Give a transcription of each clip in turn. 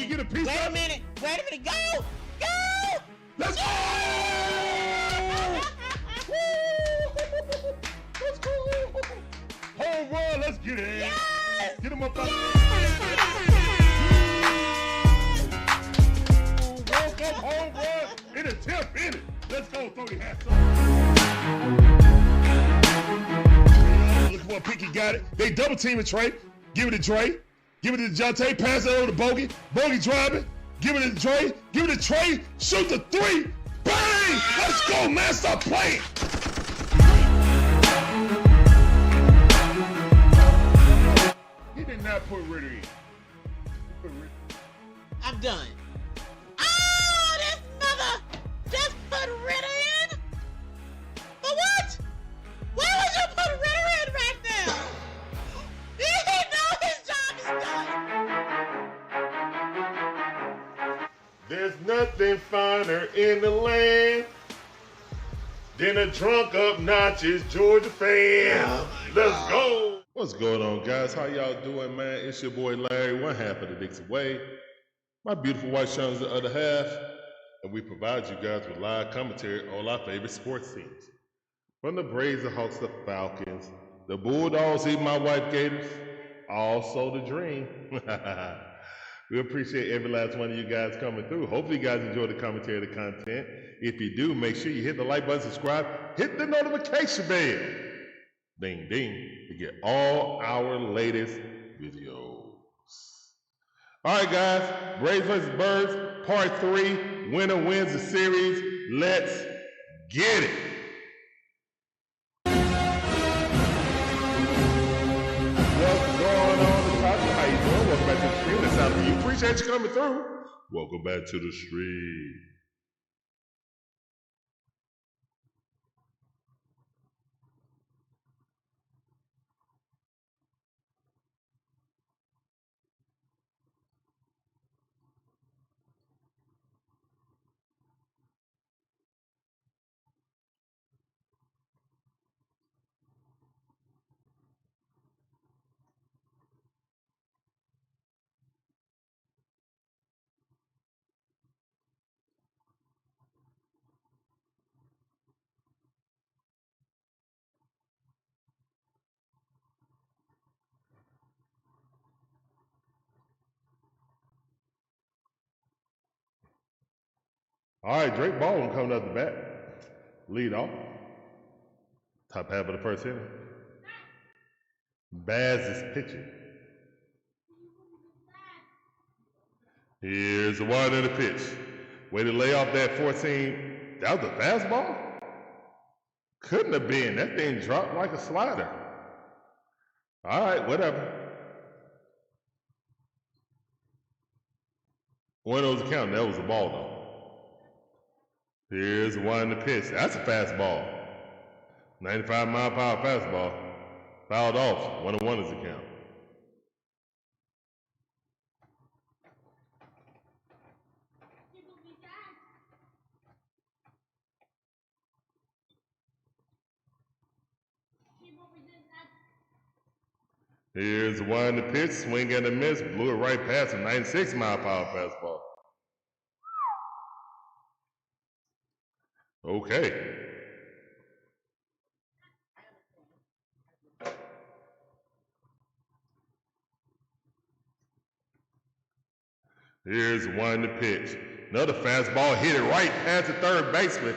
get a piece Wait of a minute. Wait a minute. Go. Go. Let's go! Let's go! Home run, let's get it. Yes. Get him up out Woke up home run in a 10th inning. Let's go, throw your hats up. Look what Pinky got it. They double teaming Trey. Give it to Trey. Give it to Jonte. Pass it over to Bogey. Bogey driving. Give it to Trey. Give it to Trey. Shoot the three. Bang! Let's go, man. Stop playing. He did not put Ritter in. I'm done. Oh, this mother just put Ritter in? For what? Why would you put Ritter in right now? He know his job is done. There's nothing finer in the land than a drunk obnoxious Georgia fan. Oh Let's go. What's going on, guys? How y'all doing, man? It's your boy Larry, one half of the DIXON WAY. My beautiful wife Sean's the other half, and we provide you guys with live commentary on our favorite sports teams. From the Braves, the Hawks, the Falcons, the Bulldogs, even my wife Gators, also the Dream. We appreciate every last one of you guys coming through. Hopefully you guys enjoy the commentary, the content. If you do, make sure you hit the like button, subscribe, hit the notification bell. Ding, ding, to get all our latest videos. All right, guys, Braves versus Birds, part 3. Winner wins the series. Let's get it. What's going on, Natasha? How you doing? Welcome back to the stream. That's out for you. Appreciate you coming through. Welcome back to the stream. All right, Drake Baldwin coming up the bat. Lead off. Top half of the first inning. Baz is pitching. Here's the one in the pitch. Way to lay off that 14. That was a fastball? Couldn't have been. That thing dropped like a slider. All right, whatever. One of those counting. That was a ball, though. Here's the one in the pitch. That's a fastball. 95-mile-per-hour fastball. Fouled off. 1-1 is the count. Here's the one in the pitch. Swing and a miss. Blew it right past him. 96-mile-per-hour fastball. Okay. Here's one to pitch. Another fastball hit it right past the third baseman.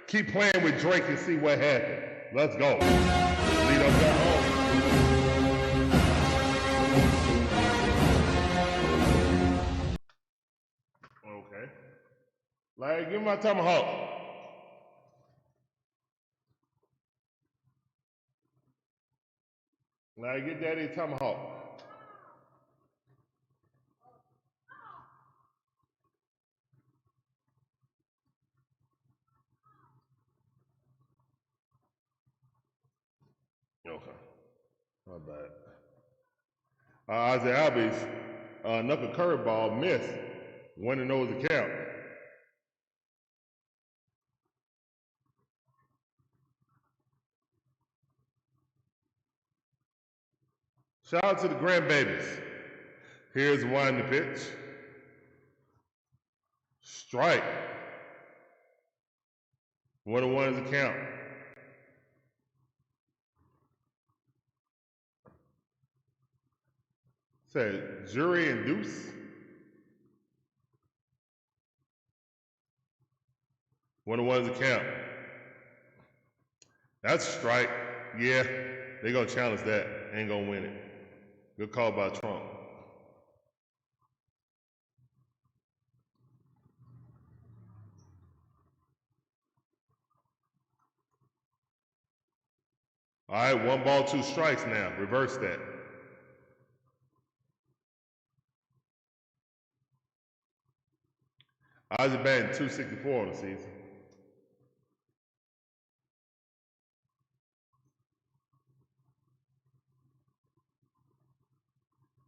Keep playing with Drake and see what happens. Let's go. Lead up that home. Okay. Larry, give me my tomahawk. Larry, get daddy a tomahawk. Okay. Not bad. Ozzie Albies, knuckle curveball, missed. 1-0 the count. Shout out to the grandbabies. Here's one to pitch. Strike. 1-1 is the count. Said jury induce. 1-1 is the count. That's a strike. Yeah, they're going to challenge that. Ain't going to win it. Good call by Trump. All right, 1 ball, 2 strikes now. Reverse that. Ozzie batting .264 on the season.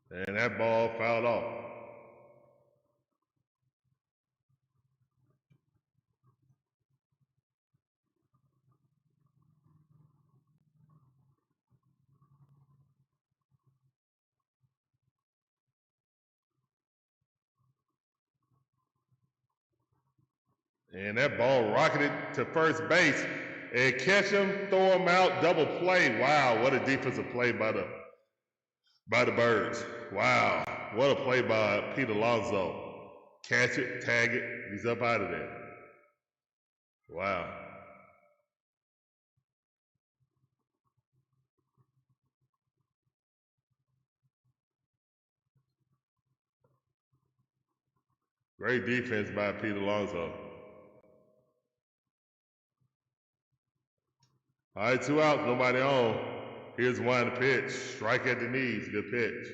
And that ball fouled off. And that ball rocketed to first base. And catch him, throw him out, double play. Wow, what a defensive play by the Birds. Wow, what a play by Pete Alonso. Catch it, tag it, he's up out of there. Wow. Great defense by Pete Alonso. All right, 2 outs, nobody on. Here's one to pitch. Strike at the knees, good pitch.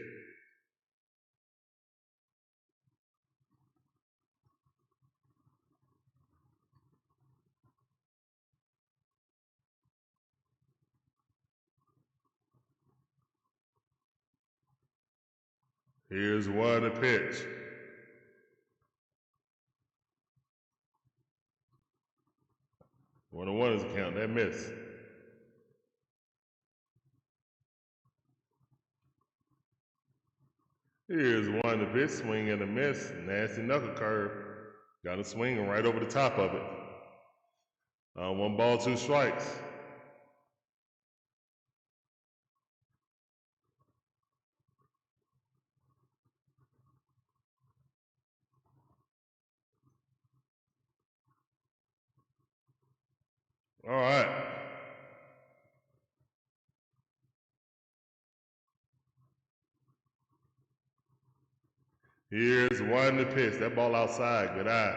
Here's one to pitch. 1-1 is the count, that miss. Here's one to pitch, swing and a miss. Nasty knuckle curve. Got a swing right over the top of it. 1 ball, 2 strikes. All right. Here's one to pitch. That ball outside. Good eye.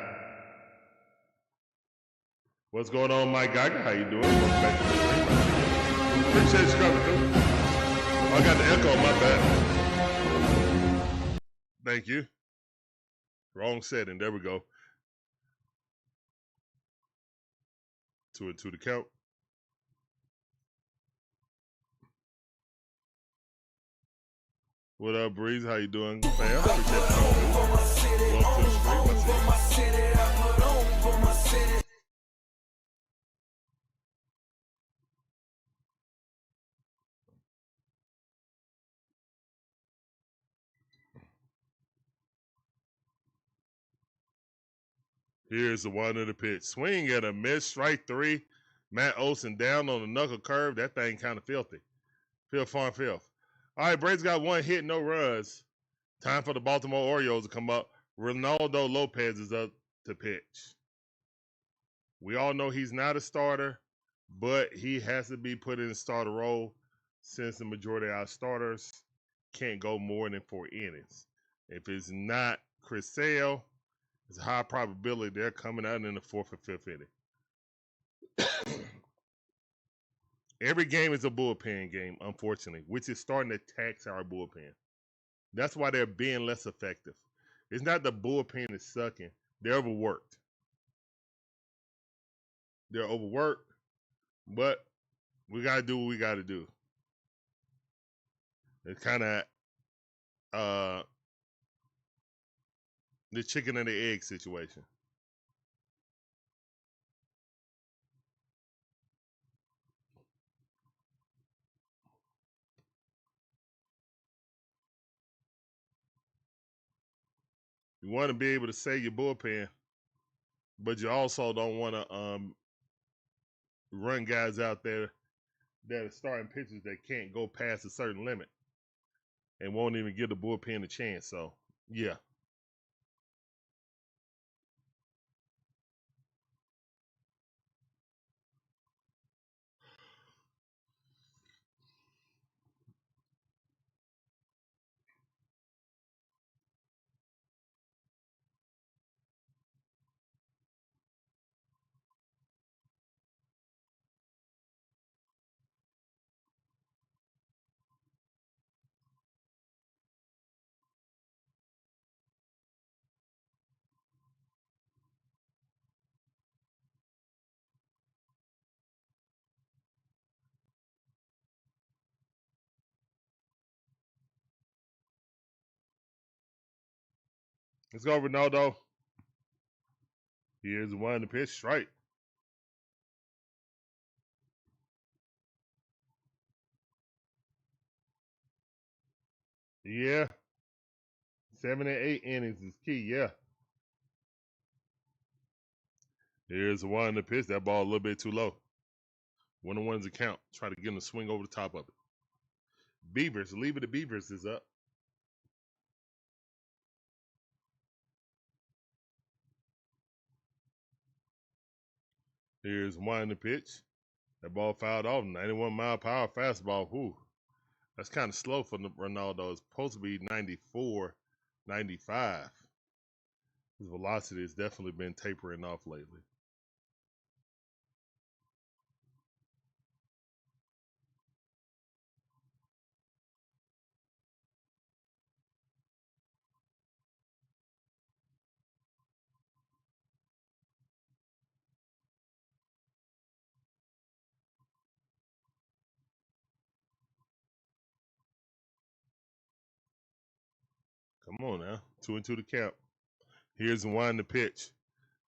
What's going on, Mike Geiger? How you doing? Welcome back to the stream. Appreciate you coming through. I got the echo on my back. Thank you. Wrong setting. There we go. 2-2 to count. What up, Breeze? How you doing, fam? Appreciate you coming through. Welcome to the stream. Here's the one of the pitch. Swing at a miss, strike 3. Matt Olson down on the knuckle curve. That thing kind of filthy. Filth. All right, Braves got 1 hit, no runs. Time for the Baltimore Orioles to come up. Ronaldo Lopez is up to pitch. We all know he's not a starter, but he has to be put in a starter role since the majority of our starters can't go more than 4 innings. If it's not Chris Sale, it's a high probability they're coming out in the 4th or 5th inning. Every game is a bullpen game, unfortunately, which is starting to tax our bullpen. That's why they're being less effective. It's not the bullpen is sucking. They're overworked. They're overworked, but we got to do what we got to do. It's kind of the chicken and the egg situation. You want to be able to save your bullpen. but you also don't want to run guys out there that are starting pitchers that can't go past a certain limit and won't even give the bullpen a chance. So, yeah. Let's go, Ronaldo. Here's the one to pitch, strike. Yeah. 7 and 8 innings is key, yeah. Here's the one to pitch. That ball a little bit too low. 1-1's a count. Try to get him to swing over the top of it. Beavers, leave it to Beavers is up. Here's one to pitch. That ball fouled off. 91-mile-per-hour fastball. Whew. That's kind of slow for Ronaldo. It's supposed to be 94, 95. His velocity has definitely been tapering off lately. Come on now. 2-2 the count. Here's the one to pitch.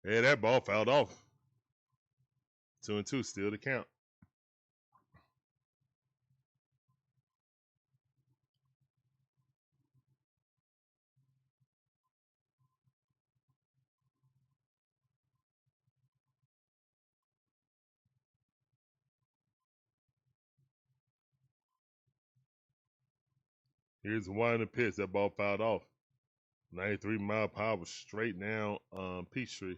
Yeah, that ball fouled off. 2-2, still the count. Here's the one to pitch. That ball fouled off. 93-mile-per-hour straight down Peachtree.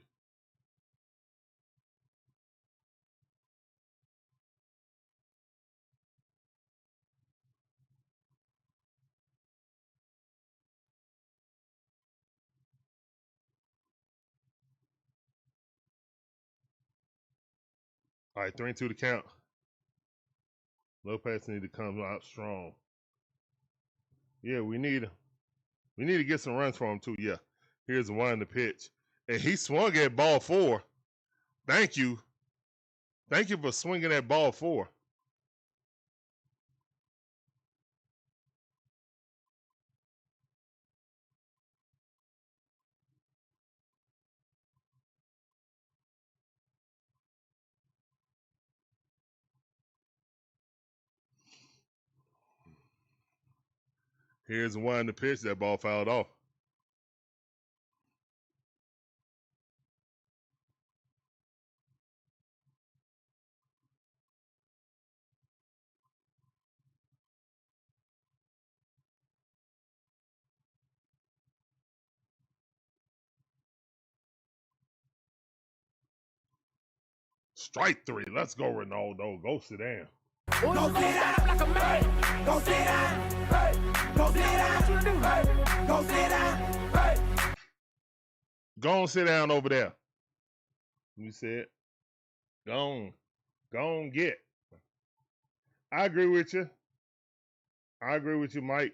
All right, 3-2 to count. Lopez need to come out strong. Yeah, we need to get some runs for him too. Yeah. Here's the one to pitch. And he swung at ball 4. Thank you. Thank you for swinging at ball 4. Here's the one to pitch. That ball fouled off. Strike 3. Let's go, Ronaldo. Go sit down. Go sit down like a man. Go sit down. Hey. Go sit down. Hey. Go sit down. Hey. Go on, sit down over there. You said, go on, get. I agree with you. I agree with you, Mike.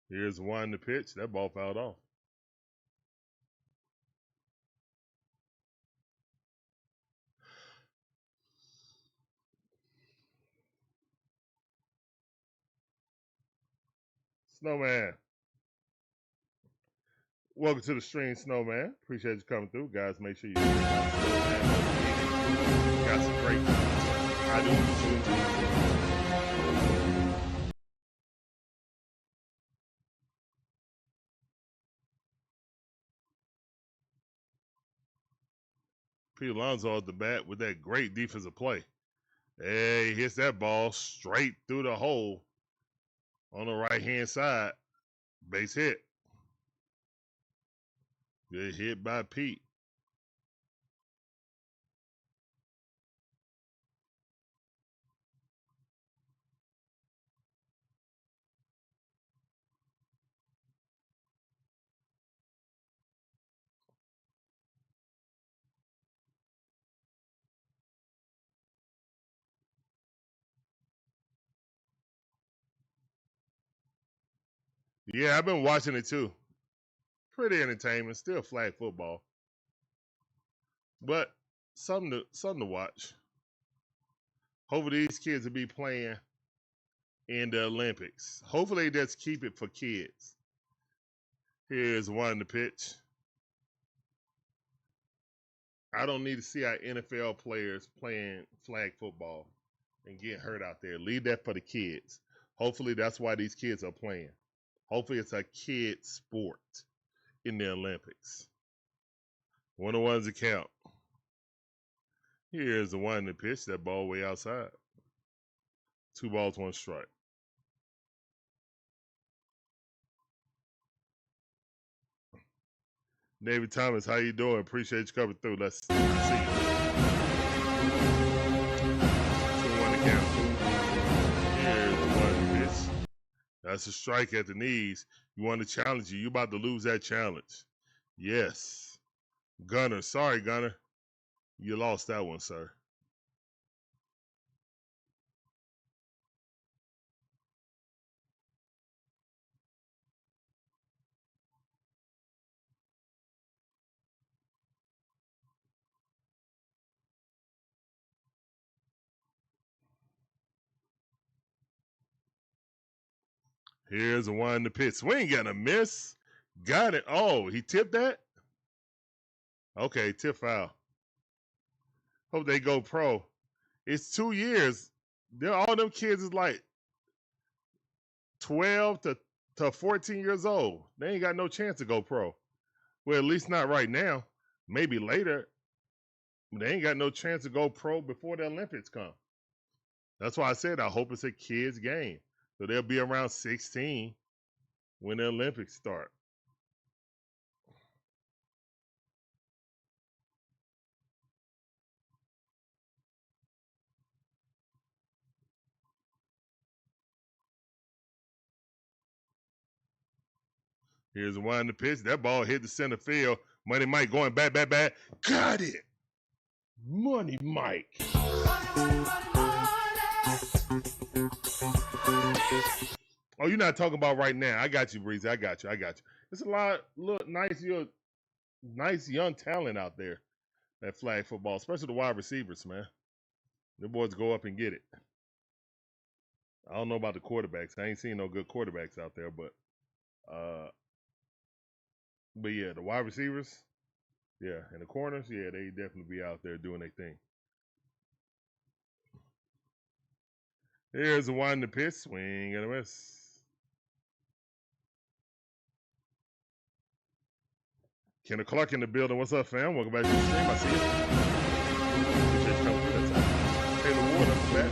Here's one to pitch. That ball fouled off. Snowman. Welcome to the stream, Snowman. Appreciate you coming through. Guys, make sure you got some great I do. Pete Alonso at the bat with that great defensive play. Hey, he hits that ball straight through the hole on the right-hand side. Base hit. Good hit by Pete. Yeah, I've been watching it too. Pretty entertainment. Still flag football, but something to watch. Hopefully these kids will be playing in the Olympics. Hopefully they just keep it for kids. Here's one to pitch. I don't need to see our NFL players playing flag football and getting hurt out there. Leave that for the kids. Hopefully that's why these kids are playing. Hopefully it's a kid sport in the Olympics. 1-1's the count. Here's the one to pitch. That ball way outside. 2 balls, 1 strike. David Thomas, how you doing? Appreciate you coming through. Let's see you. 2-1 to count. Here's the one pitch. That's a strike at the knees. You want to challenge you. You about to lose that challenge. Yes. Gunnar. Sorry, Gunnar. You lost that one, sir. Here's the one to pitch. Swing and a miss. Got it. Oh, he tipped that? Okay, tip foul. Hope they go pro. It's 2 years. All them kids is like 12 to 14 years old. They ain't got no chance to go pro. Well, at least not right now. Maybe later. They ain't got no chance to go pro before the Olympics come. That's why I said I hope it's a kids game. So they'll be around 16 when the Olympics start. Here's one to pitch. That ball hit the center field. Money Mike going back. Got it. Money Mike. Oh, you're not talking about right now. I got you, Breezy. I got you. There's a lot of nice young talent out there at flag football, especially the wide receivers, man. The boys go up and get it. I don't know about the quarterbacks. I ain't seen no good quarterbacks out there, but yeah, the wide receivers, yeah, and the corners, yeah, they definitely be out there doing their thing. Here's the one to pitch. Swing and a miss. Kenneth Clark in the building. What's up, fam? Welcome back to the stream. I see you. Appreciate you coming through that time. Taylor Ward up the bat.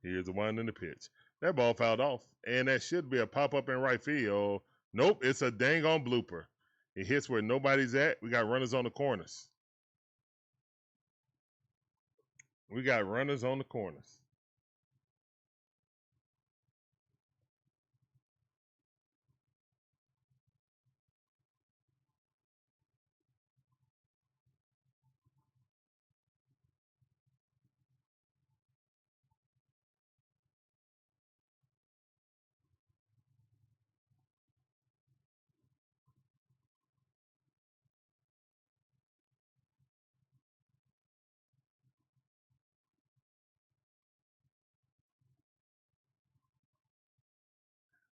Here's the one in the pitch. That ball fouled off. And that should be a pop-up in right field. Nope, it's a dang on blooper. It hits where nobody's at. We got runners on the corners.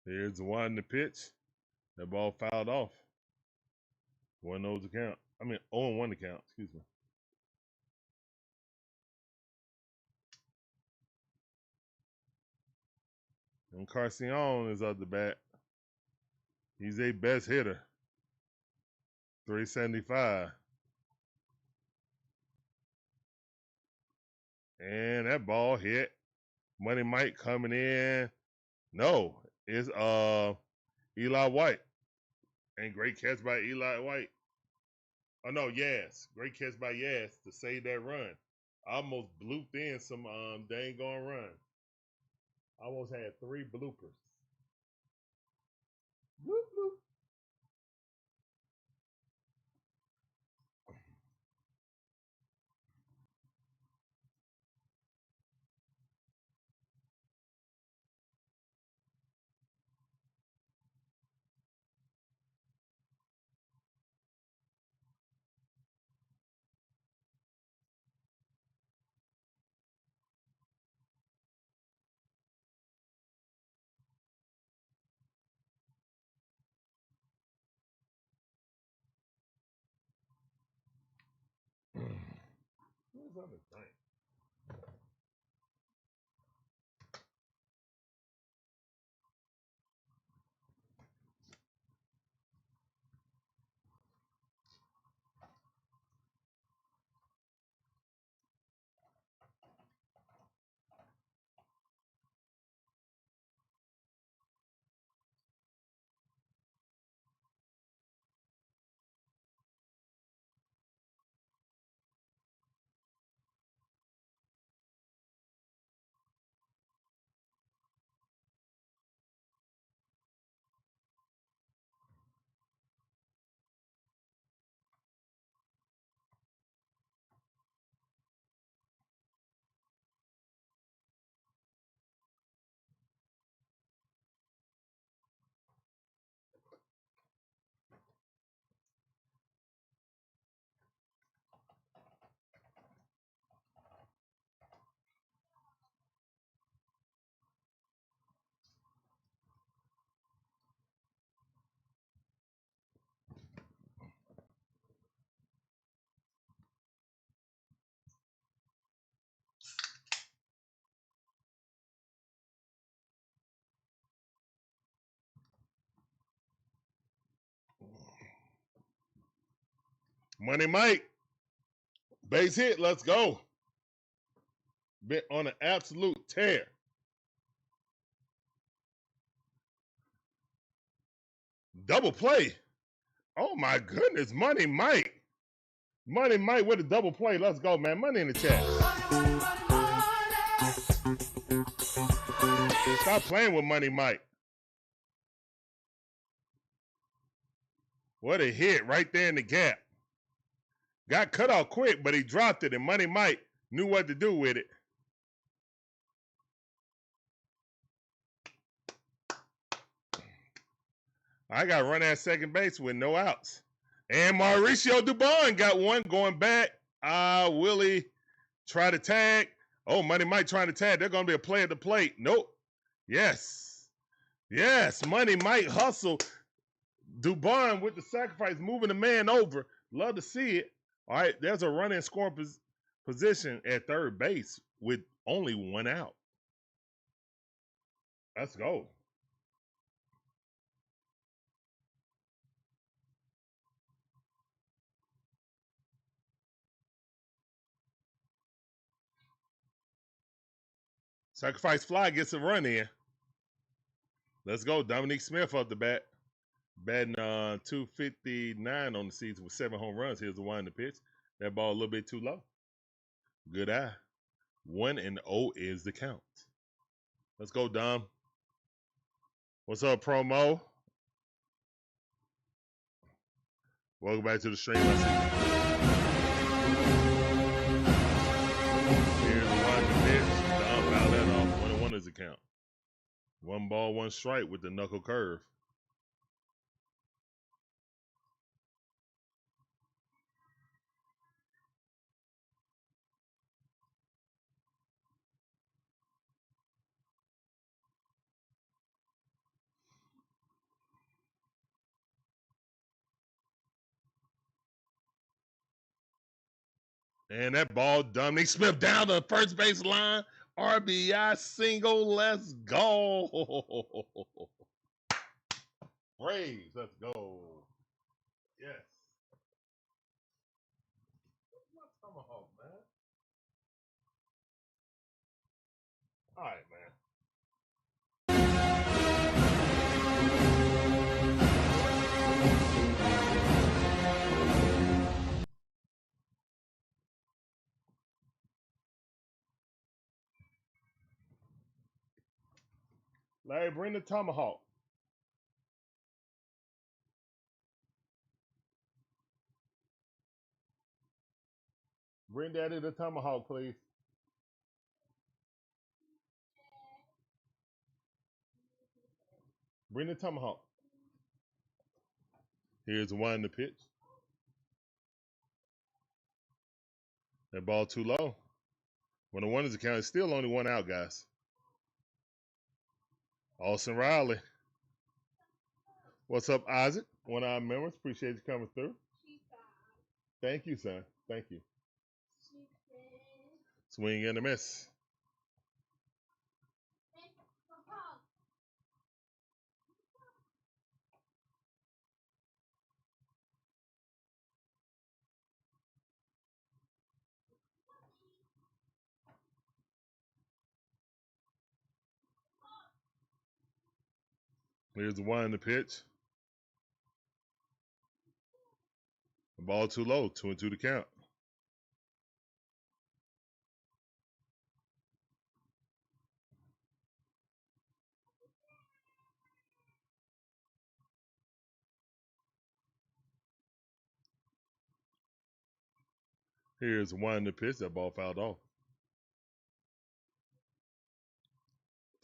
Here's the one in the pitch. That ball fouled off. 1-0 to count. 0-1 to count. Excuse me. And Carcion is at the bat. He's a best hitter. $375. And that ball hit. Money Mike coming in. No, it's Eli White. And great catch by Eli White. Oh no, yes. Great catch by Yes to save that run. I almost blooped in some dang gone run. I almost had 3 bloopers. Bloop, bloop. Where's other thing? Money Mike. Base hit. Let's go. Been on an absolute tear. Double play. Oh my goodness. Money Mike. Money Mike with a double play. Let's go, man. Money in the chat. Stop playing with Money Mike. What a hit right there in the gap. Got cut off quick, but he dropped it, and Money Mike knew what to do with it. I got to run at second base with no outs. And Mauricio Dubon got one going back. Willie try to tag. Oh, Money Mike trying to tag. They're going to be a play at the plate. Nope. Yes. Yes. Money Mike hustle. Dubon with the sacrifice, moving the man over. Love to see it. All right. There's a running scoring position at third base with only one out. Let's go. Sacrifice fly gets a run in. Let's go. Dominique Smith up the bat. Batting 259 on the season with 7 home runs. Here's the one in the pitch. That ball a little bit too low. Good eye. 1-0 is the count. Let's go, Dom. What's up, promo? Welcome back to the stream. Let's see. Here's the one in the pitch. Dom fouled that off. 1-1 is the count. 1 ball, 1 strike with the knuckle curve. And that ball, Dominique Smith down the first base line. RBI single. Let's go. Braves, let's go. Yes. All right, man. Larry, bring the tomahawk. Bring Daddy the tomahawk, please. Bring the tomahawk. Here's the one in the pitch. That ball too low. When the one is accounted, it's still only one out, guys. Olson Riley. What's up, Isaac? One of our members. Appreciate you coming through. Thank you, son. Thank you. Swing and a miss. Here's the one in the pitch. The ball too low. 2-2 to count. Here's the one in the pitch. That ball fouled off.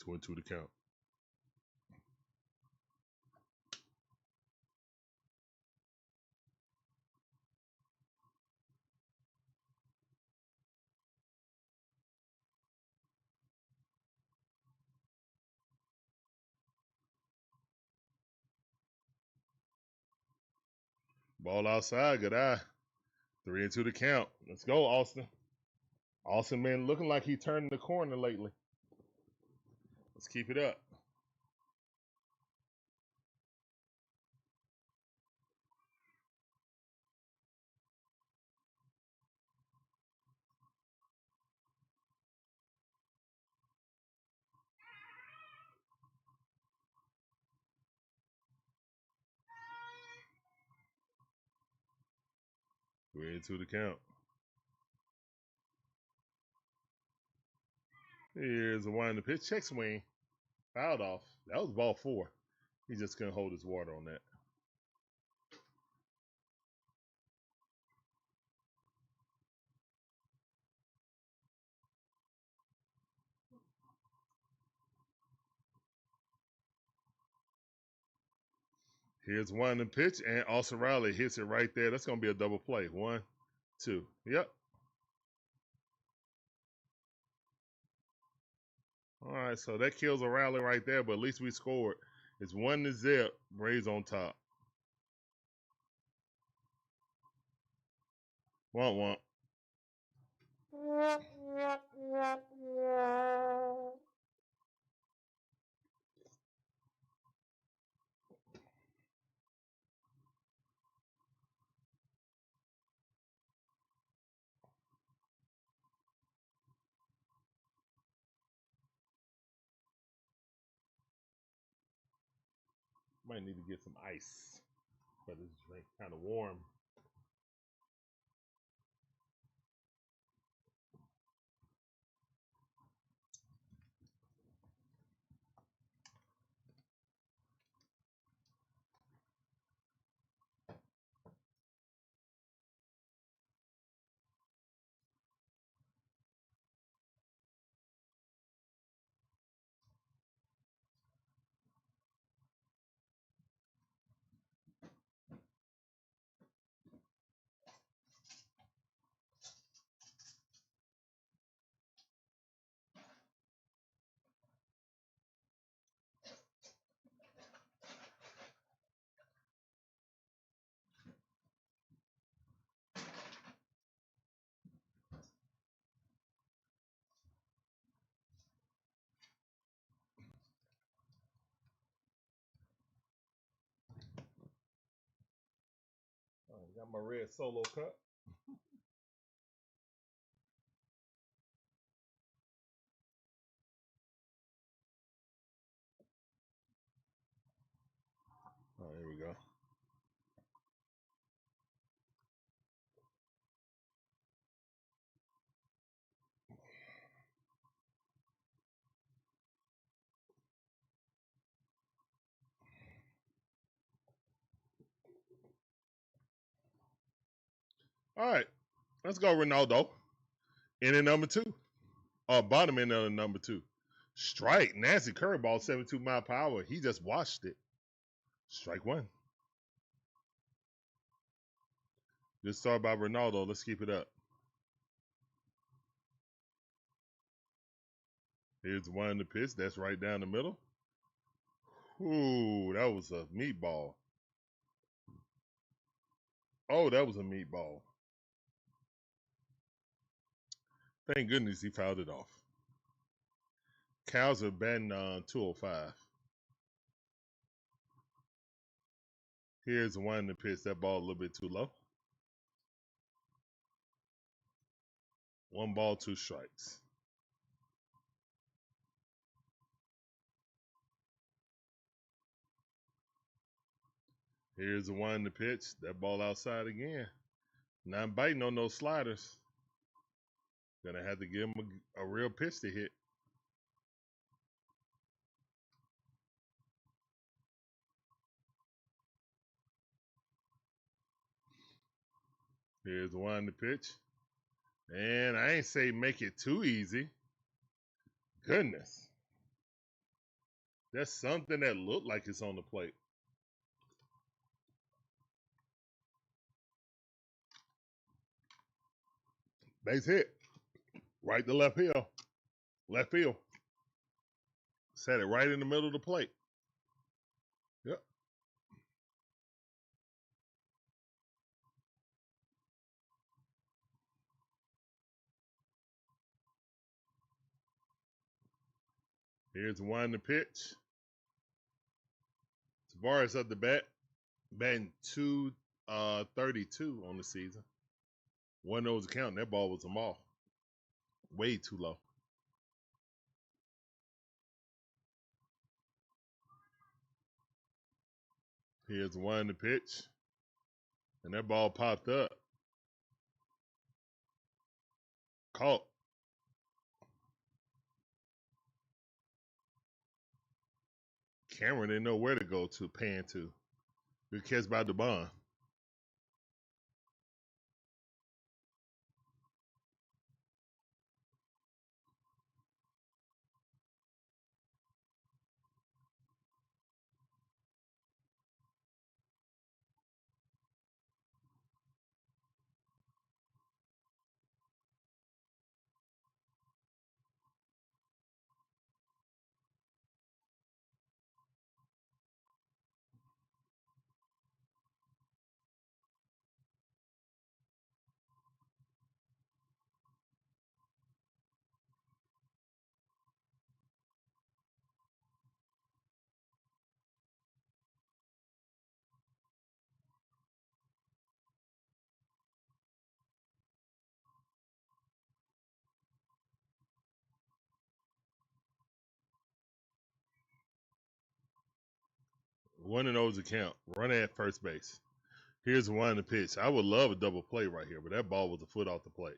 2-2 to count. Ball outside. Good eye. 3-2 to count. Let's go, Austin. Austin been looking like he turned the corner lately. Let's keep it up. Three and two to count. Here's a wind the pitch. Check swing. Fouled off. That was ball 4. He just couldn't hold his water on that. Here's one the pitch, and Austin Riley hits it right there. That's going to be a double play. 1, 2. Yep. All right, so that kills a rally right there, but at least we scored. It's 1-0. Braves on top. Womp womp. Might need to get some ice, but this drink kind of warm. Got my red Solo cup. Here we go. All right, let's go, Ronaldo. Inning number 2. Bottom end of number 2. Strike. Nasty curveball, 72-mile-per-hour. He just watched it. Strike 1. Good start by Ronaldo. Let's keep it up. Here's one in the pitch. That's right down the middle. Ooh, that was a meatball. Oh, that was a meatball. Thank goodness he fouled it off. Cows are batting 205. Here's one in the pitch. That ball a little bit too low. 1 ball, 2 strikes. Here's the one in the pitch. That ball outside again. Not biting on those sliders. Gonna have to give him a real pitch to hit. Here's the one in the pitch. And I ain't say make it too easy. Goodness. That's something that looked like it's on the plate. Base hit. Right to left field. Left field. Set it right in the middle of the plate. Yep. Here's one in the pitch. Tavares up the bat. Batting 232 on the season. One of those counting. That ball was a ball. Way too low. Here's one in the pitch. And that ball popped up. Caught. Cameron didn't know where to go to, pan to. Good catch by DeBond. One of those account. Run at first base. Here's one in the pitch. I would love a double play right here, but that ball was a foot off the plate.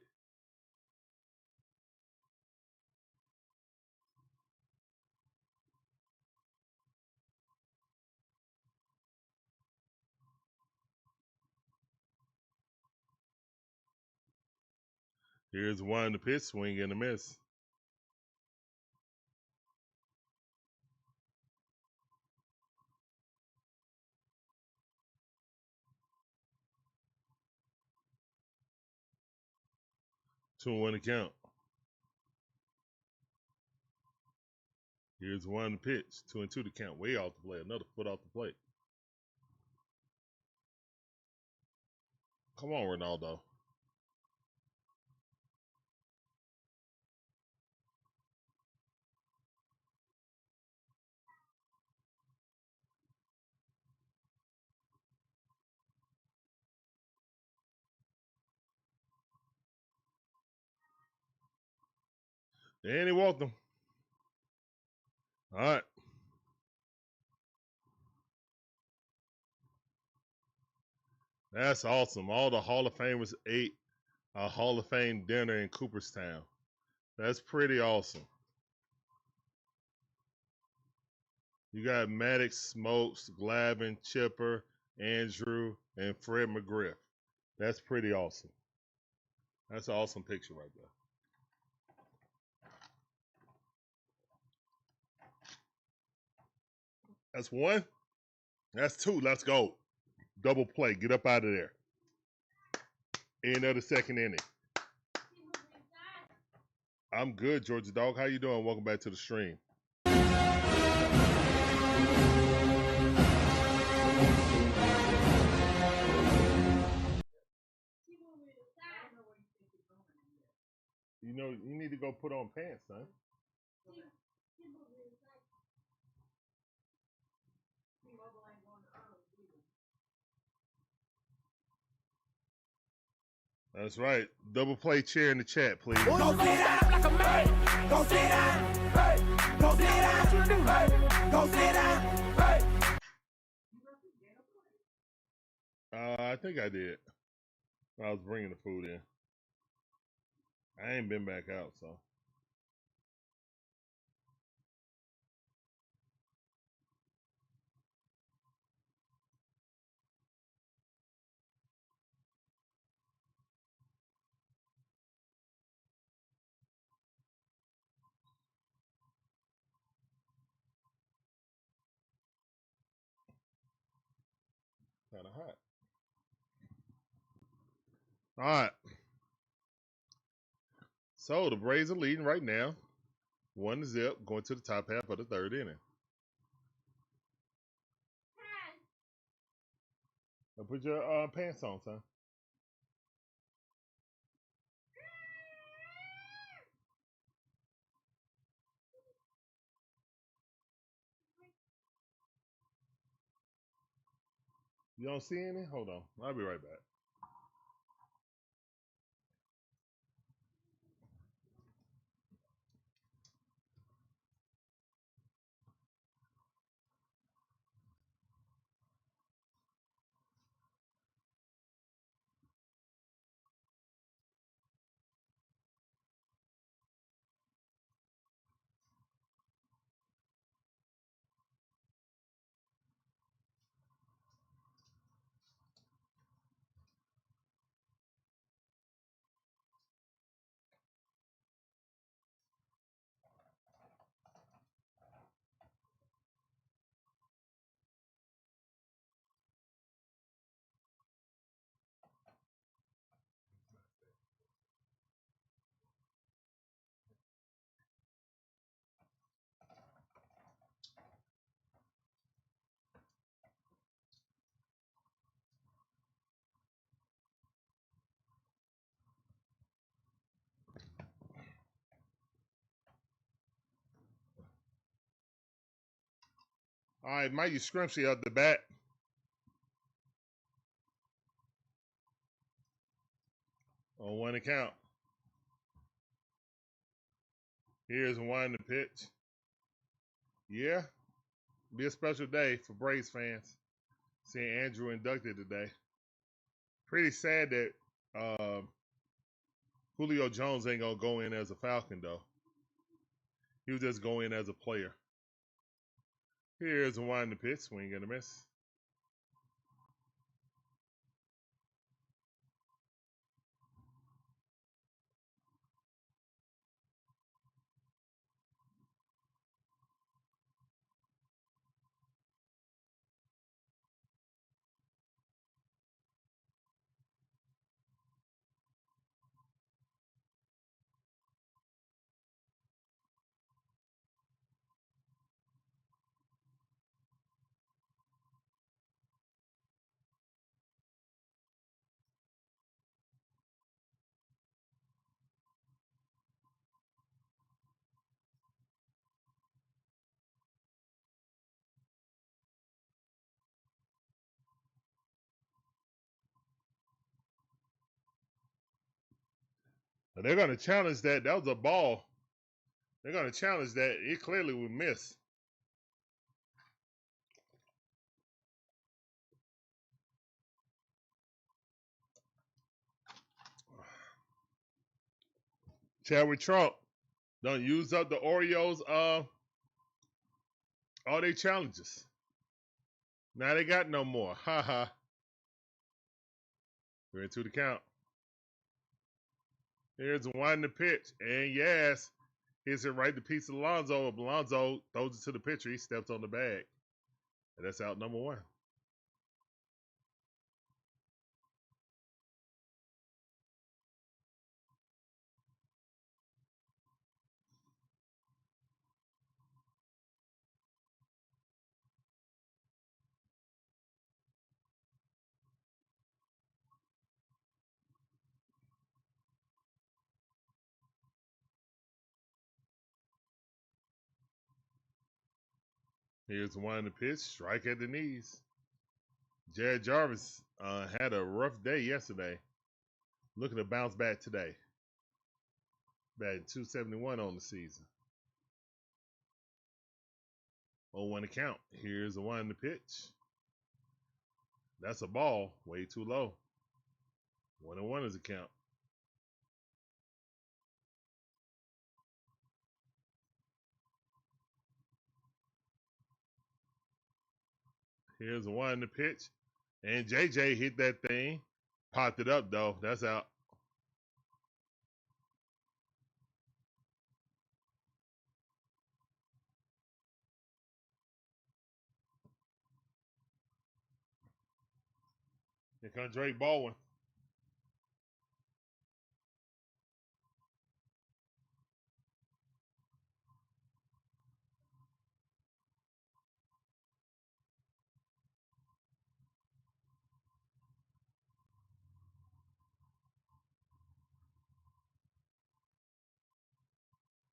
Here's one in the pitch. Swing and a miss. Two and one account. Here's one in the pitch. 2-2 to count. Way off the plate. Another foot off the plate. Come on, Ronaldo. And he walked him. All right. That's awesome. All the Hall of Famers ate a Hall of Fame dinner in Cooperstown. That's pretty awesome. You got Maddox, Smokes, Glavin, Chipper, Andrew, and Fred McGriff. That's pretty awesome. That's an awesome picture right there. That's one. That's two. Let's go. Double play. Get up out of there. End of the second inning. I'm good, Georgia Dog. How you doing? Welcome back to the stream. You know, you need to go put on pants, son. That's right. Double play chair in the chat, please. Go sit down like a man. Go sit down. Hey. Go sit down. Hey. Go sit down. Hey. I think I did. I was bringing the food in. I ain't been back out, so. Kind of hot. All right. So the Braves are leading right now. 1-0, going to the top half of the third inning. Now put your pants on, son. You don't see any? Hold on. I'll be right back. All right, Mikey Scrumpsy up the bat. On one account. Here's one to pitch. Yeah, be a special day for Braves fans. Seeing Andrew inducted today. Pretty sad that Julio Jones ain't gonna go in as a Falcon though. He'll just go in as a player. Here's a wind to pitch, swing and a miss. Now they're gonna challenge that. That was a ball. They're gonna challenge that. It clearly would miss. Chadwick Trump done use up the Orioles all their challenges. Now they got no more. Ha ha. We're into the count. Here's one the pitch. And yes, hits it right to piece of Alonso. Alonso throws it to the pitcher. He steps on the bag. And that's out number one. Here's one the pitch. Strike at the knees. Jared Jarvis had a rough day yesterday. Looking to bounce back today. Batting .271 on the season. 0-1 to count. Here's the one to pitch. That's a ball. Way too low. 1-1 is a count. Here's the one to pitch. And JJ hit that thing. Popped it up, though. That's out. Here comes Drake Baldwin.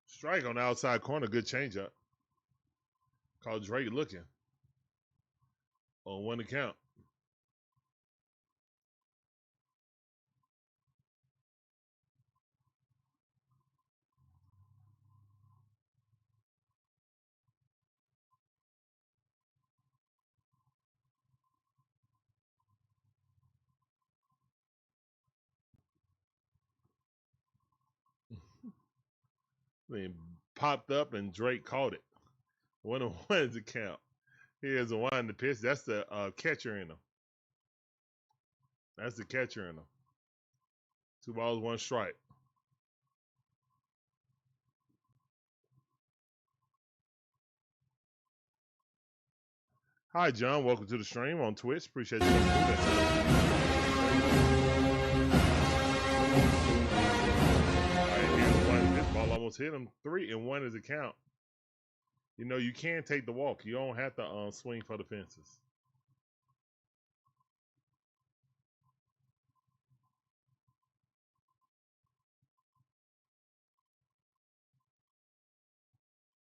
Strike on the outside corner. Good changeup. Called Drake looking. 0-1 to count. Then popped up and Drake caught it. 1-1 is the count. Here's the one to pitch. That's the catcher in him. That's the catcher in him. 2 balls, 1 strike. Hi, John. Welcome to the stream on Twitch. Appreciate you coming through. All right, here's one. This ball almost hit him. 3-1 is the count. You know, you can take the walk. You don't have to swing for the fences.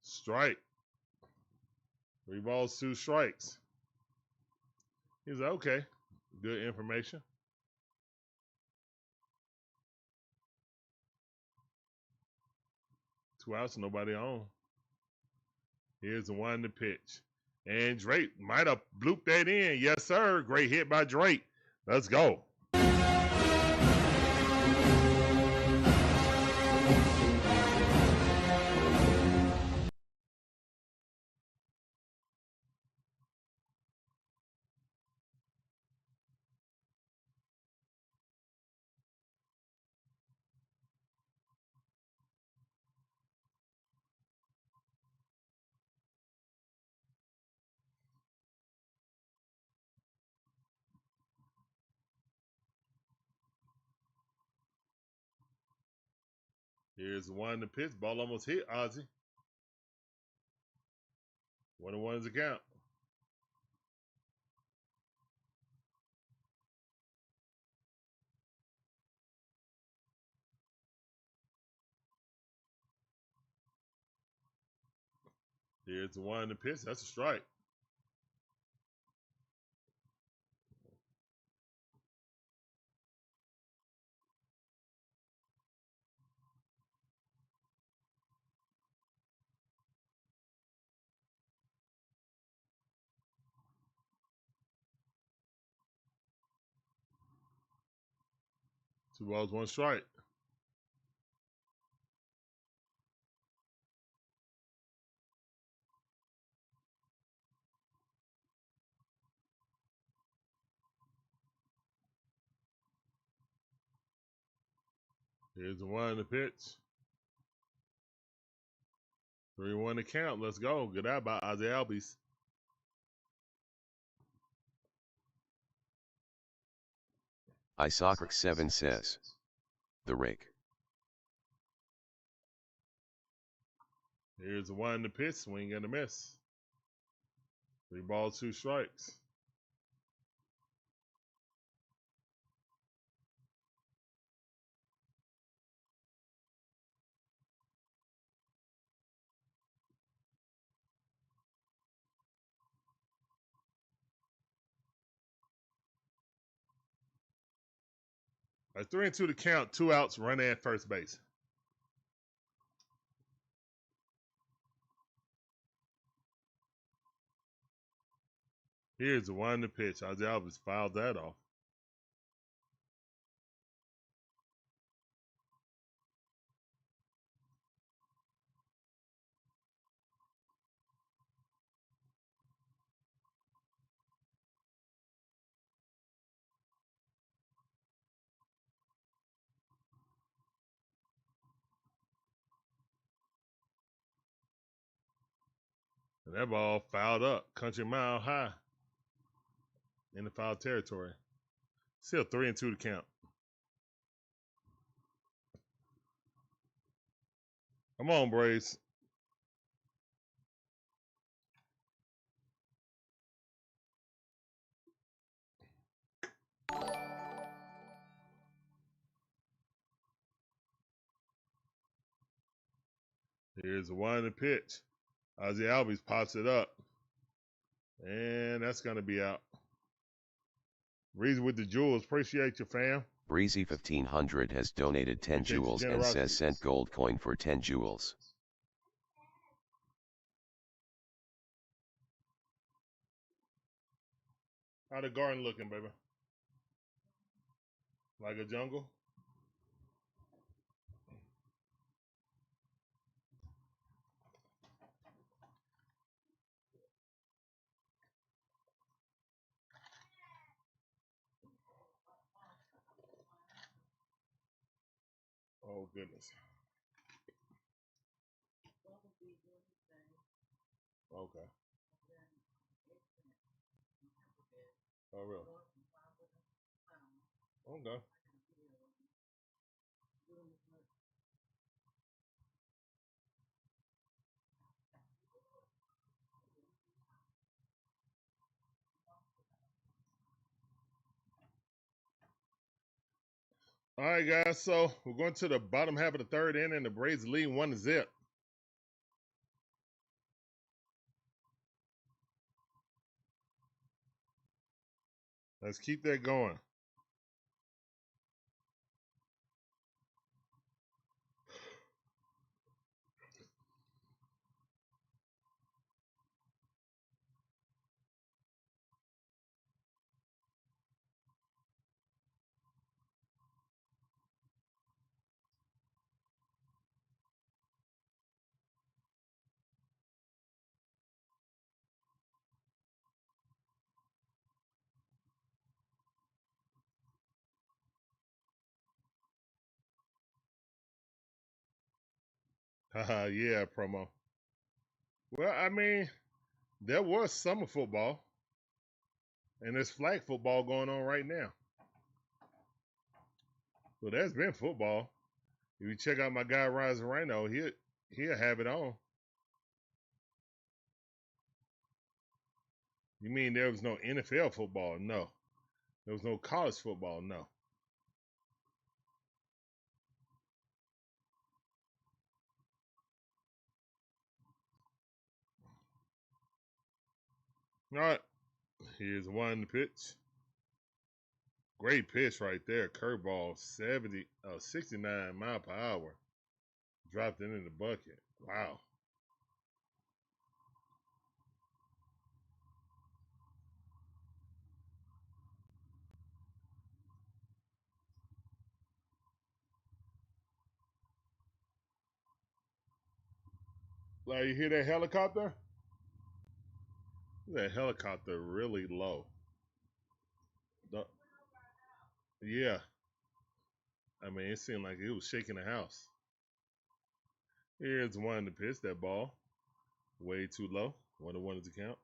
Strike. 3 balls, 2 strikes. He's like, okay, good information. Two outs, nobody on. Here's the one to pitch. And Drake might have blooped that in. Yes, sir. Great hit by Drake. Let's go. Here's the one to pitch. Ball almost hit Ozzie. 1-1 is the count. Here's the one to pitch. That's a strike. Two balls, 1 strike. Here's the 1 to pitch. 3-1 to count. Let's go. Good out by Ozzie Albies. Isocrax7 says. The rake. Here's the 1 to pitch. Swing and a miss. 3 balls, 2 strikes. All right, 3-2 to count. 2 outs. Runner at first base. Here's the 1 to pitch. Ozzie Albies fouled that off. And that ball fouled up. Country mile high. In the foul territory. Still 3-2 to count. Come on, Braves. Here's the 1 to pitch. Ozzie Albies pops it up. And that's going to be out. Breezy with the jewels. Appreciate you, fam. Breezy 1500 has donated 10 jewels and says sent gold coin for 10 jewels. How the garden looking, baby? Like a jungle? Oh, goodness. Okay. Oh, really? Okay. All right, guys. So we're going to the bottom half of the 3rd inning. The Braves lead 1-0. Let's keep that going. Haha, yeah, promo. Well, I mean, there was summer football, and there's flag football going on right now. So there's been football. If you check out my guy Rising Rhino, he'll have it on. You mean there was no NFL football? No. There was no college football? No. All right. Here's 1 to pitch. Great pitch right there. Curveball, 69 mile per hour. Dropped it in the bucket. Wow. Like, you hear that helicopter? That helicopter really low. Yeah. I mean, it seemed like it was shaking the house. Here's one to pitch. That ball way too low. 1-1 is the count.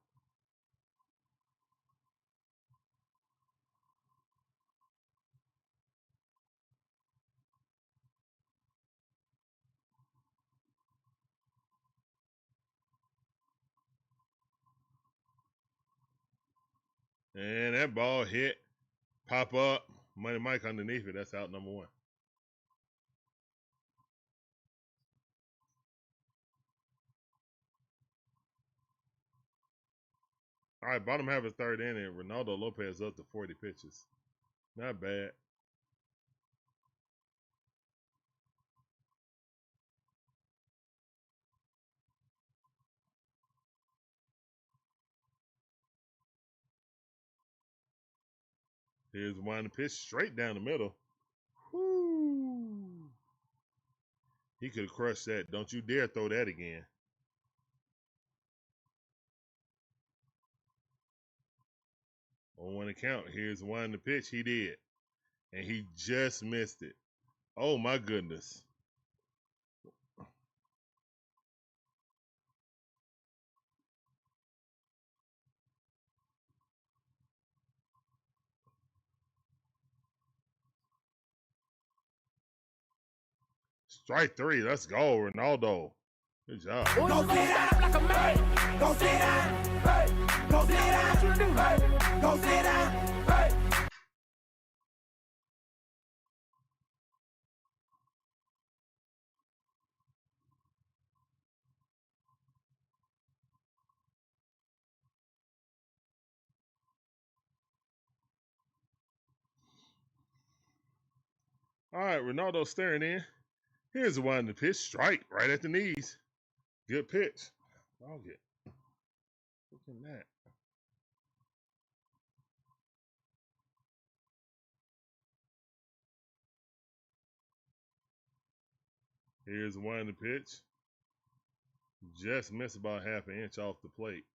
And that ball hit. Pop up. Money Mike underneath it. That's out number 1. All right, bottom half of the 3rd inning. Ronaldo Lopez up to 40 pitches. Not bad. Here's one to pitch straight down the middle. Whoo! He could have crushed that. Don't you dare throw that again. On 1 account, here's one to pitch. He did. And he just missed it. Oh, my goodness. Strike 3. Let's go, Ronaldo. Good job. Go sit down like a man. Go sit down. Hey. Go sit down. What you do? Hey. Go sit down. Hey. All right, Ronaldo staring in. Here's the one to pitch. Strike right at the knees. Good pitch. I'll get. Look at that. Here's one to pitch. Just missed about half an inch off the plate.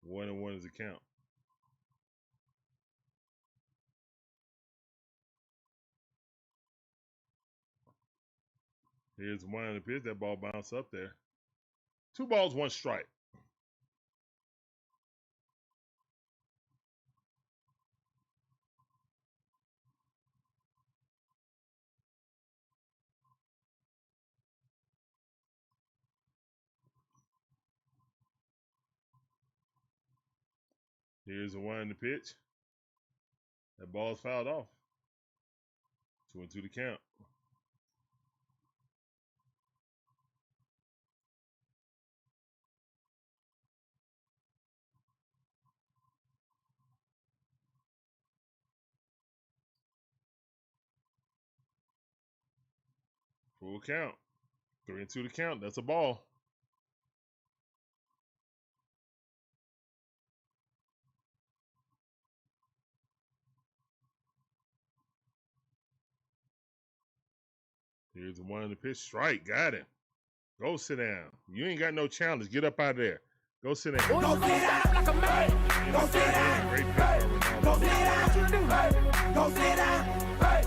1-1 is the count. Here's one to pitch. That ball bounced up there. 2 balls, 1 strike. Here's the one to pitch. That ball's fouled off. 2-2 the count. Full count. 3-2 the count. That's a ball. Here's the one to pitch. Strike. Got him. Go sit down. You ain't got no challenge. Get up out of there. Go sit down. Go sit down like a man. Go sit down. Great pitch Hey. by Ronaldo. Go sit down. What you do? Hey. Go sit down. Hey.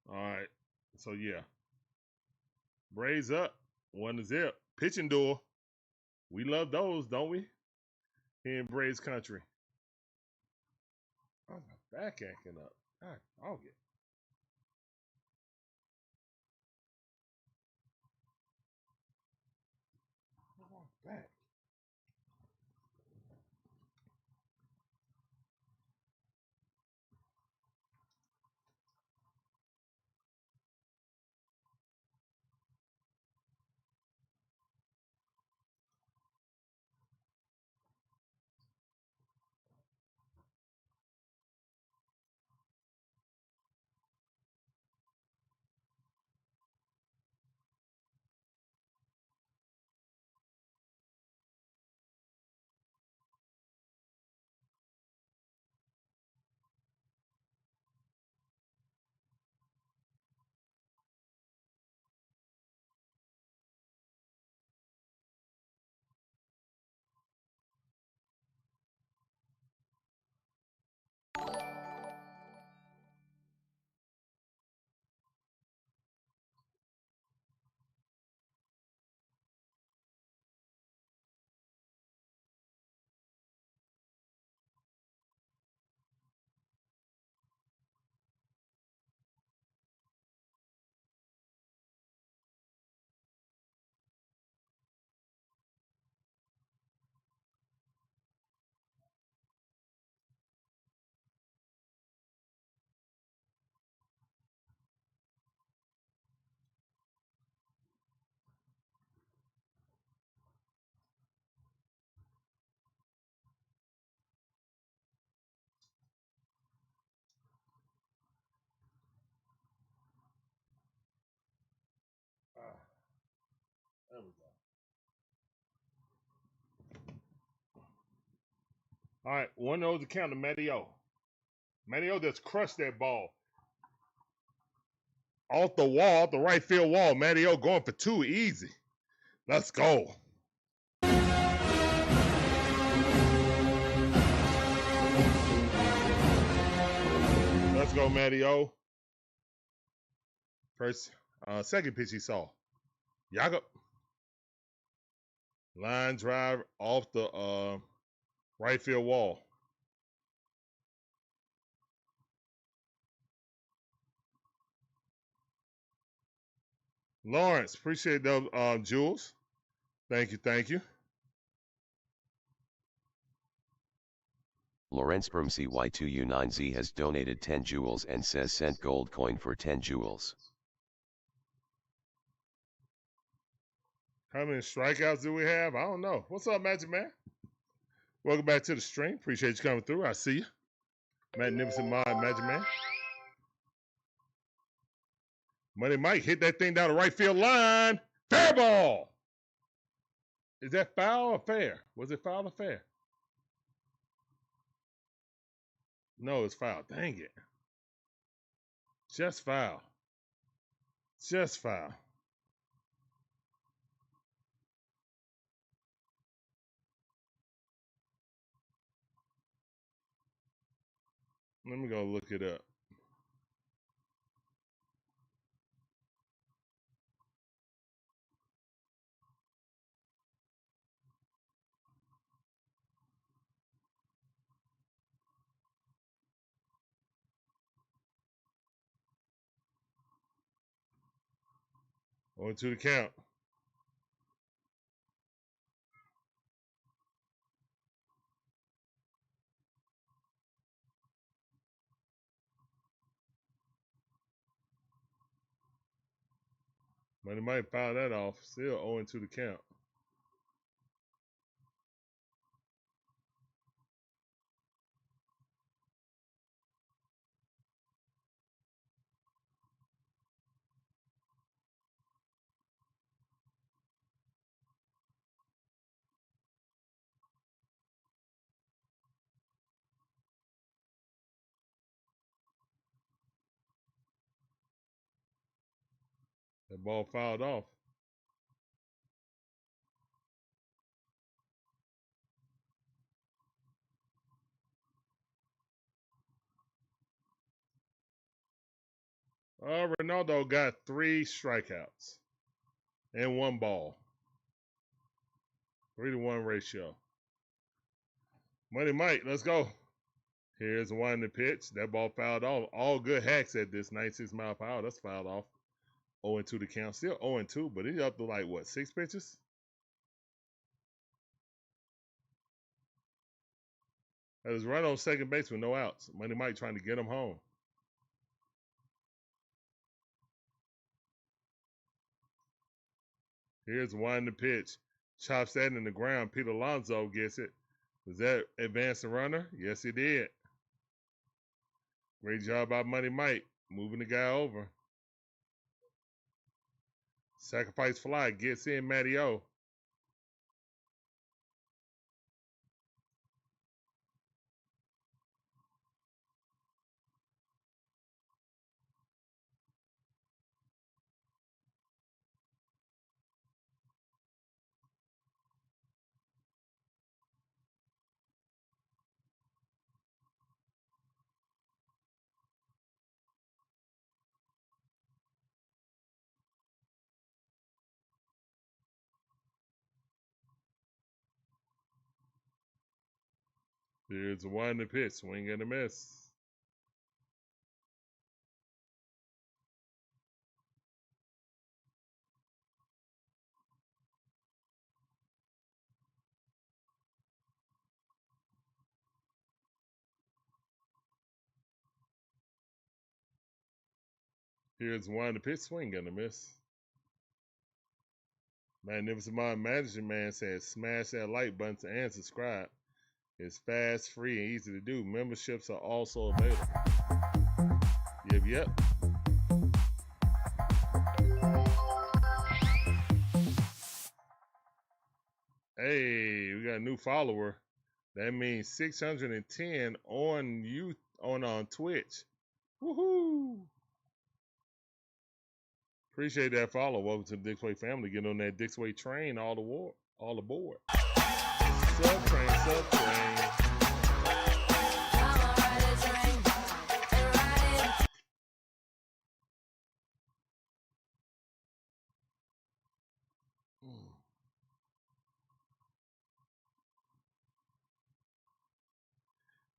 All right. So, yeah. Braves up. 1-0. Pitching duel. We love those, don't we? Here in Braves country. Oh, my back acting up. I'll get. Back. All right, 1-0 to count to Matteo. Matteo just crushed that ball. Off the wall, off the right field wall. Matteo going for 2, easy. Let's go. Let's go, Matteo. Second pitch he saw. Jakob. Line drive off the right field wall. Lawrence, appreciate those Jules. Thank you, thank you. Lawrence from CY2U9Z has donated 10 jewels and says sent gold coin for 10 jewels. How many strikeouts do we have? I don't know. What's up, Magic Man? Welcome back to the stream. Appreciate you coming through. I see you. Magnificent Mind, Magic Man. Money Mike hit that thing down the right field line. Fair ball. Is that foul or fair? Was it foul or fair? No, it's foul. Dang it. Just foul. Just foul. Let me go look it up. On to the count. Money might foul that off. Still 0-2 the count. That ball fouled off. Ronaldo got 3 strikeouts and 1 ball. 3-to-1 ratio. Money Mike, let's go. Here's one to pitch. That ball fouled off. All good hacks at this 96 mile per hour. That's fouled off. 0-2 to count. Still 0-2, but he's up to like what, 6 pitches? That was run on second base with no outs. Money Mike trying to get him home. Here's one to pitch. Chops that in the ground. Pete Alonso gets it. Does that advance the runner? Yes, he did. Great job by Money Mike. Moving the guy over. Sacrifice fly. Gets in Matteo. Here's the one to pitch. Swing and a miss. Here's one to pitch. Swing and a miss. Magnificent Mind Management Man says, smash that like button and subscribe. It's fast, free, and easy to do. Memberships are also available. Yep. Hey, we got a new follower. That means 610 on Twitch. Woohoo! Appreciate that follow. Welcome to the DIXON WAY family. Get on that DIXON WAY train, all aboard. Sub train.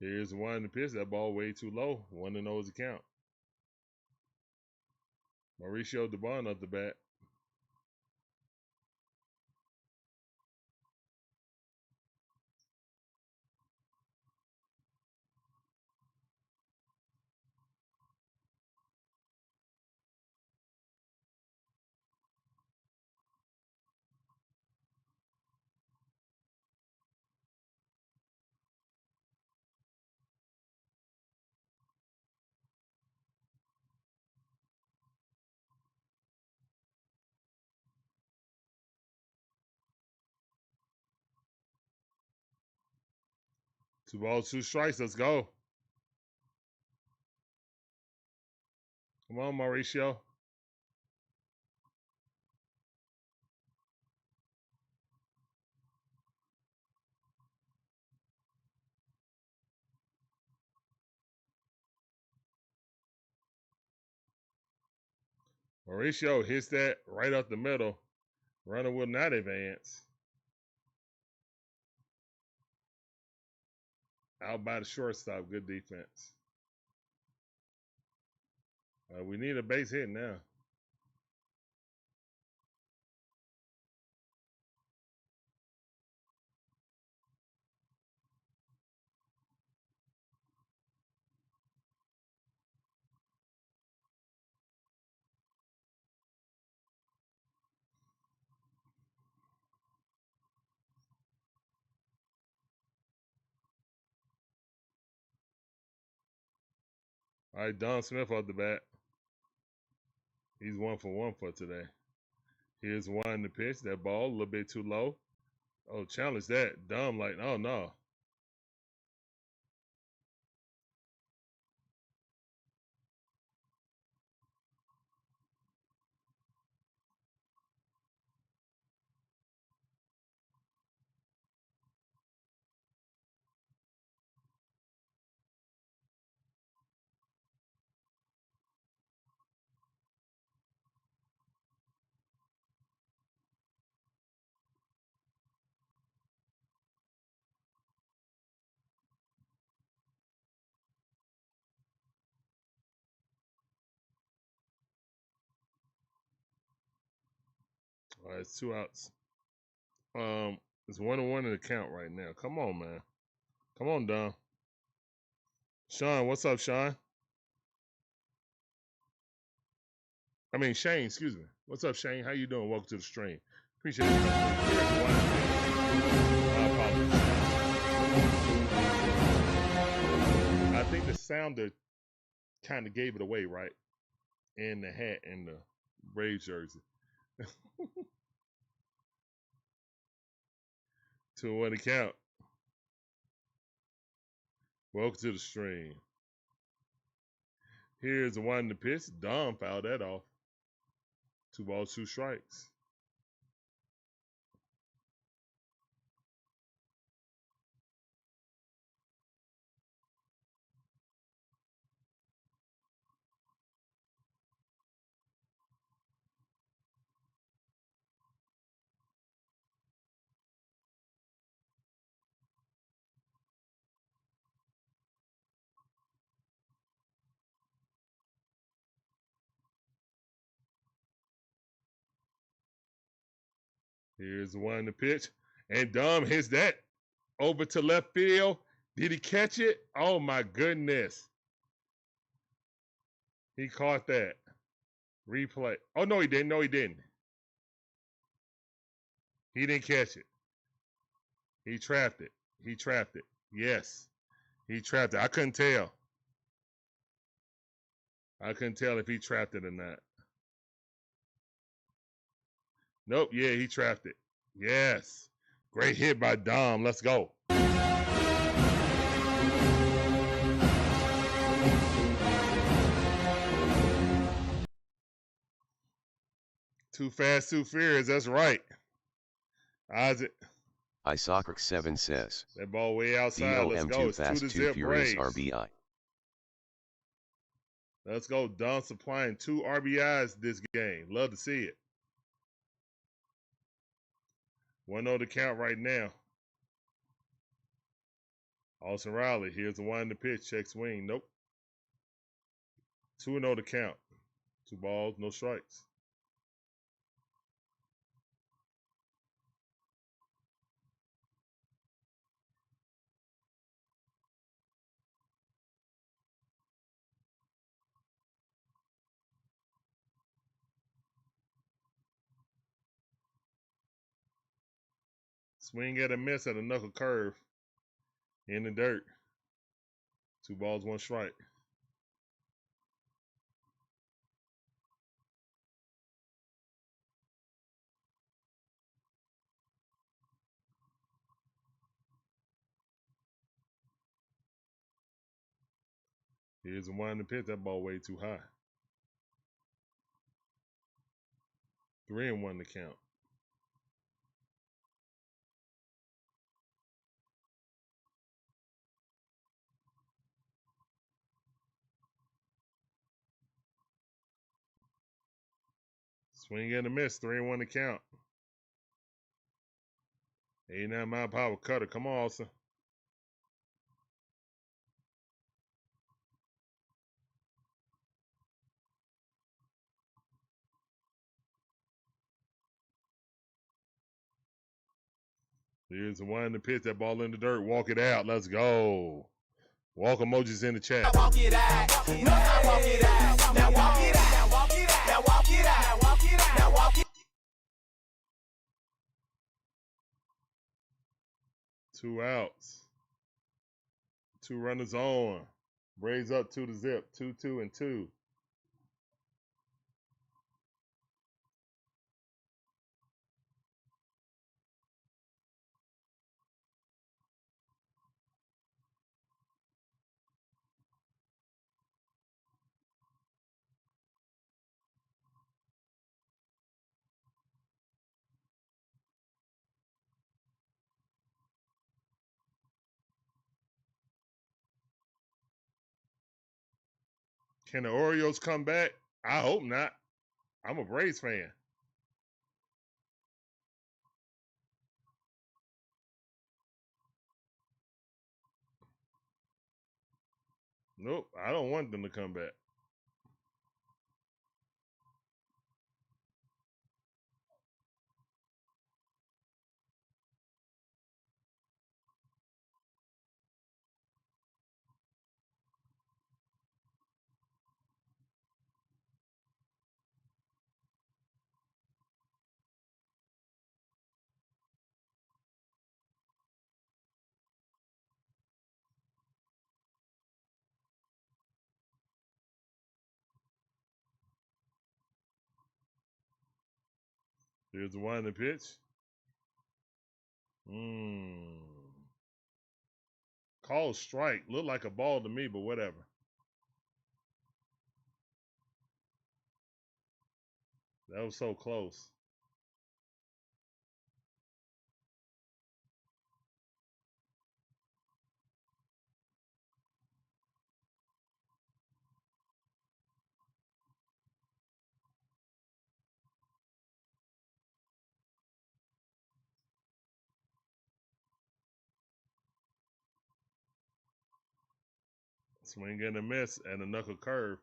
Here's one in the pitch. That ball way too low. 1-0 is the count. Mauricio DeBon up the bat. Two balls, two strikes. Let's go. Come on, Mauricio. Mauricio hits that right up the middle. Runner will not advance. Out by the shortstop. Good defense. We need a base hit now. All right, Don Smith off the bat. He's 1 for 1 for today. Here's one in the pitch. That ball a little bit too low. Oh, challenge that. Dumb like, oh no. All right, it's 2 outs. It's 1-1 in the count right now. Come on, man. Come on, Don. Sean, what's up, Sean? I mean, Shane, excuse me. What's up, Shane? How you doing? Welcome to the stream. Appreciate it. I think the sounder kind of gave it away, right? In the hat and the Braves jersey. 2-1 the count. Welcome to the stream. Here's the one in the pitch. Dom fouled that off. 2 balls, 2 strikes. Here's the one in the pitch. And Dom hits that over to left field. Did he catch it? Oh, my goodness. He caught that. Replay. Oh, no, he didn't. No, he didn't. He didn't catch it. He trapped it. He trapped it. Yes. He trapped it. I couldn't tell. I couldn't tell if he trapped it or not. Nope. Yeah, he trapped it. Yes. Great hit by Dom. Let's go. Too fast, too furious. That's right. Isaac. Isocrax7 says. That ball way outside. Let's DOM go. too It's 2 fast, to too zip furious Braves. RBI. Let's go. Dunn supplying 2 RBIs this game. Love to see it. 1-0 to count right now. Olson Riley. Here's the 1 in the pitch. Check swing. Nope. 2-0 to count. 2 balls, no strikes. Swing at a miss at a knuckle curve. In the dirt. 2 balls, 1 strike. Here's the 1 in the pitch. That ball way too high. 3-1 to count. Swing and a miss. 3-1 to count. 89 mile power cutter. Come on, Olson. Here's the 1 in the pitch. That ball in the dirt. Walk it out. Let's go. Walk emojis in the chat. Walk it out. Now walk it out. Now walk it out. Now walk it out. Now walk it out. Now walk it out. Now walk it out. 2 outs. 2 runners on. Braves up 2 to zip. 2-2 and 2. Can the Orioles come back? I hope not. I'm a Braves fan. Nope, I don't want them to come back. Here's the 1 in the pitch. Call strike. Looked like a ball to me, but whatever. That was so close. Swing and a miss and a knuckle curve.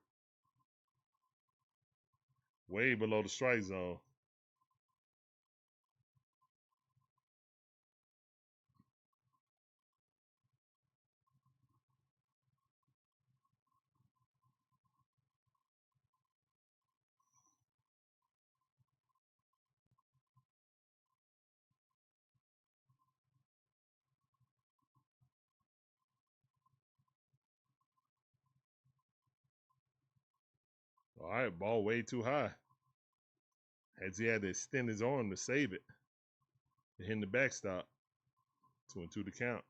Way below the strike zone. All right, ball way too high. As he had to extend his arm to save it. To hit the backstop. 2-2 to count.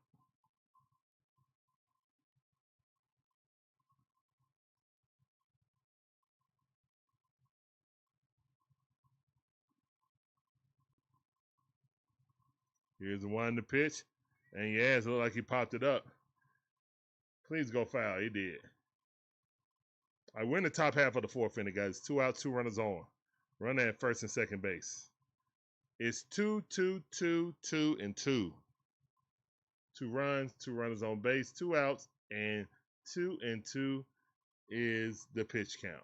Here's the one to pitch. And yeah, it looked like he popped it up. Please go foul. He did. I win the top half of the fourth inning, guys. 2 out, 2 runners on. Runner at first and second base. It's 2, 2, 2, 2, and 2. 2 runs, 2 runners on base, 2 outs, and 2 and 2 is the pitch count.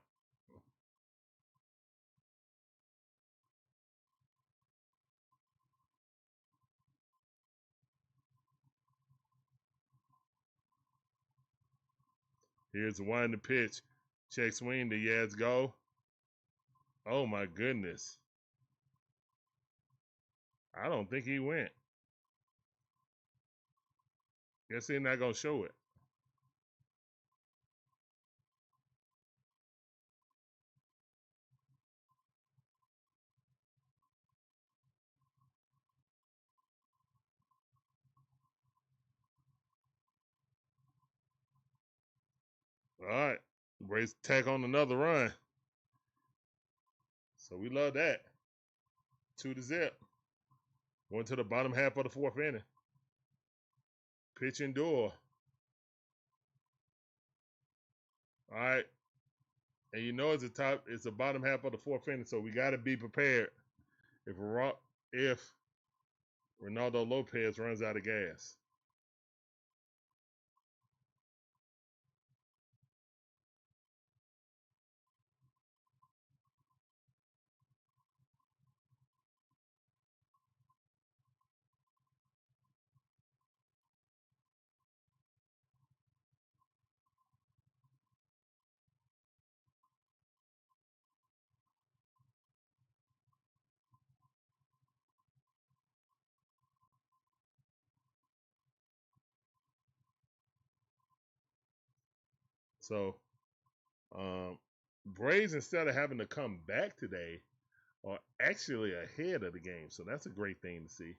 Here's the one to pitch. Check swing, the Yads go. Oh my goodness. I don't think he went. Guess they're not going to show it. All right. Braves tack on another run. So we love that. 2-0. Going to the bottom half of the fourth inning. Pitch and door. All right. And you know it's the bottom half of the fourth inning, so we got to be prepared if Ronaldo Lopez runs out of gas. So, Braves, instead of having to come back today, are actually ahead of the game. So that's a great thing to see.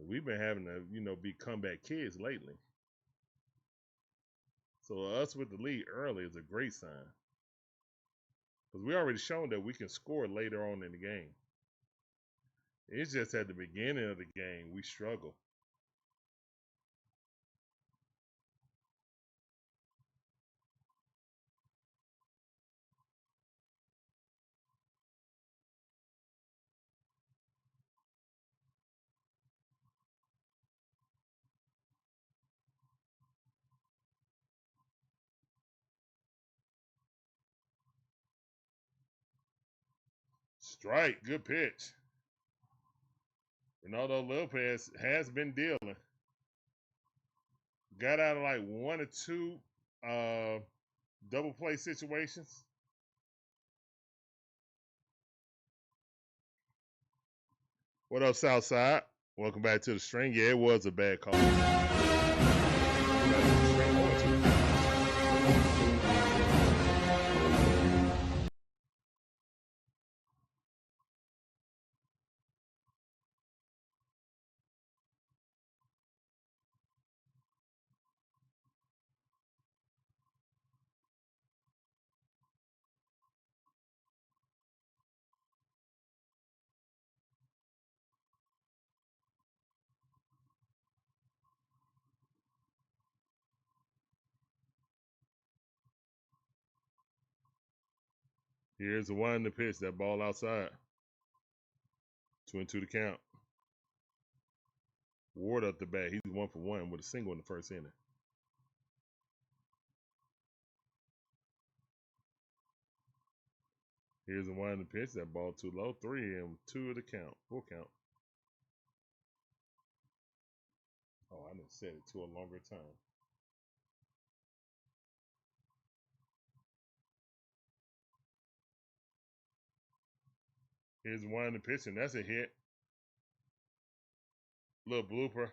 We've been having to, be comeback kids lately. So us with the lead early is a great sign. Because we already shown that we can score later on in the game. It's just at the beginning of the game we struggle. Strike, good pitch. Ronaldo Lopez has been dealing. Got out of like 1 or 2 double play situations. What up, Southside? Welcome back to the string. Yeah, it was a bad call. Here's the one to pitch, that ball outside. 2-2 to count. Ward up the bat. He's 1 for 1 with a single in the first inning. Here's the one to pitch, that ball too low. 3-2 to count. Full count. Oh, I didn't set it to a longer time. Here's one to pitch, and that's a hit. Little blooper.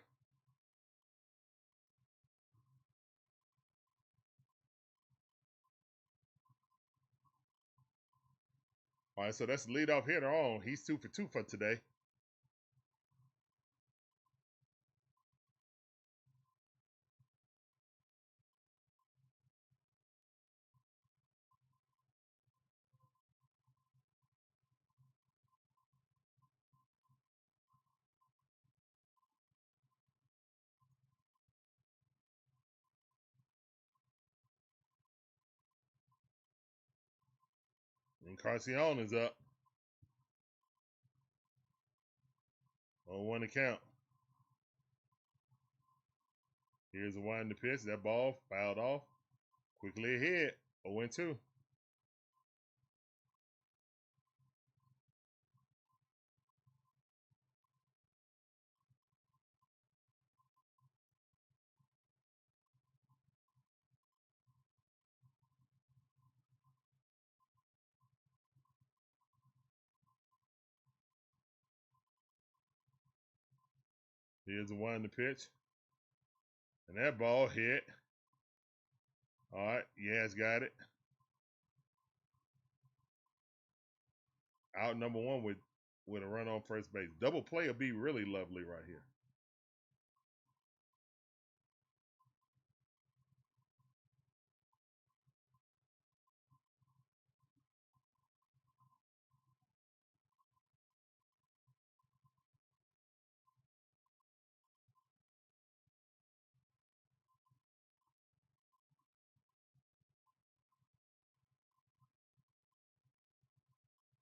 All right, so that's the leadoff hitter on. He's 2 for 2 for today. Encarnacion is up. 0-1 to count. Here's a wind to pitch. That ball fouled off. Quickly ahead. 0-2. Here's a wind to pitch. And that ball hit. All right. Yaz got it. Out number one with a run on first base. Double play will be really lovely right here.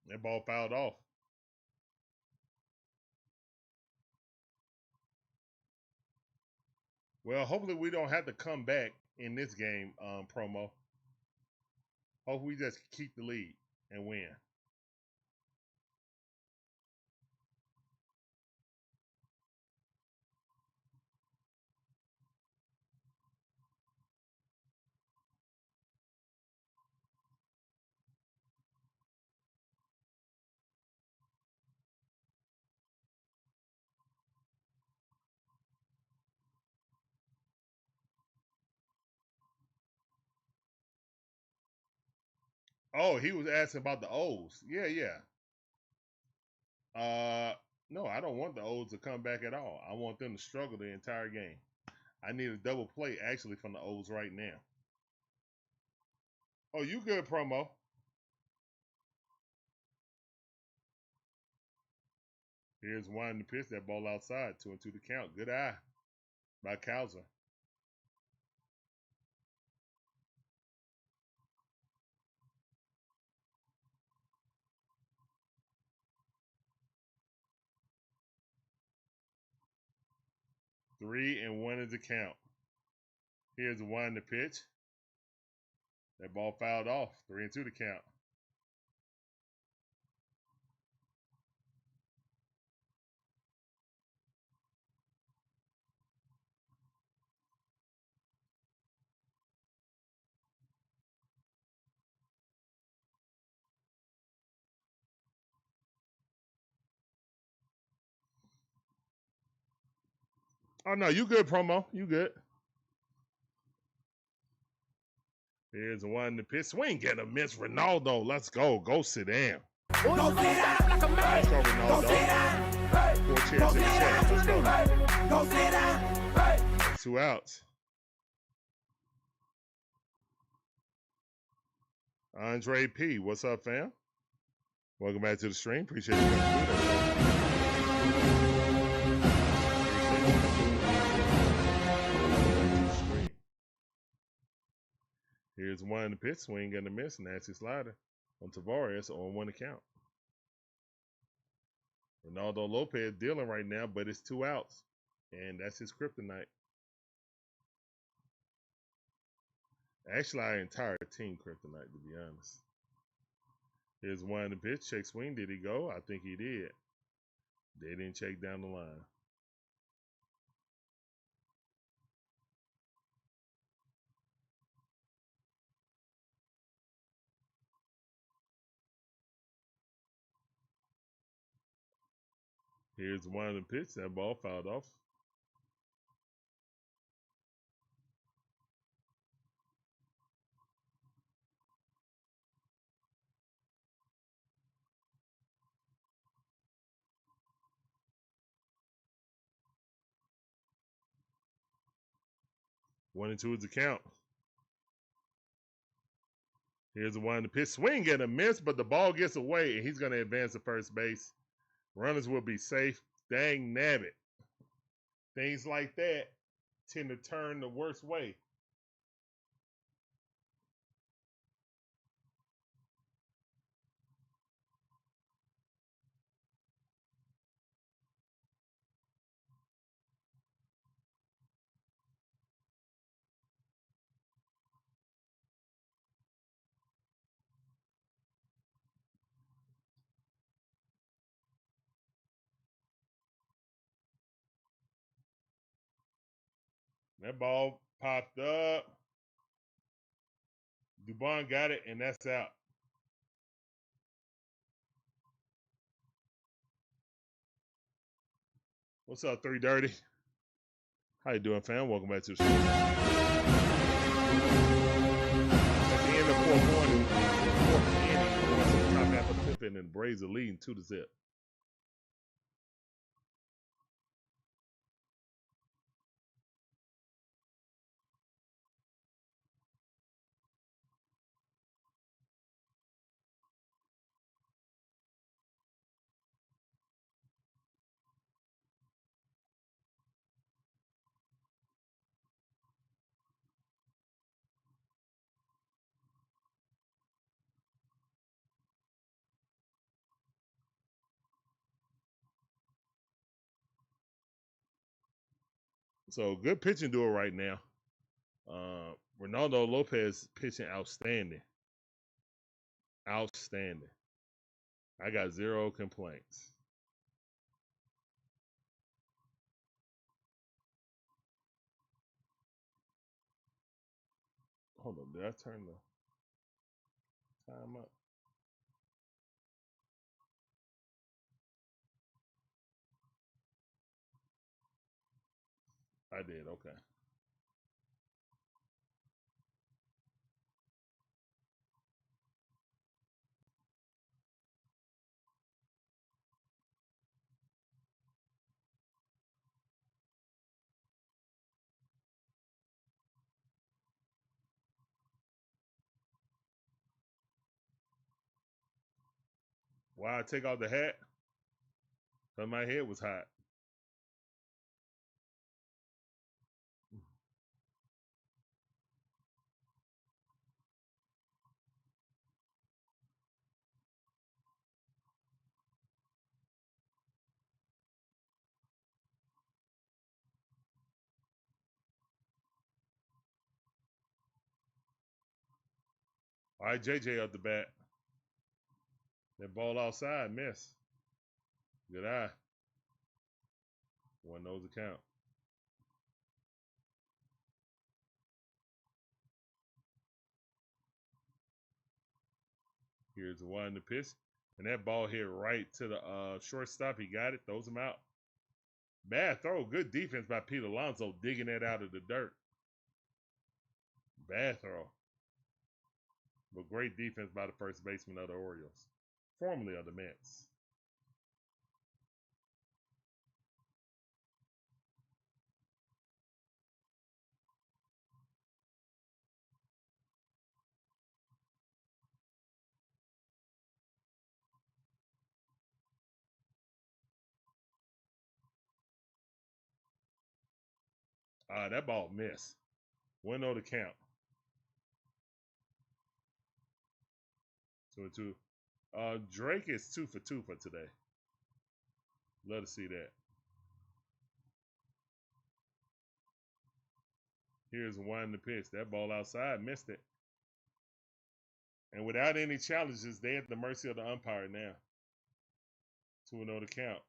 That ball fouled off. Well, hopefully we don't have to come back in this game, promo. Hopefully we just keep the lead and win. Oh, he was asking about the O's. Yeah. No, I don't want the O's to come back at all. I want them to struggle the entire game. I need a double play actually from the O's right now. Oh, you good, promo. Here's one to pitch. That ball outside. 2-2 to count. Good eye by Cowser. Three and one is the count. Here's one to pitch. That ball fouled off. 3-2 to count. Oh, no, you good, promo. You good. Here's one to pitch. Swing and a miss. Ronaldo, let's go. Go sit down. Go sit down like a man. Let's go, Ronaldo. Go sit down. Hey. 4 chairs in the chat. Let's go. Hey. Go sit down. Hey. 2 outs. Andre P, what's up, fam? Welcome back to the stream. Appreciate you coming through. Here's one in the pitch, swing and a miss, nasty slider on Tavares on 1 account. Ronaldo Lopez dealing right now, but it's 2 outs, and that's his kryptonite. Actually, our entire team kryptonite, to be honest. Here's one in the pitch, check swing. Did he go? I think he did. They didn't check down the line. Here's one in the pitch. That ball fouled off. One and two is the count. Here's the one in the pitch. Swing and a miss, but the ball gets away, and he's going to advance to first base. Runners will be safe. Dang nabbit. Things like that tend to turn the worst way. That ball popped up. Dubon got it, and that's out. What's up, 3 Dirty? How you doing, fam? Welcome back to the show. At the end of fourth inning, top half of the fifth inning, the Braves are leading 2-0. So good pitching duo right now. Ronaldo Lopez pitching outstanding. Outstanding. I got 0 complaints. Hold on, did I turn the time up? I did, okay. Why I take off the hat? Because my head was hot. All right, JJ up the bat. That ball outside, miss. Good eye. 1-0 the count. Here's the 1 to pitch. And that ball hit right to the shortstop. He got it, throws him out. Bad throw. Good defense by Pete Alonso digging that out of the dirt. Bad throw. But great defense by the first baseman of the Orioles. Formerly of the Mets. That ball missed. 1-0 to count. 2-2. Drake is 2 for 2 for today. Love to see that. Here's 1 to pitch. That ball outside, missed it. And without any challenges, they're at the mercy of the umpire now. 2-0 to count.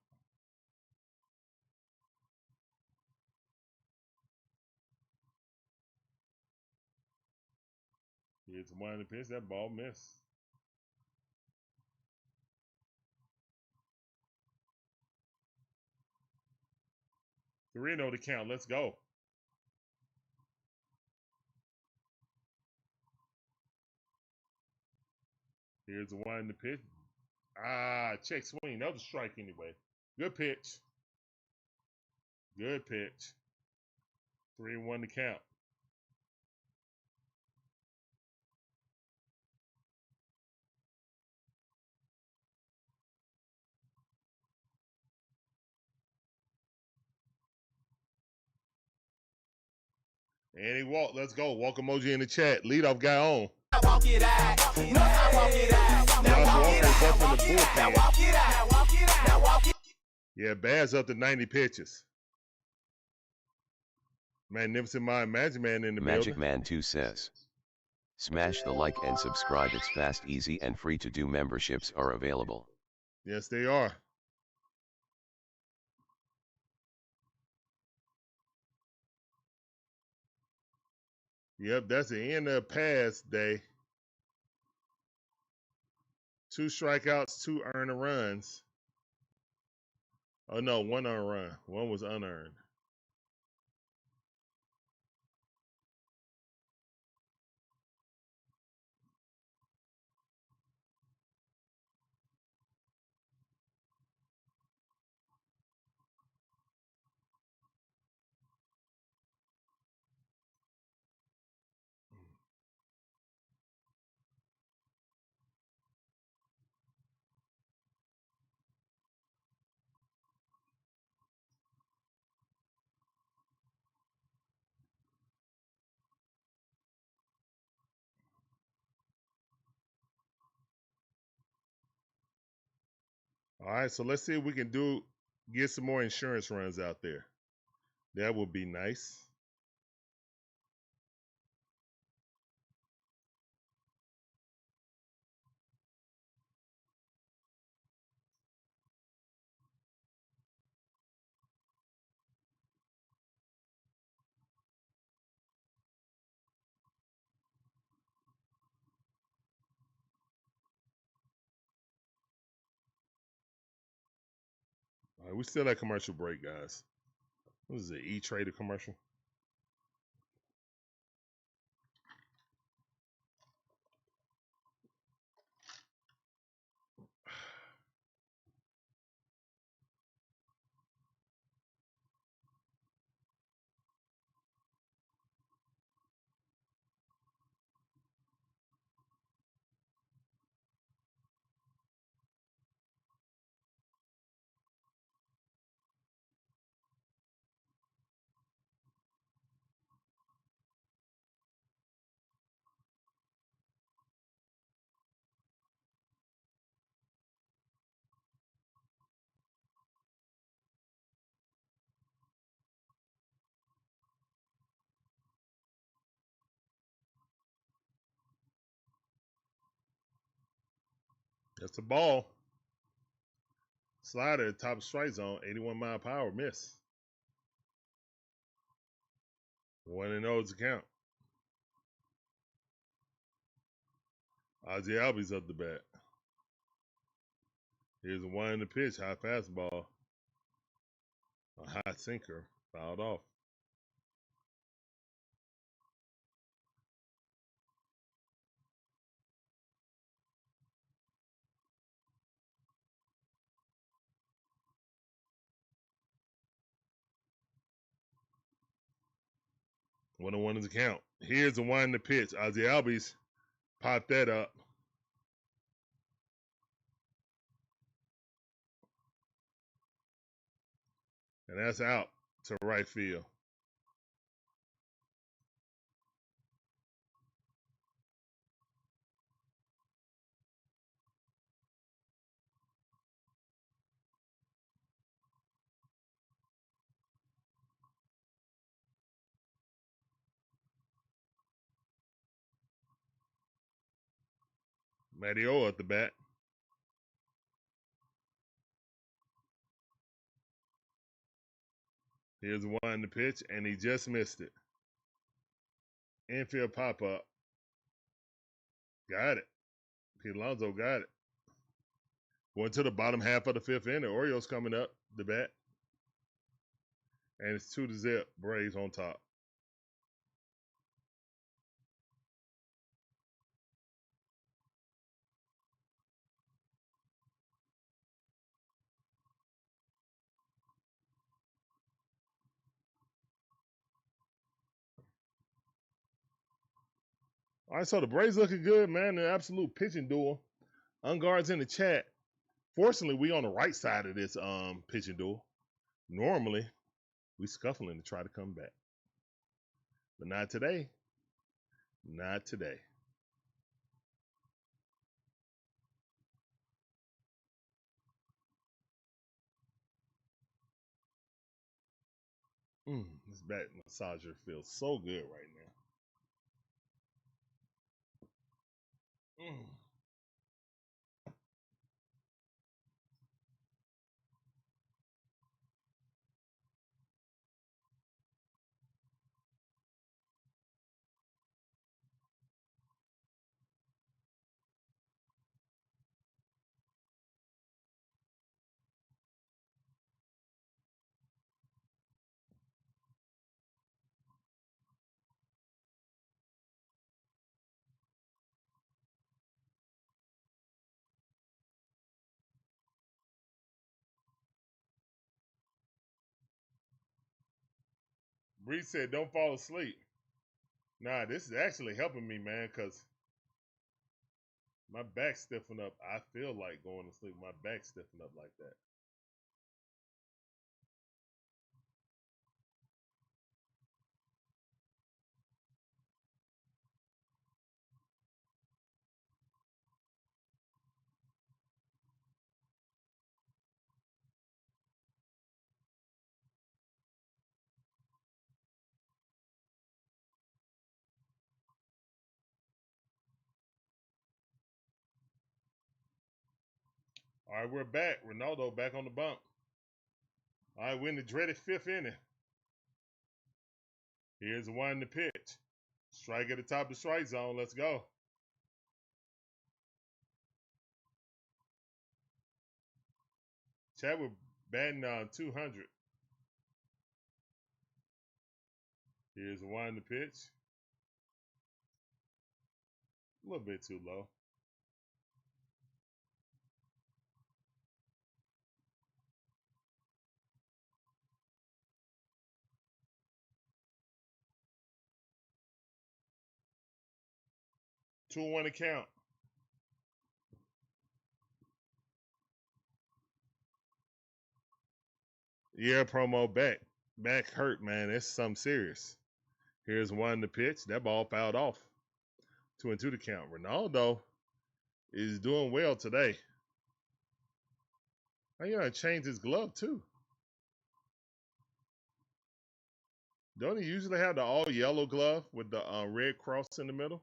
Here's 1 to pitch. That ball missed. Three 0 to count. Let's go. Here's the 1 to pitch. Check swing. That was a strike anyway. Good pitch. Good pitch. 3-1 to count. And he walked. Let's go. Walk emoji in the chat. Leadoff guy on. Walk it out. No, I walk it out. Now walk it out. Walk it out. Now walk it out. Walk it out. Now walk it. Yeah, Bad's up to 90 pitches. Magnificent Mind Magic Man in the Magic building. Man 2 says, smash the like and subscribe. It's fast, easy, and free to do. Memberships are available. Yes, they are. Yep, that's the end of pass day. 2 strikeouts, 2 earned runs. Oh no, 1 earned run. 1 was unearned. All right, so let's see if we can get some more insurance runs out there. That would be nice. All right, we still at commercial break, guys. What is it, E-Trader commercial? That's a ball. Slider, top strike zone, 81-mile-per-hour miss. 1-0 to count. Ozzie Albies up the bat. Here's a 1 in the pitch, high fastball. A high sinker, fouled off. One and 1 is the count. Here's a 1 in the pitch. Ozzie Albies popped that up. And that's out to right field. Matteo at the bat. Here's a 1 in the pitch, and he just missed it. Infield pop-up. Got it. Pete Alonso got it. Going to the bottom half of the 5th inning. The Orioles coming up the bat. And it's 2-0. Braves on top. All right, so the Braves looking good, man. An absolute pitching duel. Unguards in the chat. Fortunately, we on the right side of this pitching duel. Normally, we scuffling to try to come back. But not today. Not today. This back massager feels so good right now. Bree said, don't fall asleep. Nah, this is actually helping me, man, because my back stiffened up. I feel like going to sleep. My back stiffened up like that. All right, we're back. Ronaldo back on the bump. All right, we're in the dreaded fifth inning. Here's the one in the pitch. Strike at the top of the strike zone. Let's go. Chad, we're batting on 200. Here's the one in the pitch. A little bit too low. Two one to count. Yeah, promo back. Back hurt, man. That's something serious. Here's one in the pitch. That ball fouled off. 2-2 to count. Ronaldo is doing well today. How you gonna change his glove too? Don't he usually have the all yellow glove with the red cross in the middle?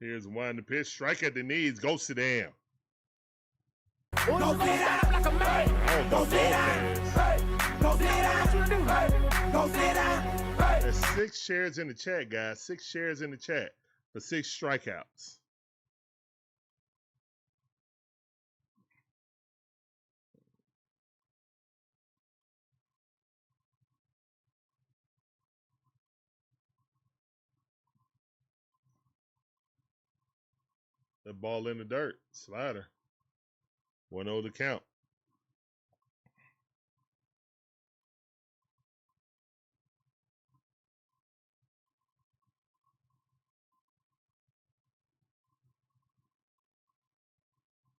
Here's one in the pitch. Strike at the knees. Go sit down. Go sit down like a man. Go sit down. Go sit down. Go sit down. There's 6 shares in the chat, guys. 6 shares in the chat for 6 strikeouts. The ball in the dirt. Slider. 1-0 to count.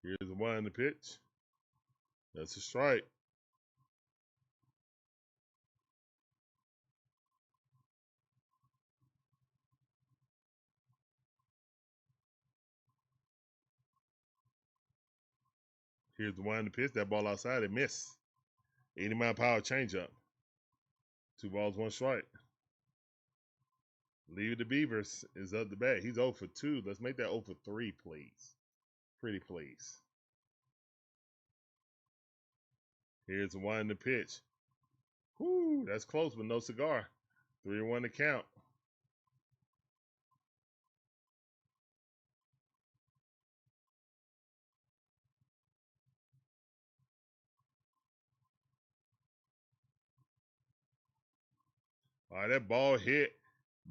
Here's the one in the pitch. That's a strike. Here's the one in the pitch. That ball outside. It missed. 80-mile-per-hour changeup. 2 balls, 1 strike. Leave the Beavers is up the bat. He's 0 for 2. Let's make that 0 for 3, please. Pretty please. Here's the one in the pitch. Whoo, that's close, but no cigar. 3-1 to count. All right, that ball hit.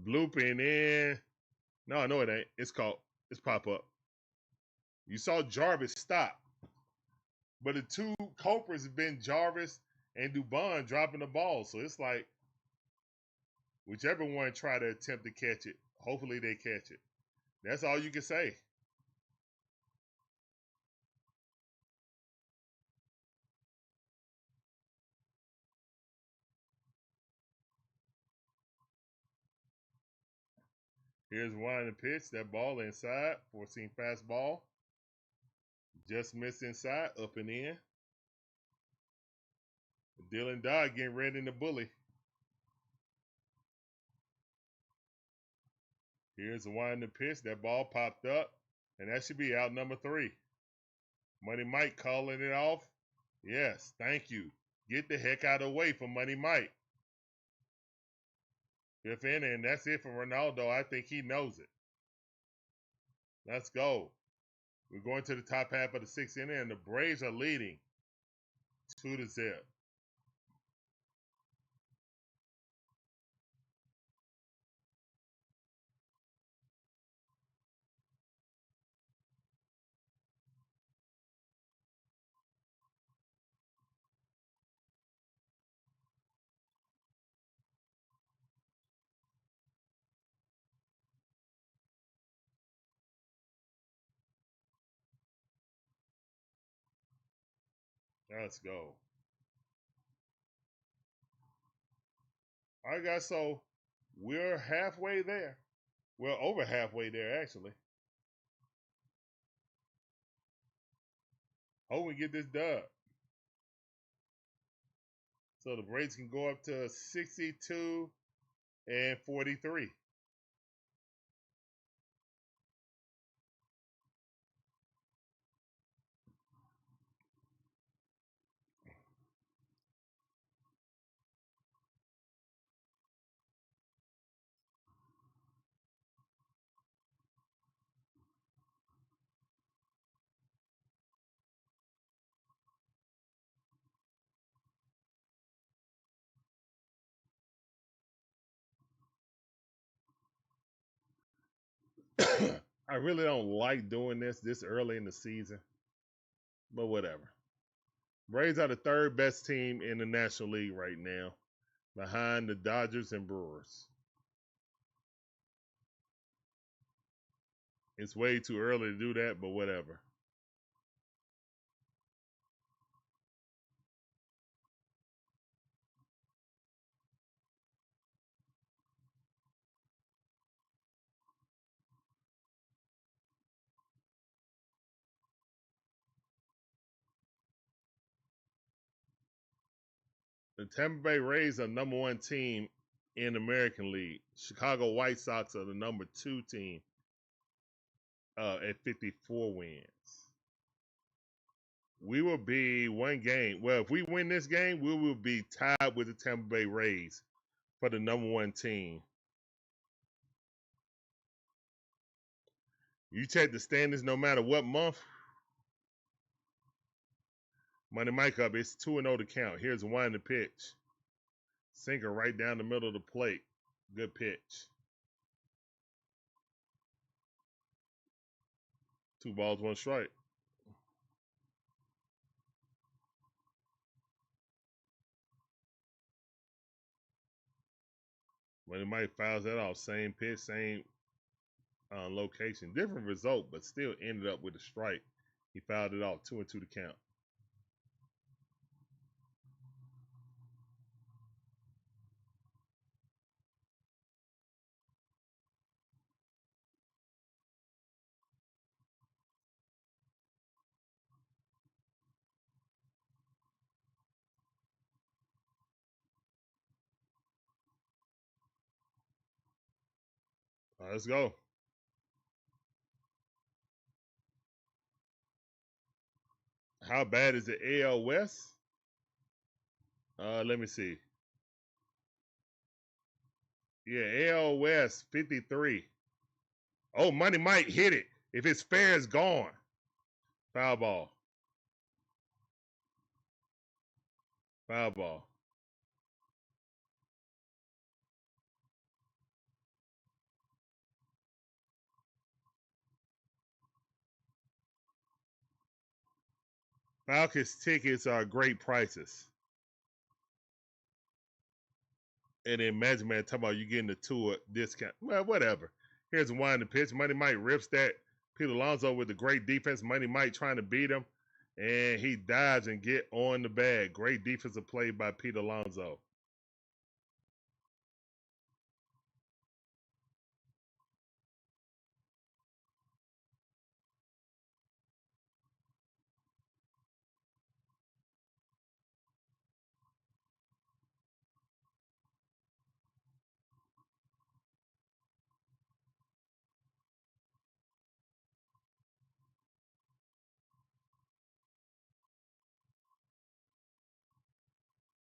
Blooping in. No, it ain't. It's caught. It's pop up. You saw Jarvis stop. But the 2 culprits have been Jarvis and Dubon dropping the ball. So it's like whichever one try to attempt to catch it, hopefully they catch it. That's all you can say. Here's one in the pitch. That ball inside. 14 fastball. Just missed inside. Up and in. Dylan Dodd getting ready in the bully. Here's the one in the pitch. That ball popped up. And that should be out number 3. Money Mike calling it off. Yes, thank you. Get the heck out of the way from Money Mike. 5th inning, and that's it for Ronaldo. I think he knows it. Let's go. We're going to the top half of the 6th inning, and the Braves are leading 2-0. Let's go. All right, guys. So we're halfway there. Well, over halfway there, actually. Hope we get this dub. So the Braves can go up to 62 and 43. I really don't like doing this early in the season, but whatever. Braves are the third best team in the National League right now, behind the Dodgers and Brewers. It's way too early to do that, but whatever. The Tampa Bay Rays are number one team in the American League. Chicago White Sox are the number two team at 54 wins. We will be one game. Well, if we win this game, we will be tied with the Tampa Bay Rays for the number one team. You check the standings no matter what month. Money Mike up, it's 2-0 to count. Here's one to pitch. Sinker right down the middle of the plate. Good pitch. 2 balls, 1 strike. Money Mike fouls that off. Same pitch, same location. Different result, but still ended up with a strike. He fouled it off. 2-2 to count. All right, let's go. How bad is the AL West? Let me see. Yeah, AL West 53. Oh, Money Mike hit it. If it's fair, it's gone. Foul ball. Foul ball. Falcons tickets are great prices. And then Magic Man talking about you getting the tour discount. Well, whatever. Here's one to pitch. Money Mike rips that. Pete Alonso with the great defense. Money Mike trying to beat him. And he dives and get on the bag. Great defensive play by Pete Alonso.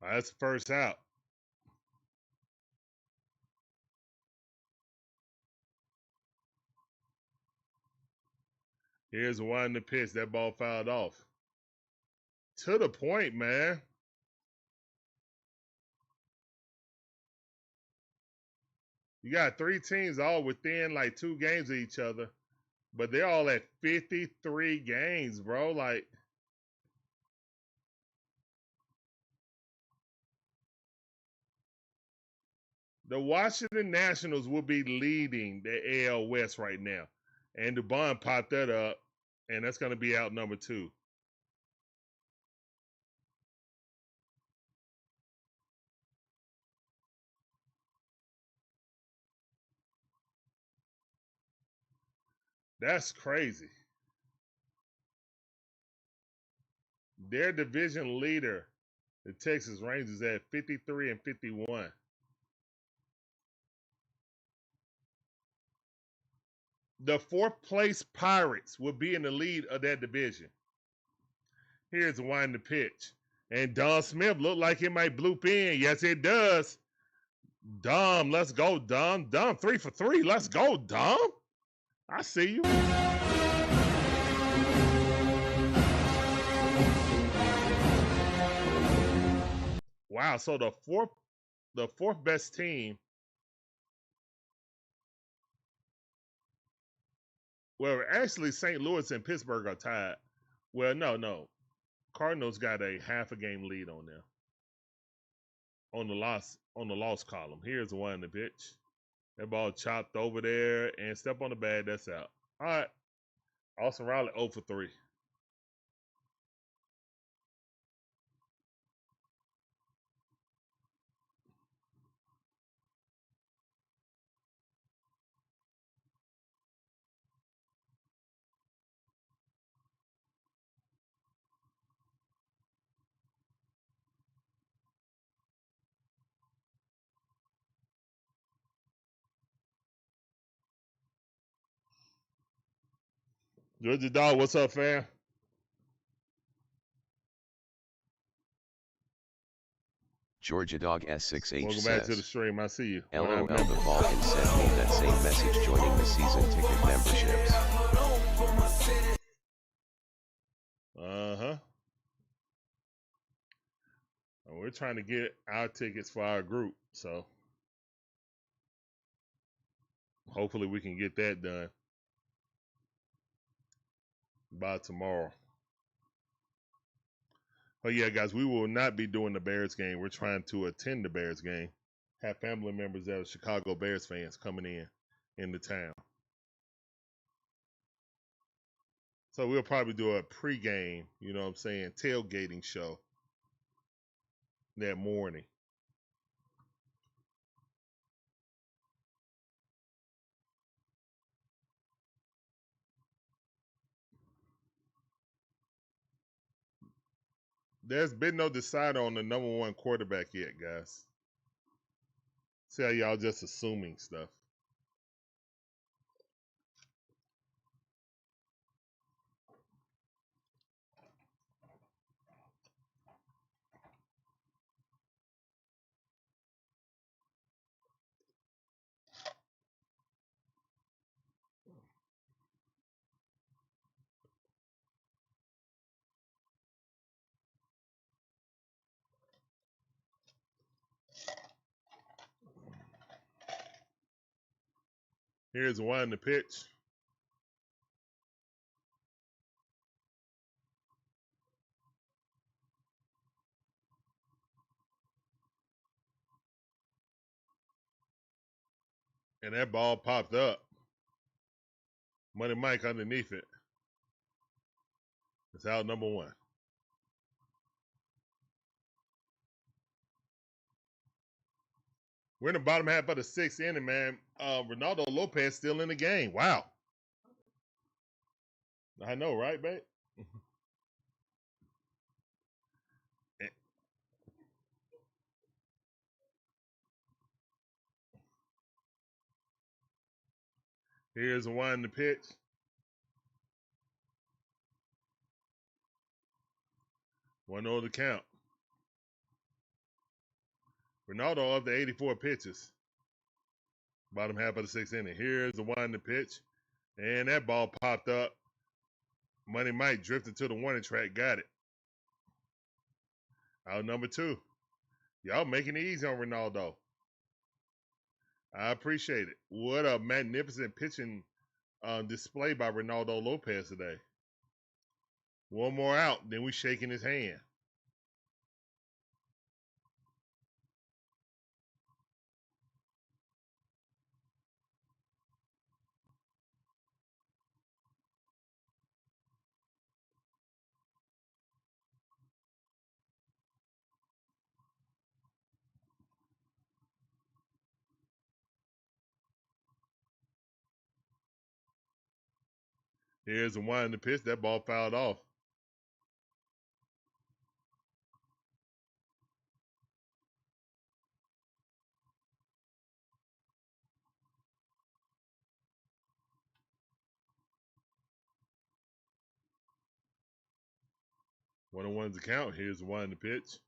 All right, that's the first out. Here's one to pitch. That ball fouled off. To the point, man. You got 3 teams all within like 2 games of each other, but they're all at 53 games, bro. Like, the Washington Nationals will be leading the AL West right now. And DeBond popped that up, and that's going to be out number 2. That's crazy. Their division leader, the Texas Rangers, at 53 and 51. The fourth place Pirates will be in the lead of that division. Here's the wind the pitch. And Dom Smith looked like he might bloop in. Yes, it does. Dom, let's go, Dom. Dom, 3 for 3. Let's go, Dom. I see you. Wow, so the fourth best team. Well, actually, St. Louis and Pittsburgh are tied. Well, no. Cardinals got a half a game lead on them. On the loss column. Here's the one in the pitch. That ball chopped over there and step on the bag. That's out. All right. Austin Riley 0 for 3. Georgia Dog, what's up, fam? Georgia Dog S6H Welcome says, back to the stream. I see you. LOL, the Balkan sent me that same message joining the season ticket memberships. Uh-huh. And we're trying to get our tickets for our group, so hopefully we can get that done by tomorrow. But yeah, guys, we will not be doing the Bears game. We're trying to attend the Bears game. Have family members that are Chicago Bears fans coming in the town. So we'll probably do a pregame, you know what I'm saying, tailgating show that morning. There's been no decider on the number one quarterback yet, guys. See how y'all just assuming stuff. Here's one in the pitch. And that ball popped up. Money Mike underneath it. It's out number one. We're in the bottom half of the sixth inning, man. Ronaldo Lopez still in the game. Wow. I know, right, babe? Here's one in the pitch. 1-0 the count. Ronaldo up to 84 pitches. Bottom half of the sixth inning. Here's the one in the pitch. And that ball popped up. Money Mike drifted to the warning track. Got it. Out number two. Y'all making it easy on Ronaldo. I appreciate it. What a magnificent pitching display by Ronaldo Lopez today. One more out, then we shaking his hand. Here's the one in the pitch. That ball fouled off. One on one's the count. Here's the one in the pitch.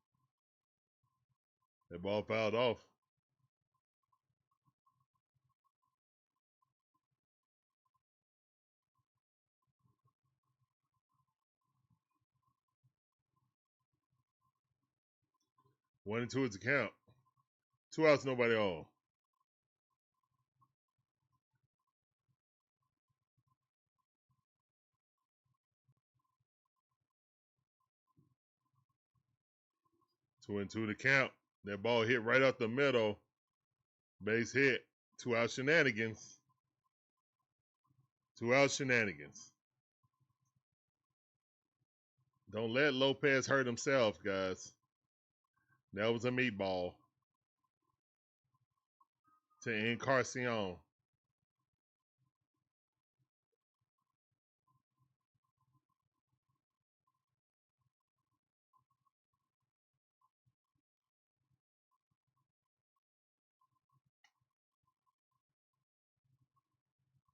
That ball fouled off. One and two is the count. 2 outs, nobody on. Two and two to count. That ball hit right up the middle. Base hit. 2 out shenanigans. 2 out shenanigans. Don't let Lopez hurt himself, guys. That was a meatball to Encarnacion. All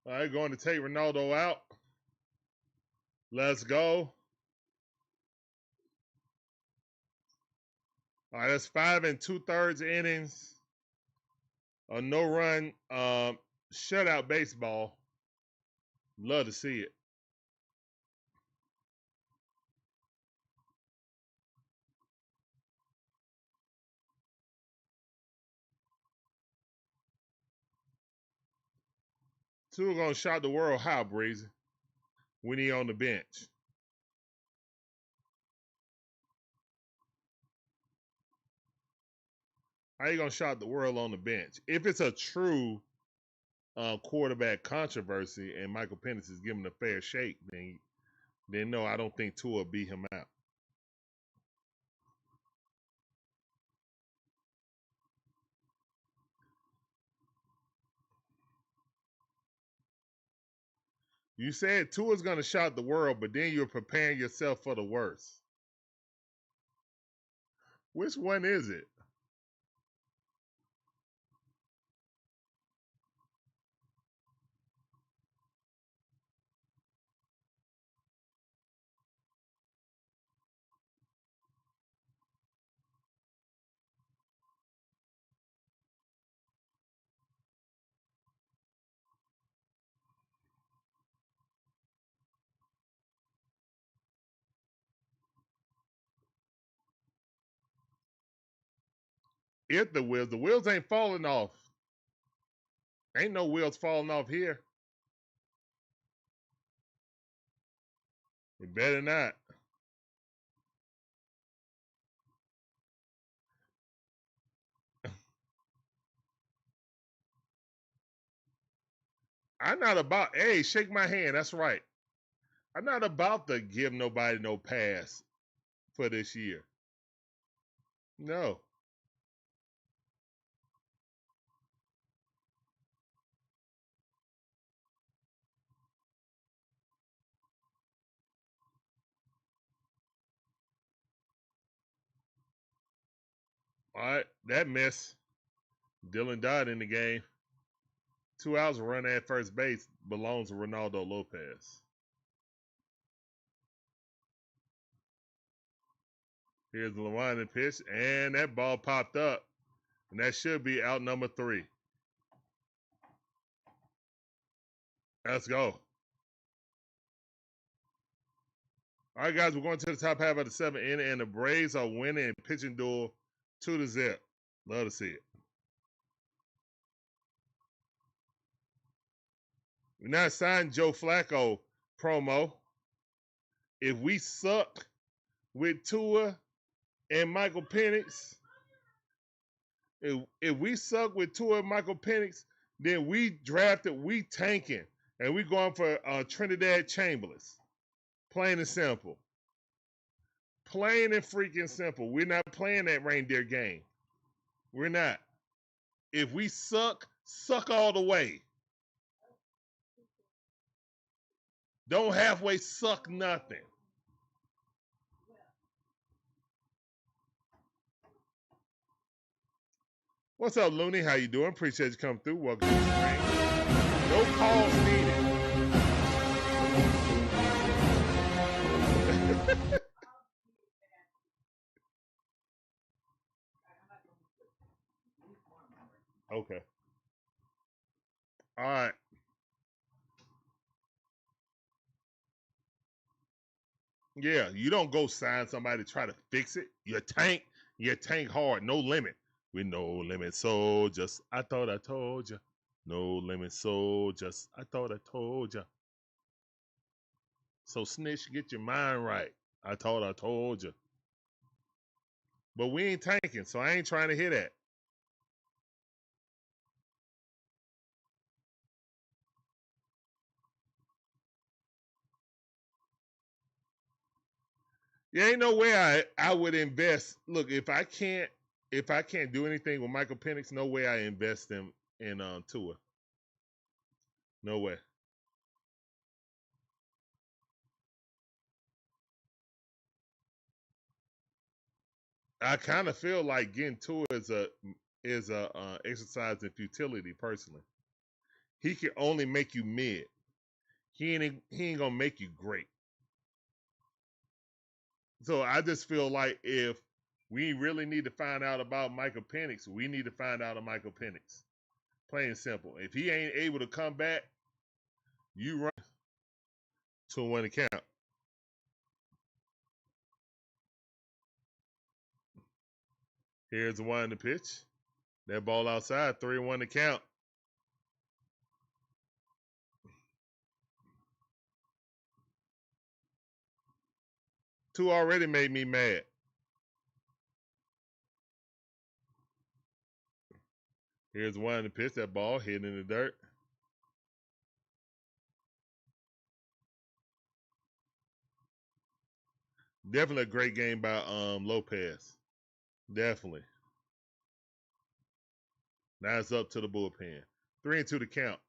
right, going to take Ronaldo out. Let's go. All right, that's 5 2/3 innings. A no-run shutout baseball. Love to see it. Two are going to shock the world. How, Breezy? When he on the bench. How you going to shock the world on the bench? If it's a true quarterback controversy and Michael Penix is giving a fair shake, then no, I don't think Tua will beat him out. You said Tua's going to shock the world, but then you're preparing yourself for the worst. Which one is it? If the wheels ain't falling off. Ain't no wheels falling off here. It better not. I'm not about, hey, shake my hand. That's right. I'm not about to give nobody no pass for this year. No. All right, that miss. Dylan Dodd in the game. 2 outs, run at first base belongs to Ronaldo Lopez. Here's the line and pitch, and that ball popped up. And that should be out number 3. Let's go. All right, guys, we're going to the top half of the 7th inning, and the Braves are winning pitching duel 2-0. Love to see it. We're not signed Joe Flacco promo. If we suck with Tua and Michael Penix, if we suck with Tua and Michael Penix, then we tanking, and we going for Trinidad Chamberlain. Plain and simple. Plain and freaking simple. We're not playing that reindeer game. We're not. If we suck all the way. Don't halfway suck nothing. What's up, Looney? How you doing? Appreciate you coming through. Welcome to the stream. No calls needed. Okay. All right. Yeah, you don't go sign somebody to try to fix it. You tank hard, no limit. With no limit soldiers. I thought I told you. No limit soldiers. I thought I told you. So snitch, get your mind right. I thought I told you. But we ain't tanking, so I ain't trying to hear that. There ain't no way I would invest. Look, if I can't do anything with Michael Penix, no way I invest him in Tua. No way. I kind of feel like getting Tua is a exercise in futility. Personally, he can only make you mid. He ain't gonna make you great. So I just feel like if we really need to find out about Michael Penix, we need to find out about Michael Penix. Plain and simple. If he ain't able to come back, you run to a 1 count. Here's the 1 to pitch. That ball outside, 3-1 to count. Two already made me mad. Here's 1 to pitch. That ball hitting in the dirt. Definitely a great game by Lopez. Definitely. Now it's up to the bullpen. 3-2 to count.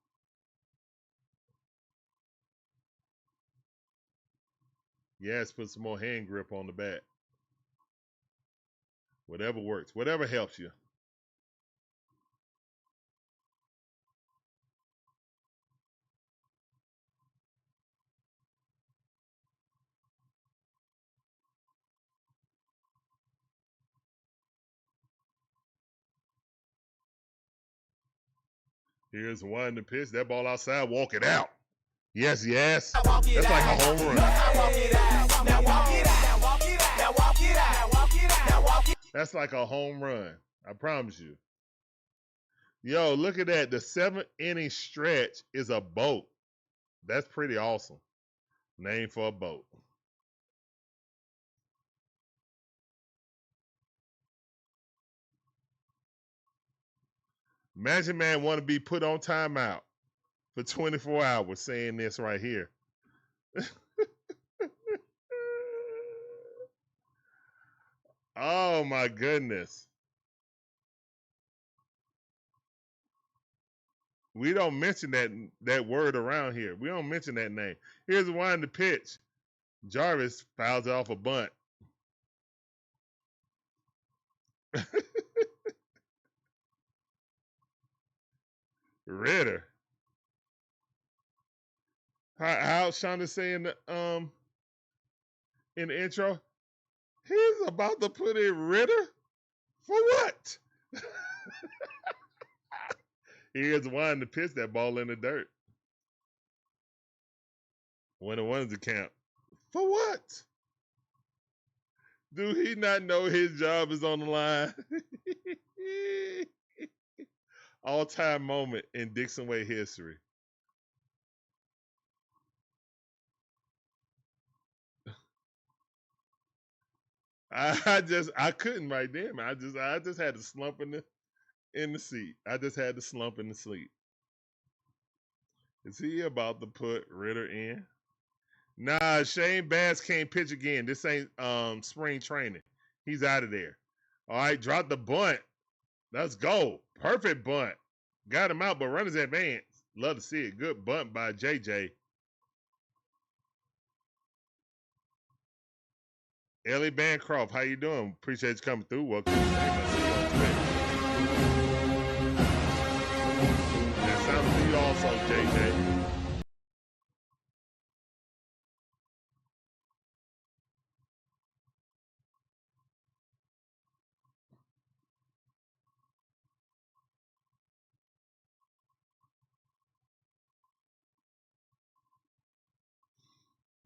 Yes, put some more hand grip on the bat. Whatever works. Whatever helps you. Here's 1 to pitch. That ball outside. Walk it out. Yes, yes. That's like a home run. That's like a home run. I promise you. Yo, look at that. The 7-inning stretch is a boat. That's pretty awesome. Name for a boat. Magic Man want to be put on timeout for 24 hours saying this right here. Oh my goodness. We don't mention that word around here. We don't mention that name. Here's the 1 to pitch. Jarvis fouls it off a bunt. Ritter. How Shonda saying in the intro? He's about to put in Ritter? For what? Here's 1 to pitch. That ball in the dirt. 1-1 to count. For what? Do he not know his job is on the line? All-time moment in DIXON WAY history. I couldn't right there, man. I just had to slump in the seat. I just had to slump in the seat. Is he about to put Ritter in? Nah, Shane Bass can't pitch again. This ain't spring training. He's out of there. All right, drop the bunt. Let's go. Perfect bunt. Got him out, but runners advance. Love to see it. Good bunt by JJ. Ellie Bancroft, how you doing? Appreciate you coming through. Welcome to the stream. I see you on Twitch. That sounds to you also, JJ.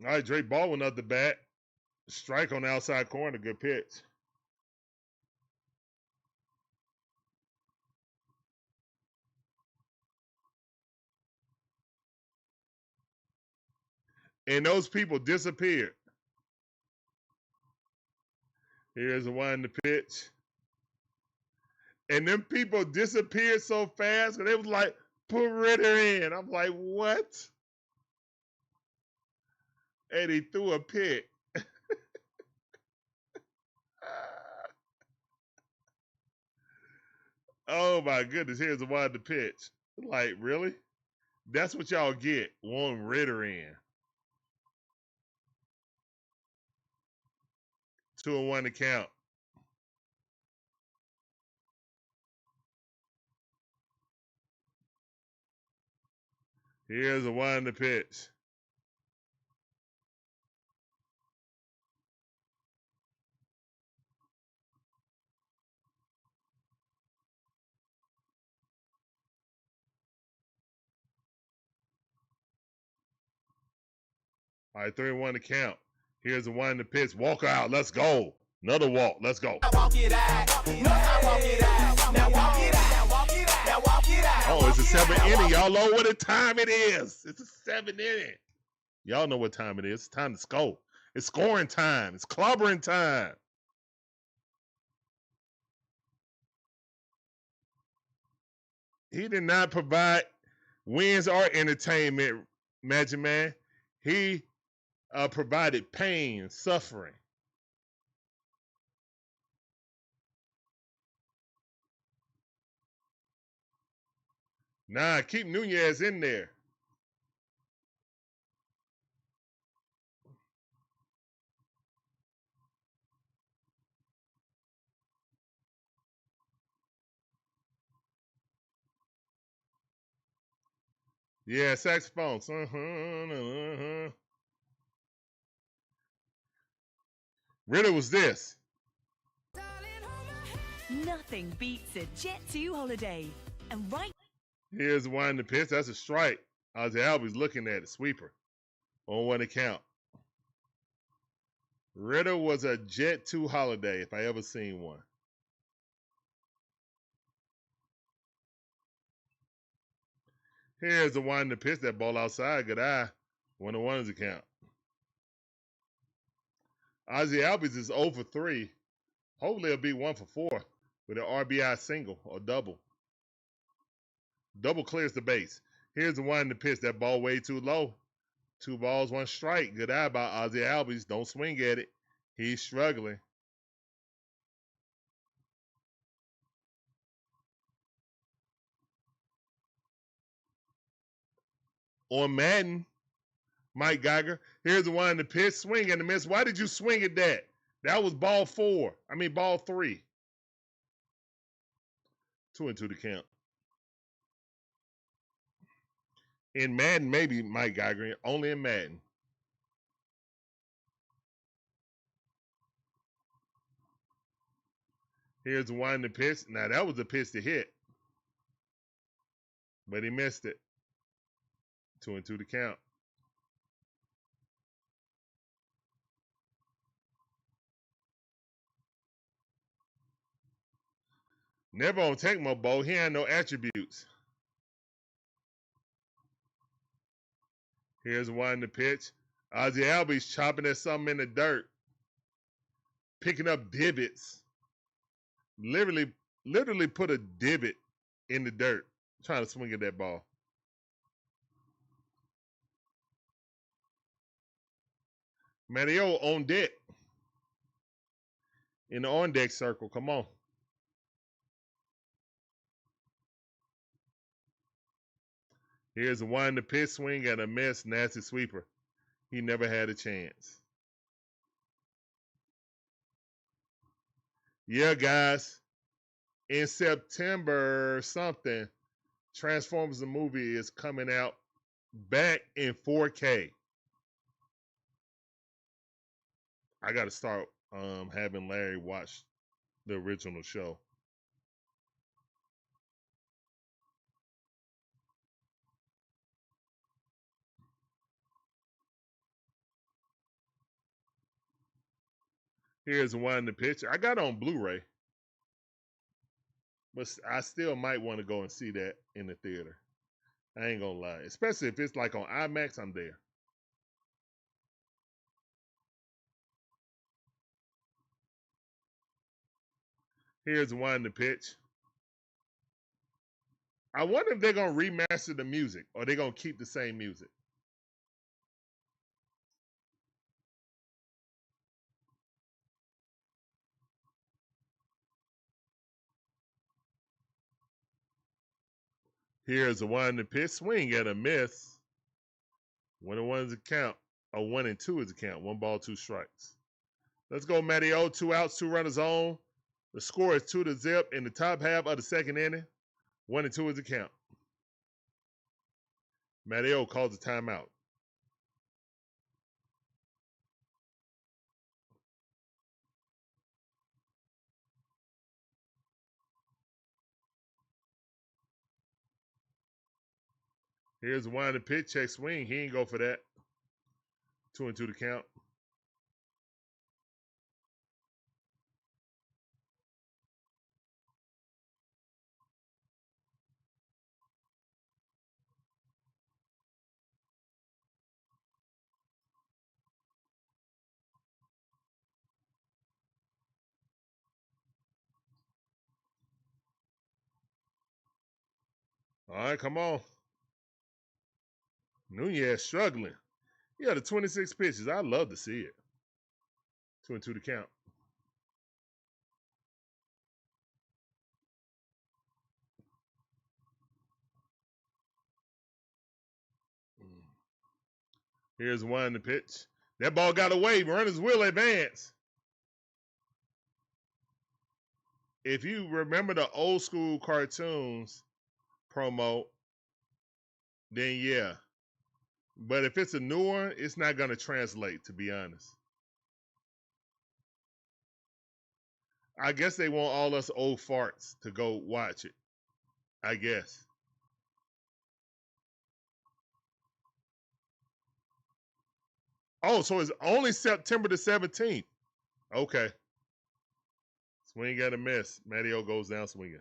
All right, Drake Baldwin up the bat. Strike on the outside corner. Good pitch. And those people disappeared. Here's the one in the pitch. And them people disappeared so fast, and they was like, put Ritter in. I'm like, what? And he threw a pick. Oh my goodness, here's the one in the pitch. Like, really? That's what y'all get. One Ritter in. 2-1 to count. Here's the one in the pitch. All right, 3-1 to count. Here's the one in the pitch. Walk out. Let's go. Another walk. Let's go. Walk it out. No, I walk it out. Now walk it out. Walk it out. Now walk it out. Oh, it's a 7th inning. Y'all know what the time it is. It's a 7th inning. Y'all know what time it is. It's time to score. It's scoring time. It's clobbering time. He did not provide wins or entertainment, Magic Man. He provided pain, suffering. Nah, keep Nunez in there. Yeah, saxophones. Ritter was this. Nothing beats a Jet 2 holiday. And right. Here's the one in the pitch. That's a strike. Ozzie Albies looking at it. Sweeper. On 1 account. Ritter was a Jet 2 holiday if I ever seen one. Here's the one in the pitch. That ball outside. Good eye. 1-1's account. Ozzie Albies is 0 for 3. Hopefully it'll be 1 for 4 with an RBI single or double. Double clears the base. Here's the one in the pitch. That ball way too low. 2 balls, 1 strike. Good eye by Ozzie Albies. Don't swing at it. He's struggling. On Madden, Mike Geiger. Here's the one in the pitch. Swing and a miss. Why did you swing at that? That was ball 3. 2-2 to count. In Madden, maybe Mike Geiger. Only in Madden. Here's the one in the pitch. Now, that was a pitch to hit. But he missed it. 2-2 to count. Never on Tecmo Bowl. He had no attributes. Here's one in the pitch. Ozzie Albies chopping at something in the dirt. Picking up divots. Literally put a divot in the dirt. Trying to swing at that ball. Mario on deck. In the on deck circle. Come on. Here's the one in the pitch. Swing and a miss. Nasty sweeper. He never had a chance. Yeah, guys. In September something, Transformers the movie is coming out back in 4K. I got to start having Larry watch the original show. Here's one in the picture. I got it on Blu-ray, but I still might want to go and see that in the theater. I ain't gonna lie, especially if it's like on IMAX. I'm there. Here's one in the pitch. I wonder if they're gonna remaster the music or they're gonna keep the same music. Here's the one in the pitch. Swing and a miss. 1-1 is a count. A 1-2 is a count. 1 ball, 2 strikes. Let's go, Mateo. 2 outs, 2 runners on. The score is 2-0 in the top half of the second inning. 1-2 is a count. Mateo calls a timeout. Here's one in the pitch. Check swing. He ain't go for that. 2-2 to count. All right, come on. Nunez struggling. Yeah, the 26 pitches. I love to see it. 2-2 to count. Here's one in the pitch. That ball got away. Runners will advance. If you remember the old school cartoons promo, then yeah. But if it's a new one, it's not going to translate, to be honest. I guess they want all us old farts to go watch it. I guess. Oh, so it's only September the 17th. Okay. Swing and a miss. Mateo goes down swinging.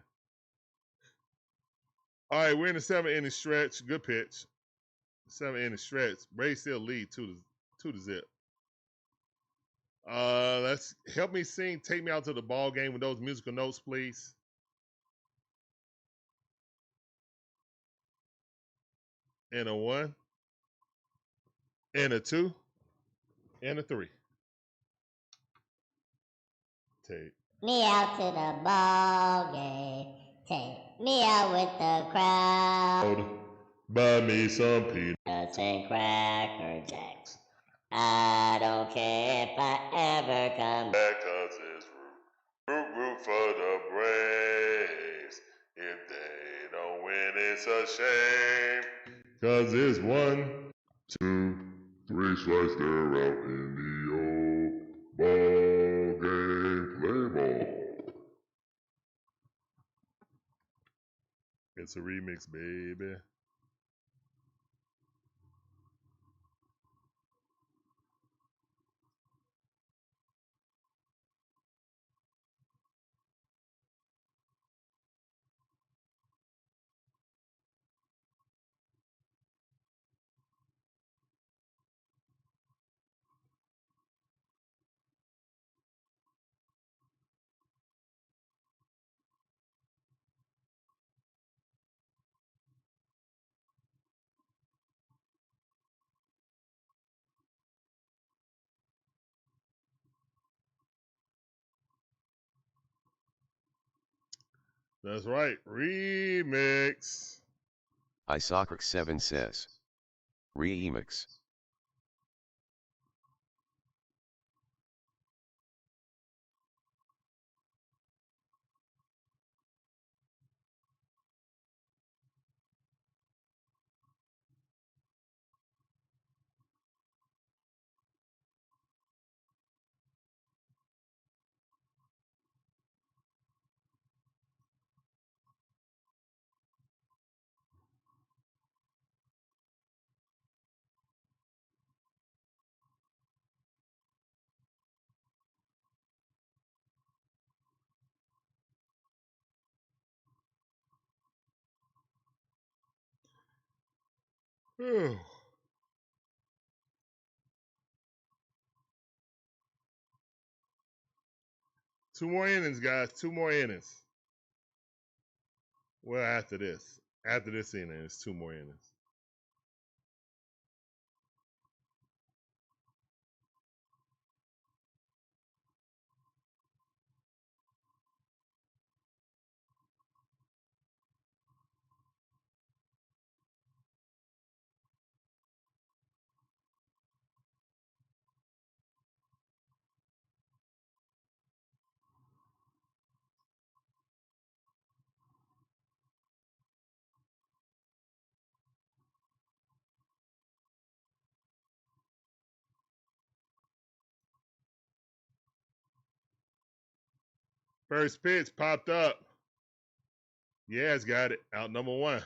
All right, we're in the 7-inning stretch. Good pitch. 7-inning stretch. Braves still lead 2-0. Let's help me sing. Take me out to the ball game with those musical notes, please. And a 1. And a 2. And a 3. Take me out to the ball game. Take me out with the crowd. Buy me some peanuts And Cracker Jacks. I don't care if I ever come back, 'cause it's root for the Braves. If they don't win, it's a shame. 'Cause it's 1, 2, 3 strikes, they're out in the old ball game. Play ball. It's a remix, baby. That's right. Remix. Isocrax7 says. Remix. Whew. Two more innings, guys. Two more innings. Well, after this inning, it's two more innings. First pitch popped up. Yeah, it's got it. Out number one.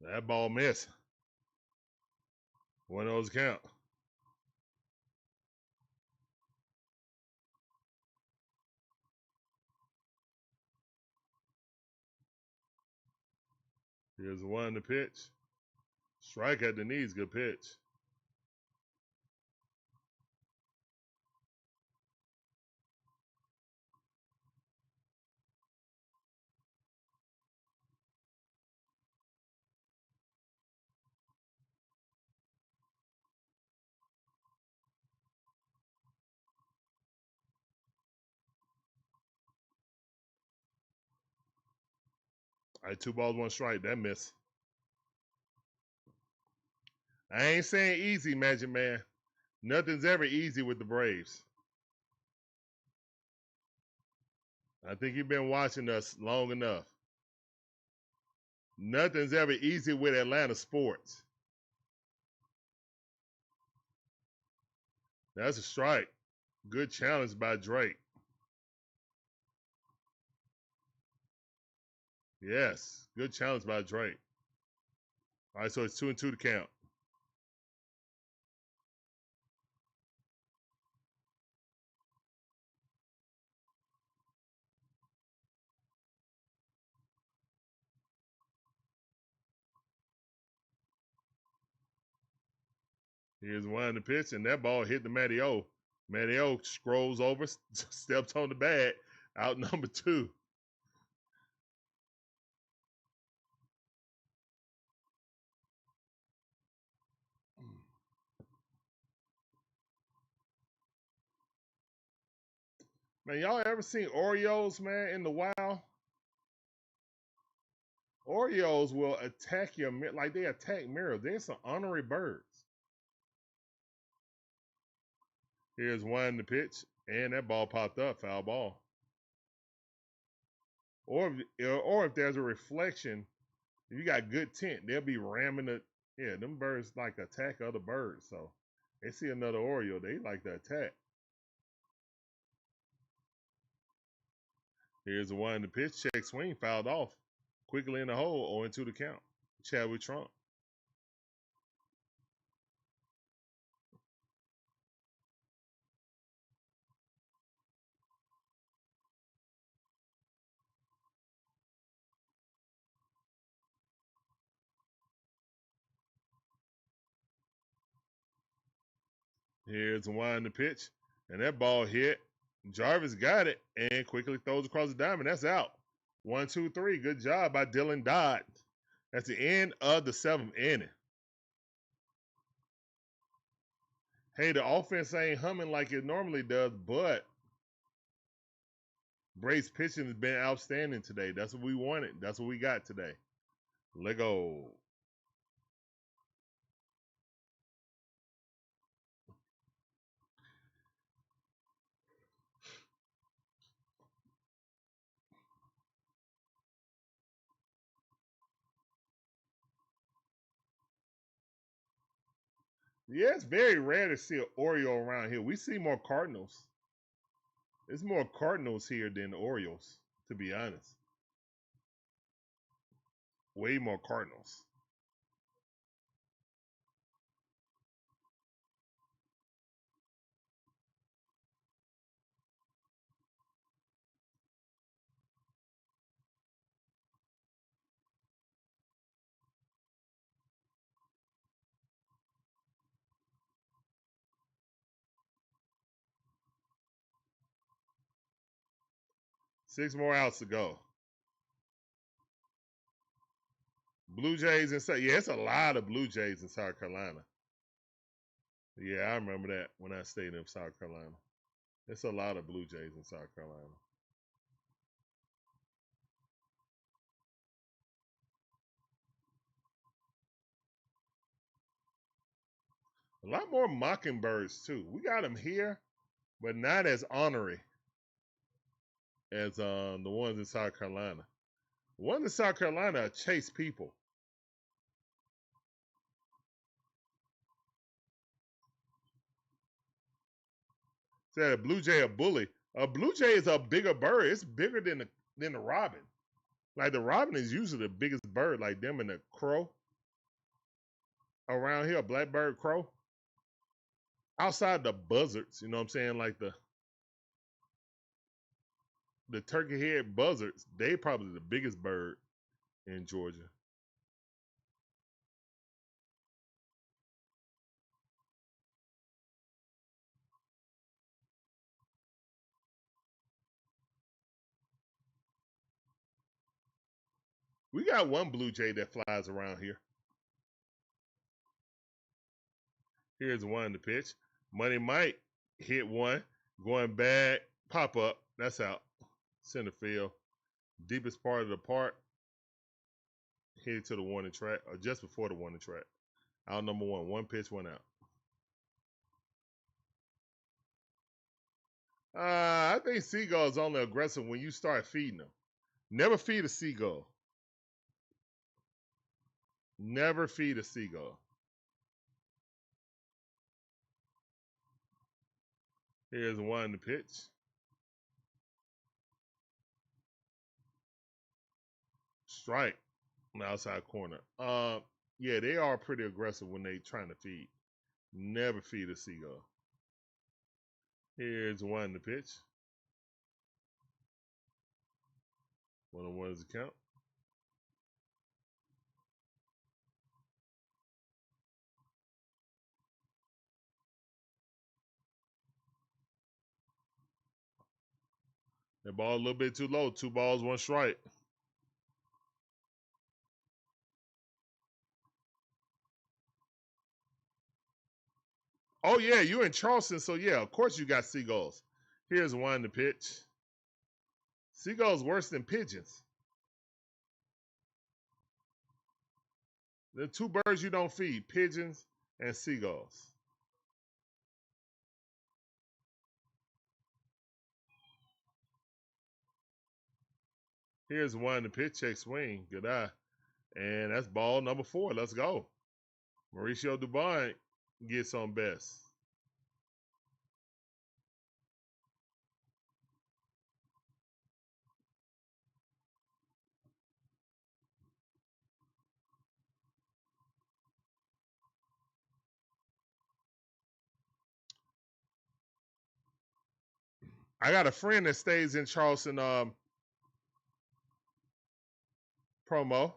That ball missed. One of those count. Here's one to pitch. Strike at the knees, good pitch. All right, 2 balls, 1 strike. That miss. I ain't saying easy, Magic Man. Nothing's ever easy with the Braves. I think you've been watching us long enough. Nothing's ever easy with Atlanta sports. That's a strike. Good challenge by Drake. Yes, good challenge by Drake. All right, so it's 2-2 to count. Here's one to pitch, and that ball hit the Matty O. Matty O scrolls over, steps on the bat, out number 2. Man, y'all ever seen Orioles, man, in the wild? Orioles will attack you like they attack mirrors. They're some ornery birds. Here's one to pitch, and that ball popped up, foul ball. Or if there's a reflection, if you got good tint, they'll be ramming it. Yeah, them birds like attack other birds. So they see another Oriole, they like to attack. Here's the one to pitch, check swing, fouled off. Quickly in the hole, 0-2 to count. Chadwick Trump. Here's the one to pitch, and that ball hit. Jarvis got it and quickly throws across the diamond. That's out. 1-2-3. Good job by Dylan Dodd. That's the end of the 7th inning. Hey, the offense ain't humming like it normally does, but Braves pitching has been outstanding today. That's what we wanted. That's what we got today. Let go. Yeah, it's very rare to see an Oriole around here. We see more Cardinals. There's more Cardinals here than Orioles, to be honest. Way more Cardinals. Six more outs to go. Blue Jays in South. Yeah, it's a lot of Blue Jays in South Carolina. Yeah, I remember that when I stayed in South Carolina. It's a lot of Blue Jays in South Carolina. A lot more Mockingbirds too. We got them here, but not as ornery as the ones in South Carolina. The ones in South Carolina chase people. Said a Blue Jay a bully. A Blue Jay is a bigger bird. It's bigger than the robin. Like the robin is usually the biggest bird, like them and the crow around here, a blackbird crow. Outside the buzzards, you know what I'm saying? Like the turkey head buzzards, they probably the biggest bird in Georgia. We got one Blue Jay that flies around here. Here's one to pitch. Money Mike hit one. Going back, pop up. That's out. Center field. Deepest part of the park. Hit it to the warning track, or just before the warning track. Out number one. One pitch, one out. I think seagulls only aggressive when you start feeding them. Never feed a seagull. Never feed a seagull. Here's one to pitch. Strike on the outside corner. Yeah, they are pretty aggressive when they trying to feed. Never feed a seagull. Here's one to pitch. 1-1 is the count. That ball a little bit too low. 2 balls, 1 strike. Oh, yeah, you in Charleston, so yeah, of course you got seagulls. Here's one to pitch. Seagulls worse than pigeons. The 2 birds you don't feed, pigeons and seagulls. Here's one to pitch, check swing, good eye. And that's ball number 4, let's go. Mauricio Dubon gets on best. I got a friend that stays in Charleston promo.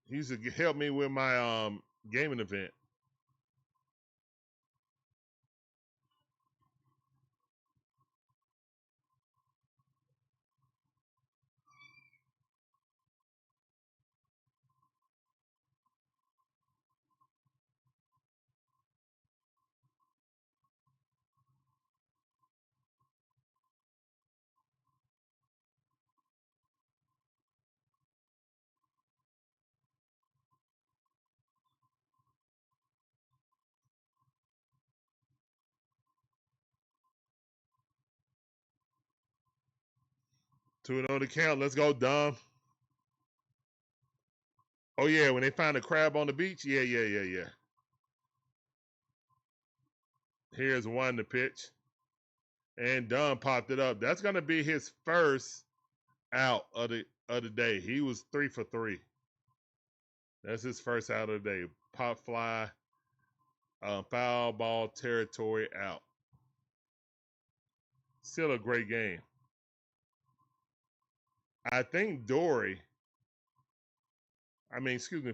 He used to help me with my gaming event. Two on the count. Let's go, Dom. Oh, yeah, when they find a crab on the beach? Yeah. Here's one to pitch. And Dunn popped it up. That's going to be his first out of the day. He was 3 for 3. That's his first out of the day. Pop fly, foul ball territory out. Still a great game. I think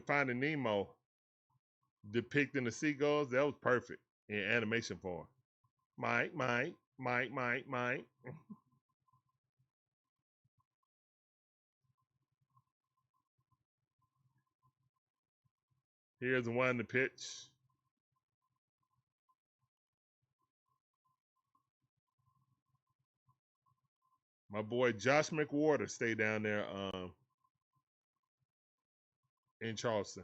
Finding Nemo depicting the seagulls, that was perfect in animation form. Mike. Here's one to pitch. My boy Josh McWhorter stayed down there in Charleston.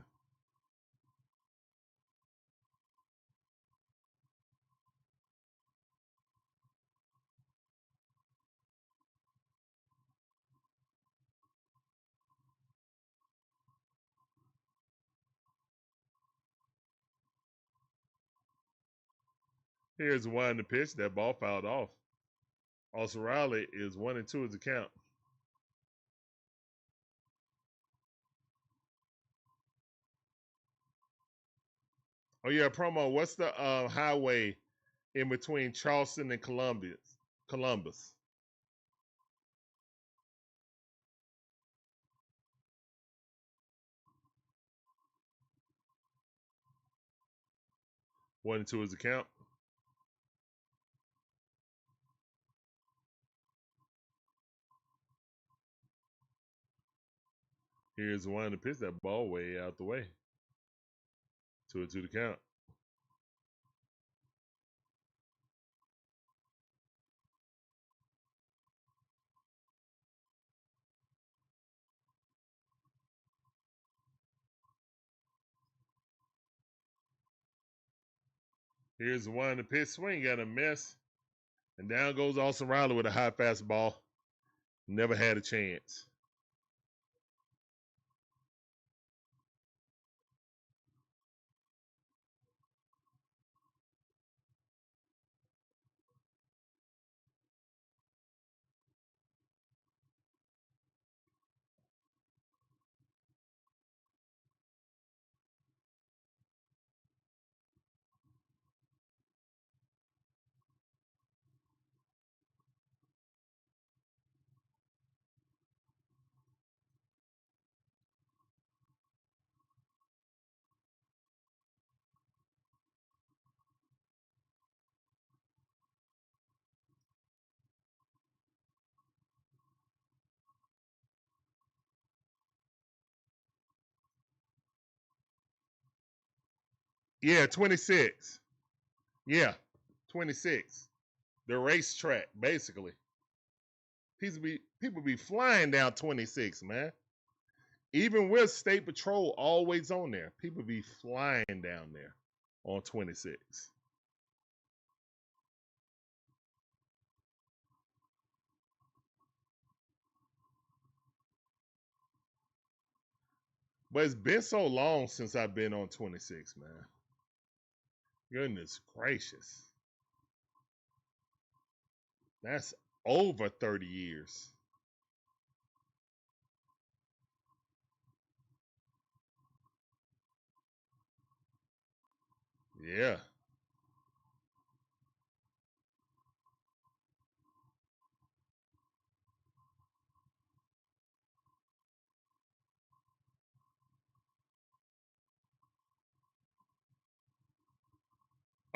Here's one to pitch. That ball fouled off. Ozzie Albies is 1-2 as the count. Oh yeah, promo. What's the highway in between Charleston and Columbus? One and two is the count. Here's one to pitch. That ball way out the way. 2-2 to count. Here's one to pitch. Swing got a miss. And down goes Austin Riley with a high fastball. Never had a chance. Yeah, 26. Yeah, 26. The racetrack, basically. People be flying down 26, man. Even with State Patrol always on there, people be flying down there on 26. But it's been so long since I've been on 26, man. Goodness gracious. That's over 30 years. Yeah.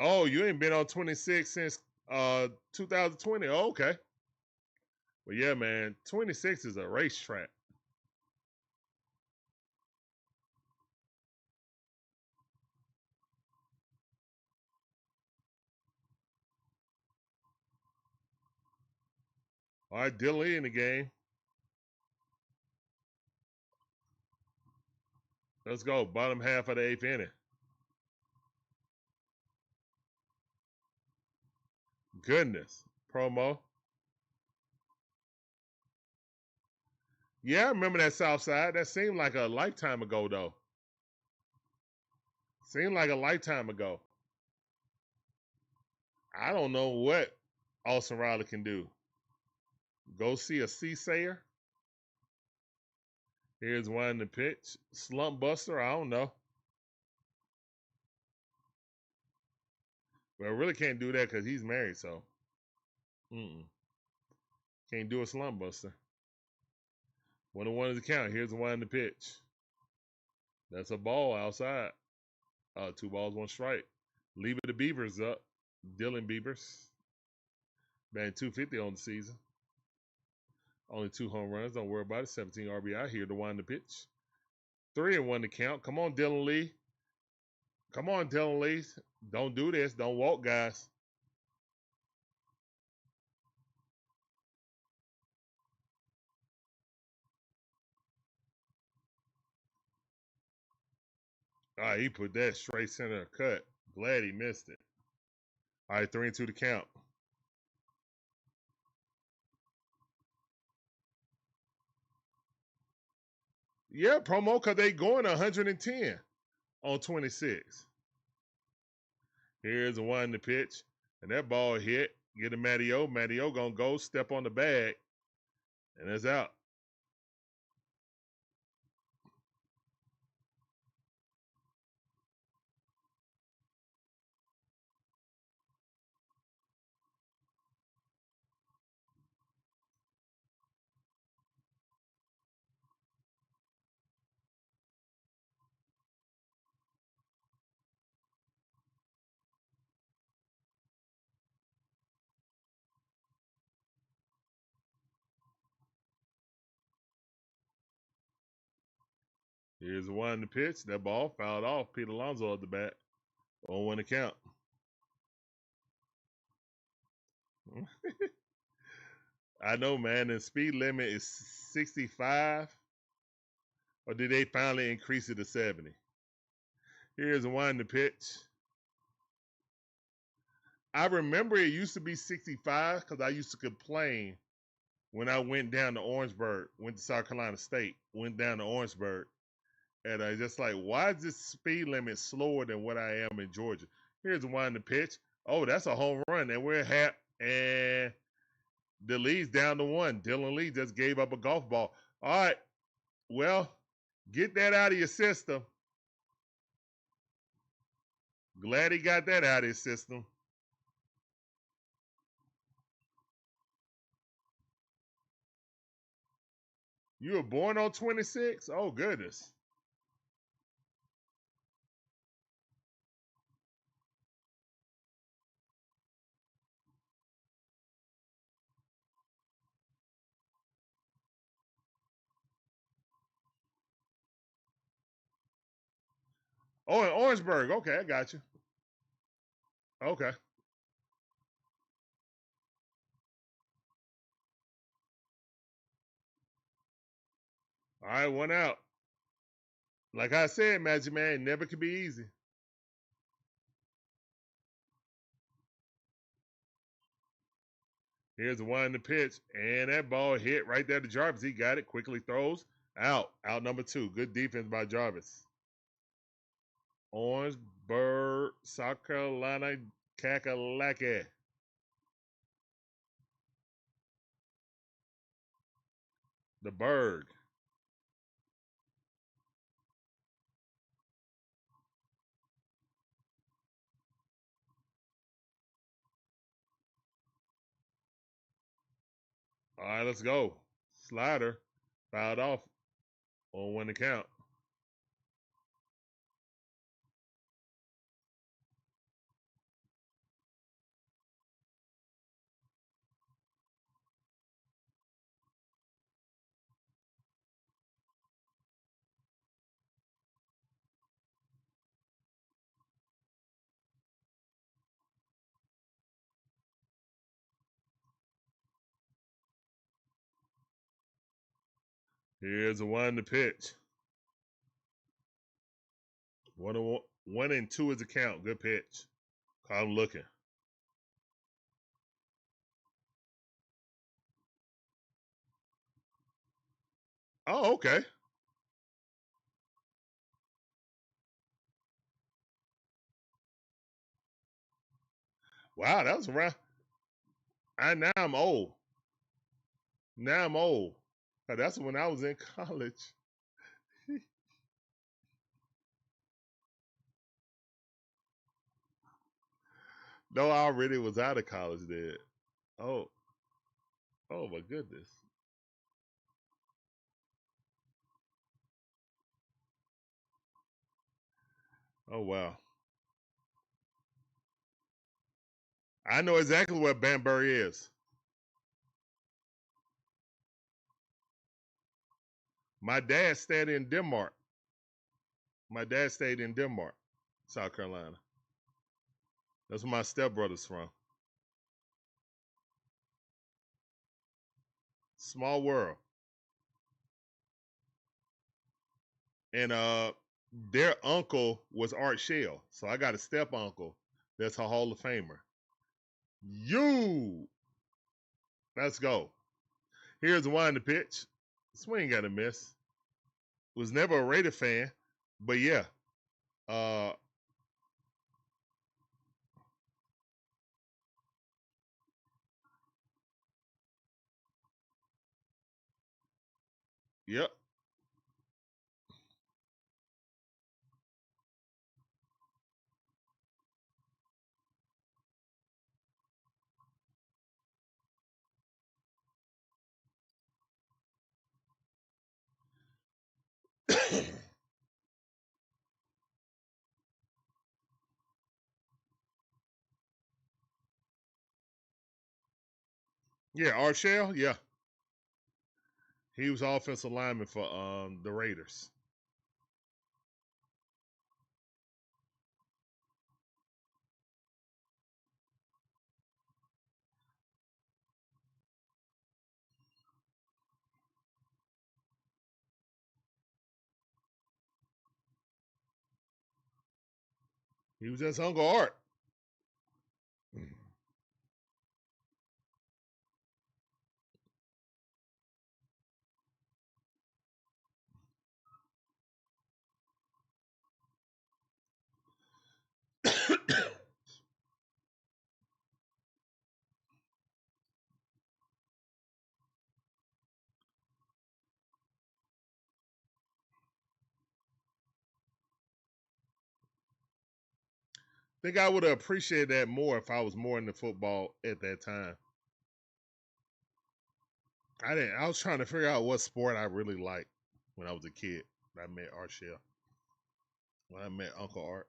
Oh, you ain't been on 26 since 2020. Oh, okay. Well, yeah, man. 26 is a racetrack. All right, Dilly in the game. Let's go. Bottom half of the 8th inning. Goodness. Promo. Yeah, I remember that South Side. That seemed like a lifetime ago, though. Seemed like a lifetime ago. I don't know what Austin Riley can do. Go see a Seasayer. Here's one in the pitch. Slump Buster, I don't know. Well, I really can't do that because he's married, so. Can't do a Slump Buster. 1-1 is the count. Here's the one in the pitch. That's a ball outside. 2 balls, 1 strike. Leave it to Beavers up. Dylan Beavers. Batting .250 on the season. Only 2 home runs. Don't worry about it. 17 RBI. Here to wind the pitch. 3-1 to count. Come on, Dylan Lee. Come on, Dylan Lee. Don't do this. Don't walk, guys. All right, he put that straight center cut. Glad he missed it. All right, 3-2 to count. Yeah, promo because they going 110 on 26. Here's the one in the pitch. And that ball hit. Get to Mateo. Mateo going to go step on the bag. And it's out. Here's the one in the pitch. That ball fouled off. Pete Alonso at the bat. 0-1 to count. I know, man. The speed limit is 65. Or did they finally increase it to 70? Here's the one in the pitch. I remember it used to be 65 because I used to complain when I went down to Orangeburg, went to South Carolina State, went down to Orangeburg. And I just like, why is this speed limit slower than what I am in Georgia? Here's the one in the pitch. Oh, that's a home run. And we're and the lead's down to 1. Dylan Lee just gave up a golf ball. All right. Well, get that out of your system. Glad he got that out of his system. You were born on 26? Oh, goodness. Oh, in Orangeburg. Okay, I got you. Okay. All right, 1 out. Like I said, Magic Man, it never could be easy. Here's the one in the pitch, and that ball hit right there to Jarvis. He got it, quickly throws. Out number 2. Good defense by Jarvis. Orangeburg, South Carolina, Kakalaki. The Berg. All right, let's go. Slider. Fouled off on 1 to count. Here's the one to pitch. 1-2 is the count. Good pitch. Caught him looking. Oh, okay. Wow, that was around. Now I'm old. Now I'm old. That's when I was in college. No, I already was out of college then. Oh, oh my goodness. Oh wow. I know exactly where Banbury is. My dad stayed in Denmark. My dad stayed in Denmark, South Carolina. That's where my stepbrother's from. Small world. And their uncle was Art Shell. So I got a step uncle that's a Hall of Famer. Let's go. Here's one to pitch. Swing got a miss. Was never a Raider fan, but yeah. Yep. Yeah, Art Shell, yeah. He was offensive lineman for the Raiders. He was just Uncle Art. Think I would have appreciated that more if I was more into football at that time. I didn't. I was trying to figure out what sport I really liked when I was a kid. I met Art Shell. When I met Uncle Art.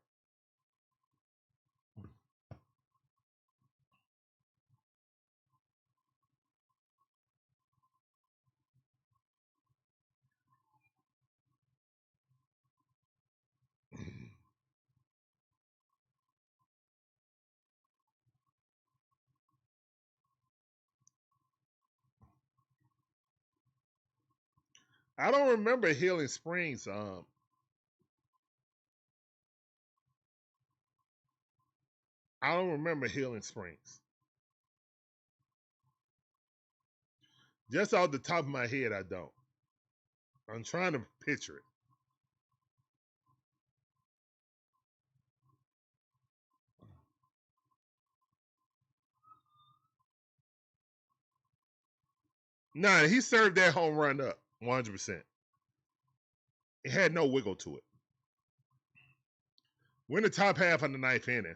I don't remember Healing Springs. I don't remember Healing Springs. Just off the top of my head, I don't. I'm trying to picture it. Nah, he served that home run up 100%. It had no wiggle to it. We're in the top half of the ninth inning,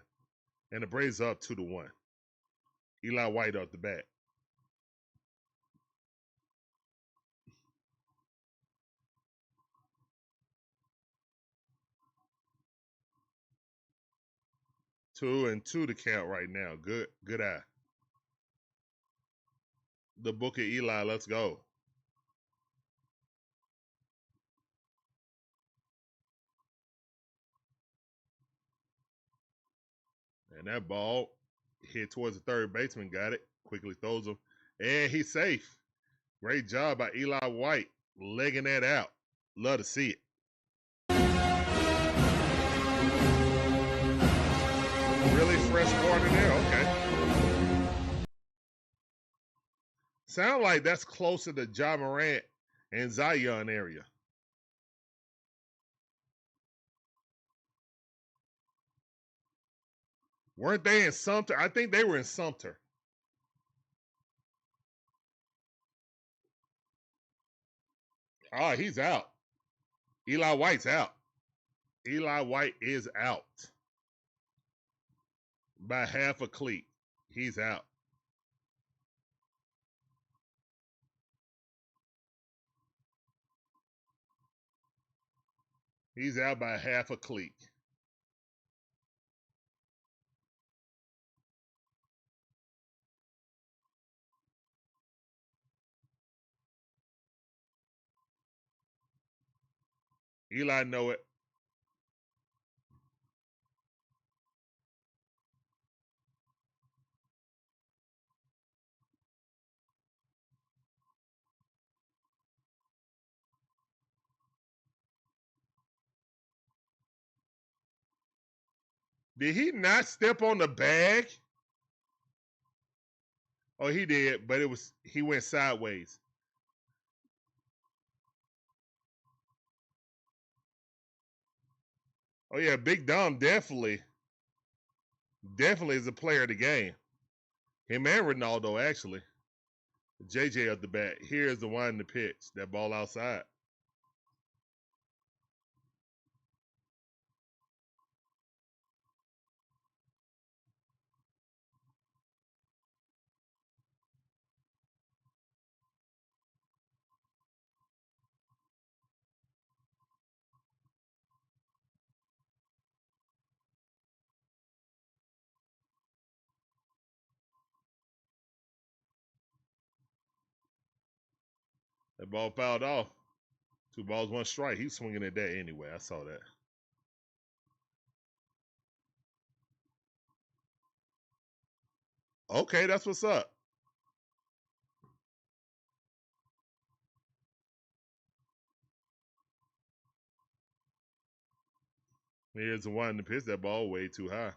and the Braves up 2-1. Eli White off the bat. Two and two to count right now. Good eye. The book of Eli, let's go. And that ball hit towards the third baseman, got it. Quickly throws him. And he's safe. Great job by Eli White legging that out. Love to see it. Really fresh water there? Okay. Sound like that's closer to Ja Morant and Zion area. Weren't they in Sumter? I think they were in Sumter. Oh, he's out. Eli White's out. Eli White is out by half a cleat. He's out. He's out by half a cleat. Eli know it. Did he not step on the bag? Oh, he did, but he went sideways. Oh yeah, Big Dom definitely is a player of the game. Him and Ronaldo actually. JJ at the bat. Here's the one in the pitch. That ball outside. That ball fouled off. 2 balls, 1 strike. He's swinging at that anyway. I saw that. Okay, that's what's up. Here's the one in the pitch. That ball way too high.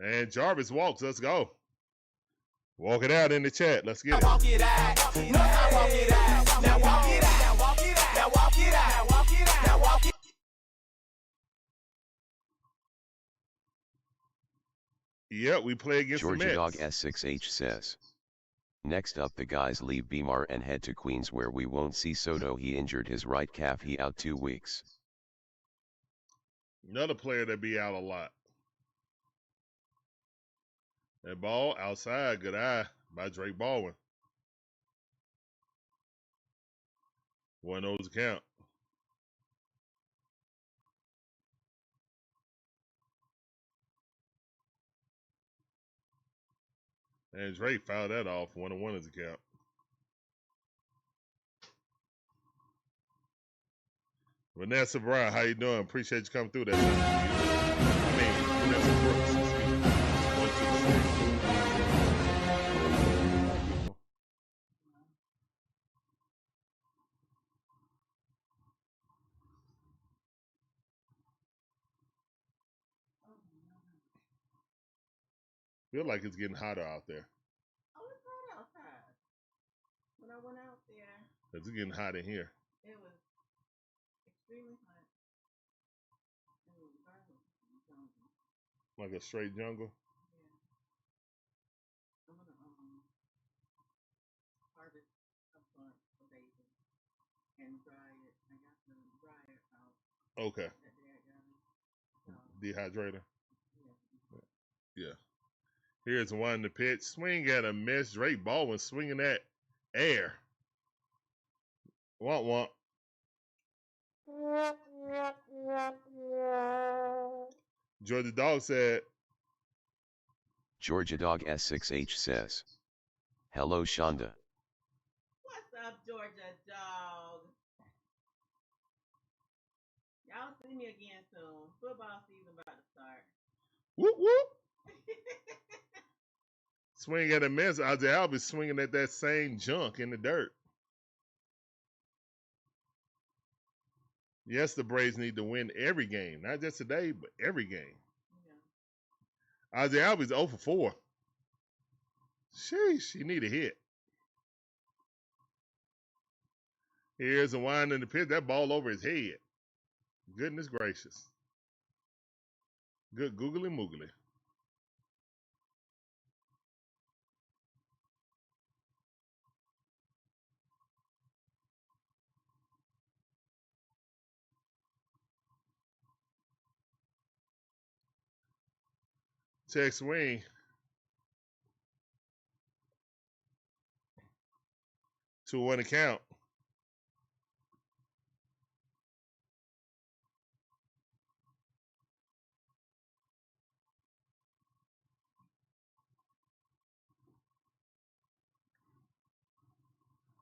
And Jarvis walks. Let's go. Walk it out in the chat. Let's get it. Walk it out. Now walk it out. Now walk it out. Now walk it out. Now walk it out. Now walk it out. Now walk it. Yep, we play against Georgia the Dog Mets. S6H says. Next up, the guys leave Bmar and head to Queens where we won't see Soto. He injured his right calf. He out 2 weeks. Another player that be out a lot. That ball outside. Good eye by Drake Baldwin. 1-0 count. And Drake fouled that off. 1-1 is the count. Vanessa Brown, how you doing? Appreciate you coming through that. I mean, Vanessa Brooks, excuse me. Feel like it's getting hotter out there. Oh, it's hot outside. When I went out there, It's getting hot in here. it was extremely hot. It was violent. Like a straight jungle. Yeah. I'm gonna harvest a bunch of basil and dry it. I got some dryer out. Okay. That Dad got me. So, Dehydrator. yeah. Yeah. Here's one in the pitch. Swing at a miss. Drake Baldwin swinging at air. Womp womp. Georgia Dog said. Georgia Dog S6H says. Hello Shonda. What's up, Georgia Dog? Y'all see me again soon. Football season about to start. Whoop whoop. Swing at a miss. Ozzie Albies swinging at that same junk in the dirt. Yes, the Braves need to win every game. Not just today, but every game. Yeah. Ozzie Albies 0 for 4. Sheesh, he need a hit. Here's a wind in the pitch. That ball over his head. Goodness gracious. Good googly moogly. Check swing. 2-1 to count.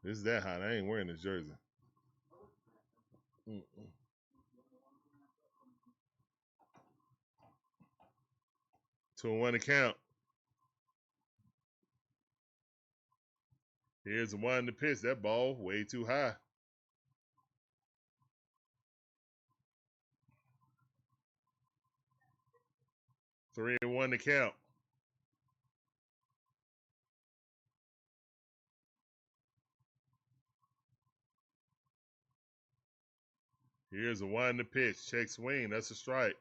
This is that hot. I ain't wearing this jersey. 2-1 to count. Here's the one to pitch. That ball way too high. Three and 1 to count. Here's a one to pitch. Check swing. That's a strike.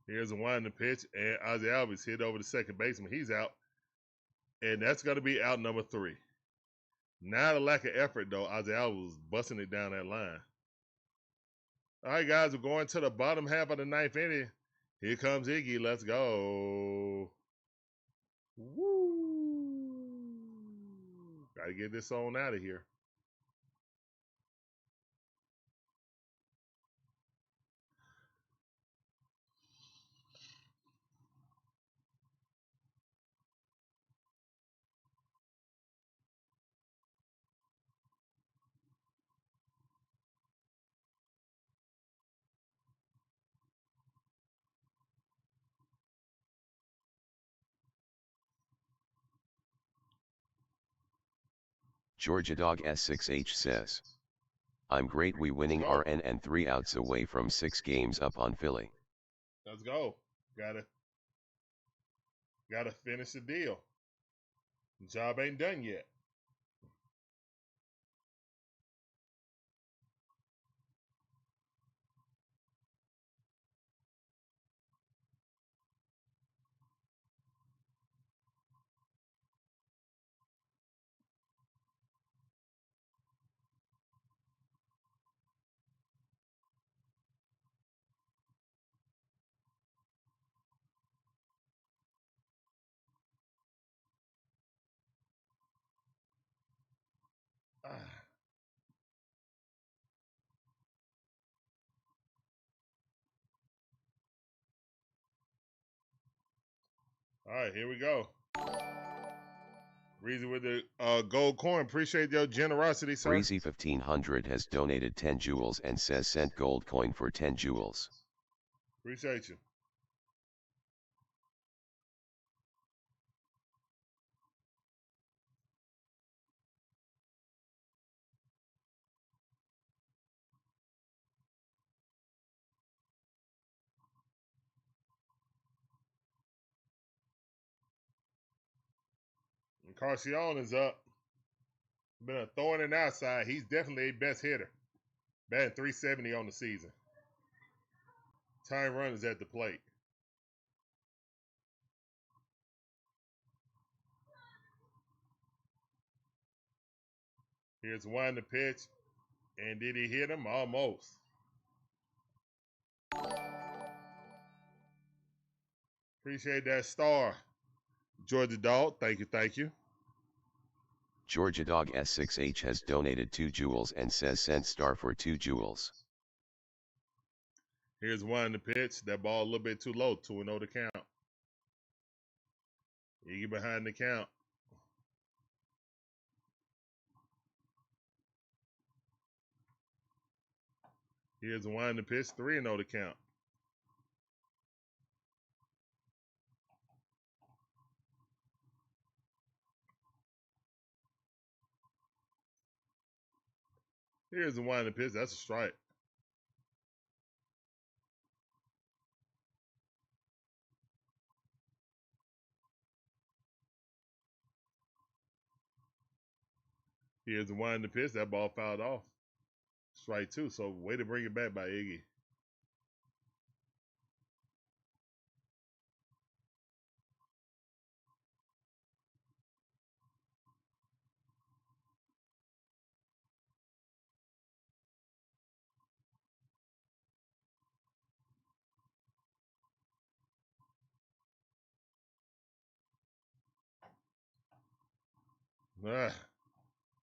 Here's a one to pitch, and Ozzie Albies hit over the second baseman. He's out, and that's going to be out number 3. Not a lack of effort, though. Ozzie Albies was busting it down that line. All right, guys, we're going to the bottom half of the 9th inning. Here comes Iggy. Let's go. Woo. Got to get this on out of here. Georgia Dog S6H says, I'm great, we winning RN and 3 outs away from 6 games up on Philly. Let's go. Gotta finish the deal. The job ain't done yet. All right, here we go. Breezy with the gold coin. Appreciate your generosity, sir. Breezy 1500 has donated 10 jewels and says sent gold coin for 10 jewels. Appreciate you. And Carcion is up. Been a thorn in our side. He's definitely a best hitter. Batting .370 on the season. Time run is at the plate. Here's one to pitch. And did he hit him? Almost. Appreciate that star. Georgia Dog, thank you, thank you. Georgia Dog S6H has donated 2 jewels and says sent star for 2 jewels. Here's one to pitch. That ball a little bit too low. 2-0 to count. Iggy behind the count. Here's the winding pitch, 3-0 to count. Here's the winding pitch, that's a strike. Here's the winding pitch, that ball fouled off. Strike 2, so way to bring it back by Iggy.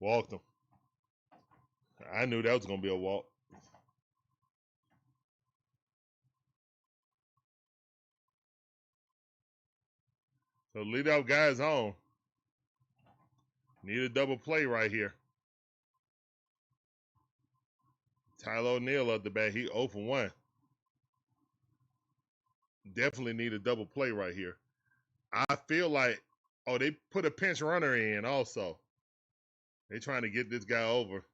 Walked him. I knew that was going to be a walk. So leadoff guy's on. Need a double play right here. Tyler O'Neill up the bat. He 0 for 1. Definitely need a double play right here. I feel like, oh, they put a pinch runner in also. They trying to get this guy over.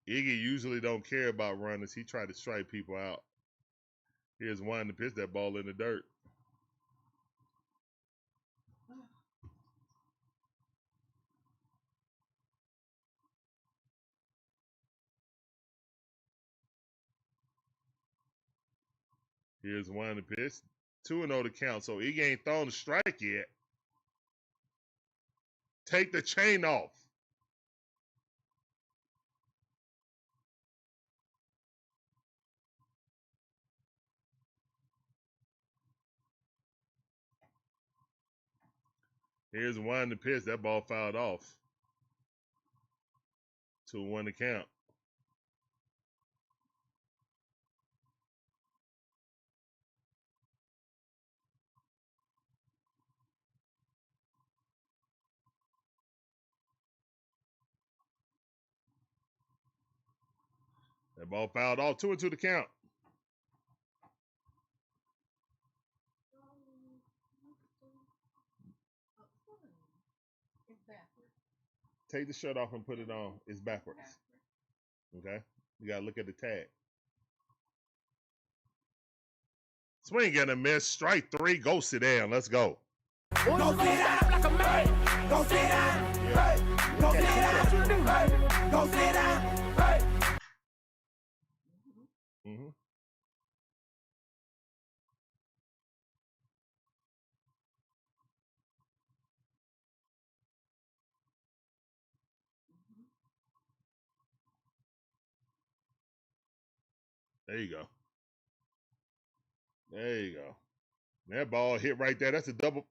Iggy usually don't care about runners. He tried to strike people out. Here's one to pitch that ball in the dirt. Here's one to pitch. 2-0 to count. So Iggy ain't thrown the strike yet. Take the chain off. Here's one to pitch. That ball fouled off. 2-1 to count. That ball fouled off. 2-2 to count. Take the shirt off and put it on. It's backwards. Okay? You got to look at the tag. Swing and a miss. Strike 3. Go sit down. Let's go. Go sit down like a man. Go sit down. Hey. Go sit down. Hey. Go sit down. Hey. Mm-hmm. There you go. There you go. That ball hit right there. That's a double.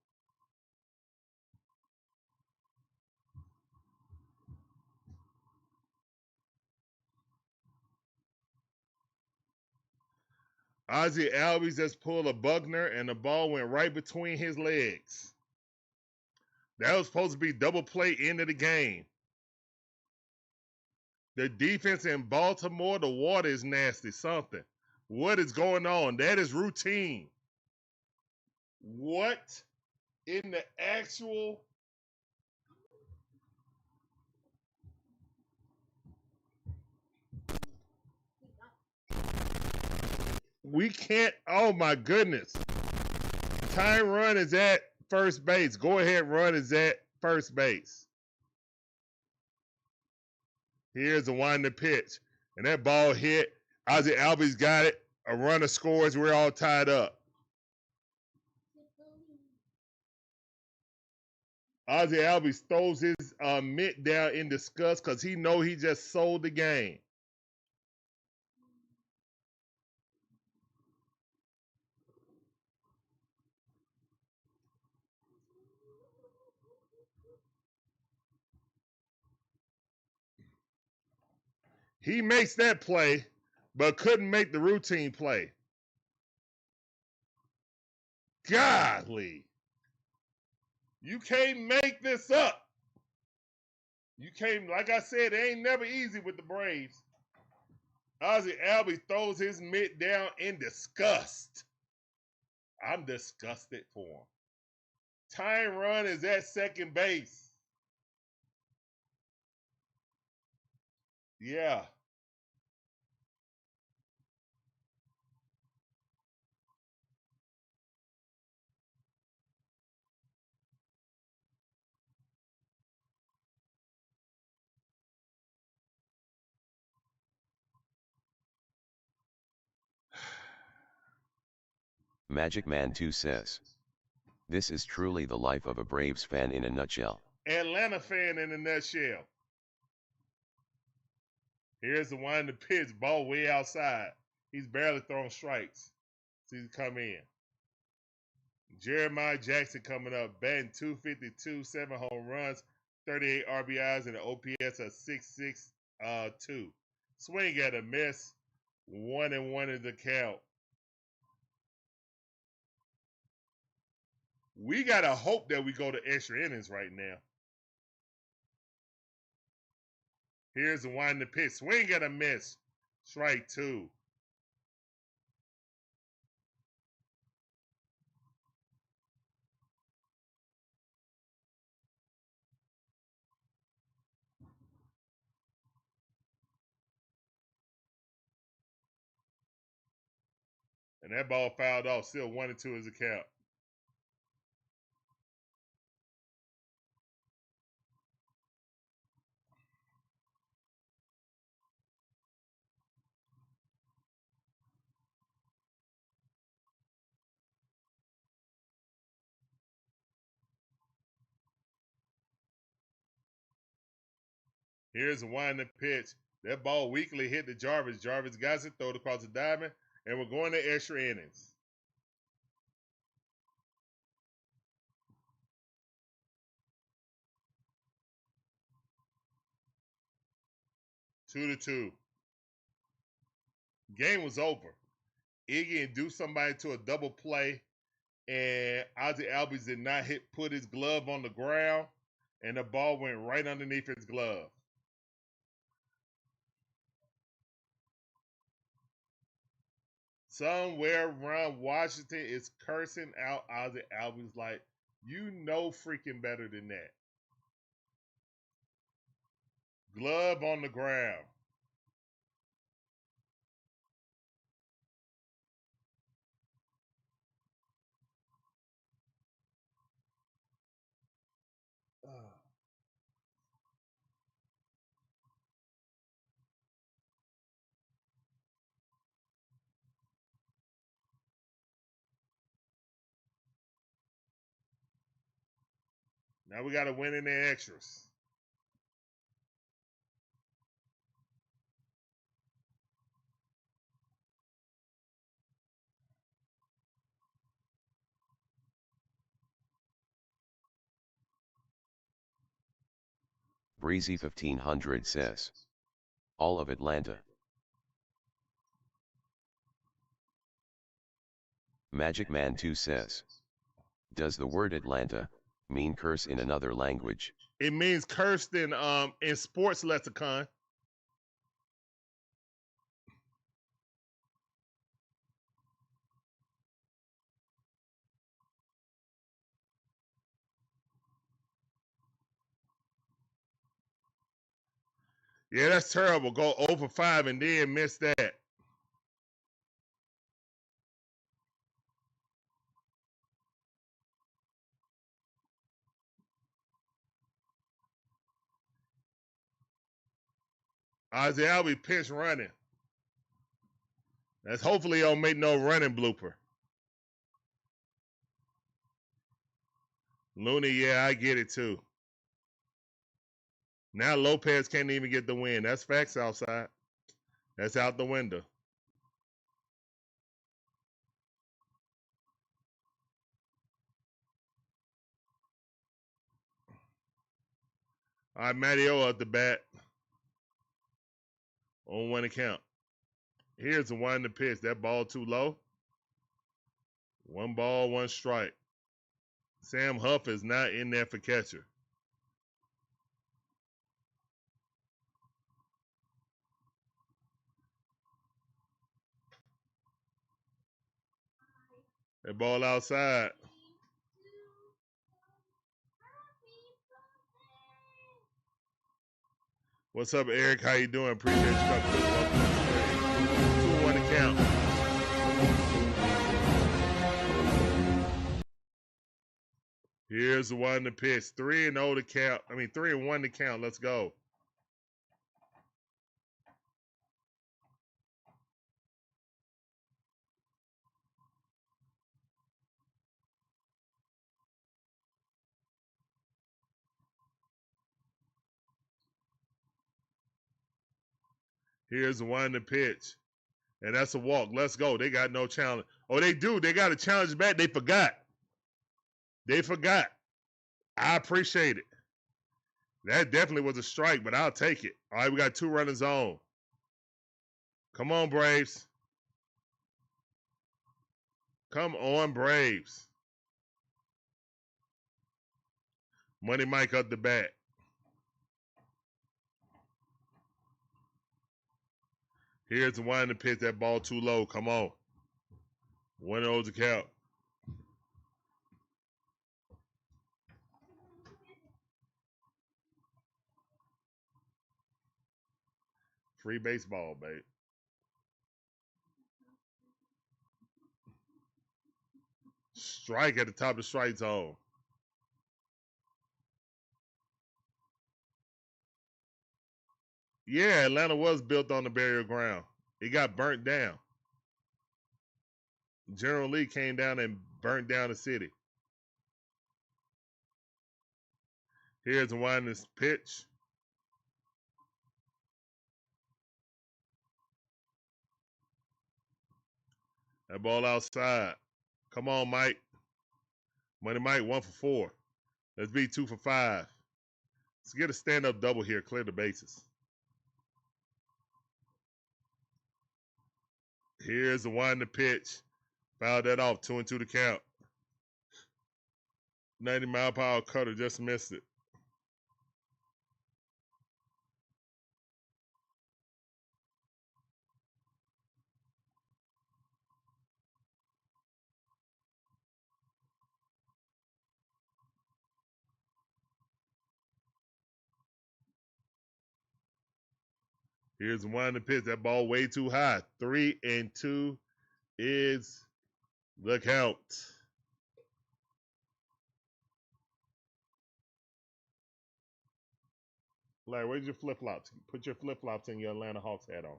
Ozzie Albies just pulled a Gunnar and the ball went right between his legs. That was supposed to be double play into the game. The defense in Baltimore, the water is nasty. Something. What is going on? That is routine. What in the actual... We can't... Oh, my goodness. Time run is at first base. Go ahead, run is at first base. Here's the winding pitch. And that ball hit. Ozzie Albies got it. A runner scores. We're all tied up. Ozzie Albies throws his mitt down in disgust because he know he just sold the game. He makes that play, but couldn't make the routine play. Golly. You can't make this up. You can't, like I said, it ain't never easy with the Braves. Ozzie Albies throws his mitt down in disgust. I'm disgusted for him. Tying run is at second base. Yeah. Magic Man 2 says, "This is truly the life of a Braves fan in a nutshell." Atlanta fan in a nutshell. Here's the one in the pitch, ball way outside. He's barely throwing strikes. See, come in. Jeremiah Jackson coming up, batting .252, 7 home runs, 38 RBIs, and an OPS of .662. Swing at a miss. 1-1 is the count. We got to hope that we go to extra innings right now. Here's the one in the pitch. Swing at a miss. Strike 2. And that ball fouled off. Still 1-2 is the count. Here's the one in the pitch. That ball weakly hit the Jarvis. Jarvis got it, throw it across the diamond, and we're going to extra innings. Two to two. Game was over. Iggy induced somebody to a double play, and Ozzie Albies did not put his glove on the ground, and the ball went right underneath his glove. Somewhere around Washington is cursing out Ozzie Albies like, you know freaking better than that. Glove on the ground. Now we got to win in the extras. Breezy 1500 says, "All of Atlanta." Magic Man 2 says, "Does the word Atlanta mean curse in another language?" It means cursed in sports lexicon. Yeah, that's terrible. Go 0 for 5 and then miss that. Ozzie Albies pinch running. That's hopefully don't make no running blooper. Looney, yeah, I get it too. Now Lopez can't even get the win. That's facts outside. That's out the window. All right, Matteo at the bat. On 1 account. Here's the one in the pitch. That ball too low. 1 ball, 1 strike. Sam Huff is not in there for catcher. That ball outside. What's up, Eric? How you doing? Appreciate you coming through. Welcome to the 2-1 to count. Here's the one to pitch. 3-0 to count. 3-1 to count. Let's go. Here's the one to pitch. And that's a walk. Let's go. They got no challenge. Oh, they do. They got a challenge back. They forgot. They forgot. I appreciate it. That definitely was a strike, but I'll take it. All right, we got 2 runners on. Come on, Braves. Come on, Braves. Money Mike up the bat. Here's the one to pitch. That ball too low. Come on. 1-0 to count. Free baseball, babe. Strike at the top of the strike zone. Yeah, Atlanta was built on the burial ground. It got burnt down. General Lee came down and burnt down the city. Here's the one this pitch. That ball outside. Come on, Mike. Money Mike, 1 for 4. Let's be 2 for 5. Let's get a stand-up double here. Clear the bases. Here's the one to pitch. Fouled that off. 2-2 to count. 90-mile-per-hour cutter. Just missed it. Here's one to pitch. That ball way too high. 3-2 is the count. Larry, where's your flip-flops? Put your flip-flops in your Atlanta Hawks hat on.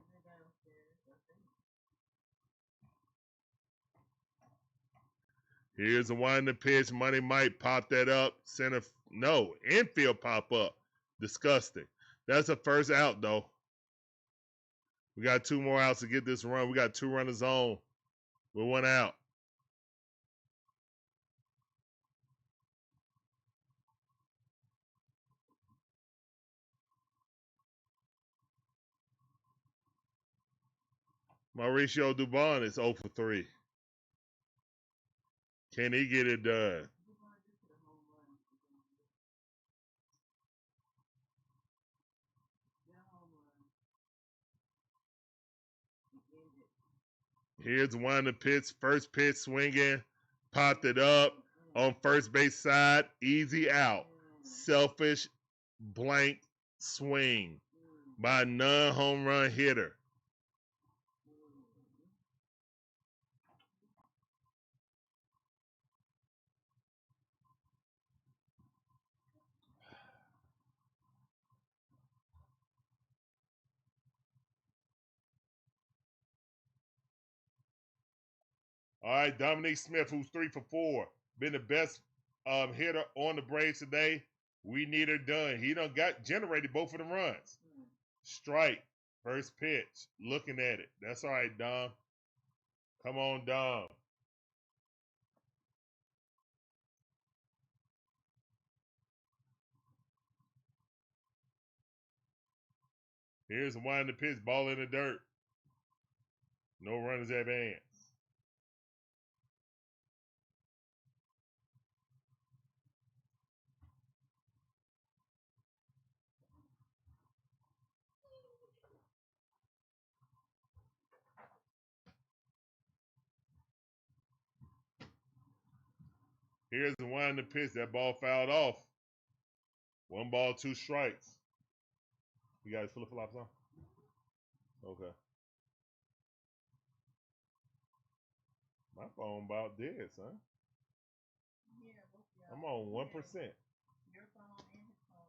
Here's the one to pitch. Money Mike pop that up. Center, no, infield pop up. Disgusting. That's the first out, though. We got 2 more outs to get this run. We got 2 runners on with 1 out. Mauricio Dubon is 0 for 3. Can he get it done? Here's one to pitch. First pitch swinging. Popped it up on first base side. Easy out. Selfish blank swing by a non-home run hitter. All right, Dominique Smith, who's 3 for 4, been the best hitter on the Braves today. We need her done. He done generated both of the runs. Strike, first pitch, looking at it. That's all right, Dom. Come on, Dom. Here's one in the pitch, ball in the dirt. No runners advance. Here's the one to pitch. That ball fouled off. 1 ball, 2 strikes. You guys flip-flops on? Okay. My phone about dead, son. I'm on 1%. Your phone and his phone.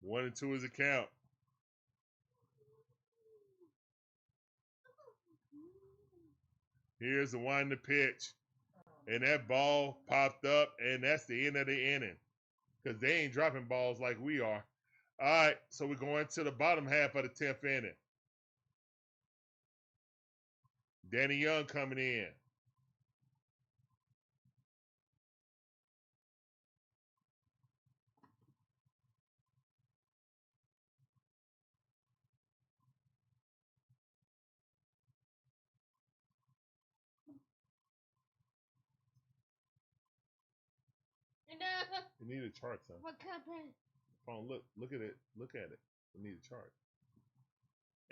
1 and 2 is a count. Here's the one to pitch. And that ball popped up, and that's the end of the inning. Because they ain't dropping balls like we are. All right, so we're going to the bottom half of the 10th inning. Danny Young coming in. You need a chart, son. What company? Phone, look at it. Look at it. You need a chart.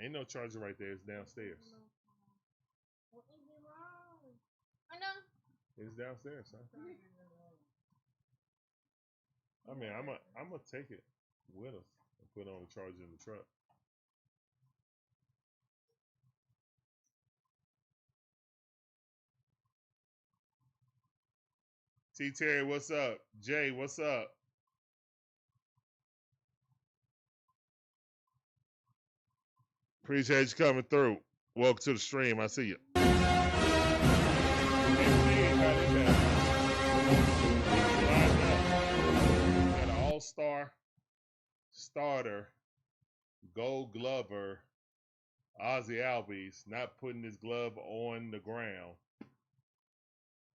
Ain't no charger right there. It's downstairs. What is it wrong? I know. It's downstairs, son. I mean, I'm gonna take it with us and put on the charger in the truck. T. Terry, what's up? Jay, what's up? Appreciate you coming through. Welcome to the stream. I see you. Got an all-star starter, Gold Glover, Ozzie Albies, not putting his glove on the ground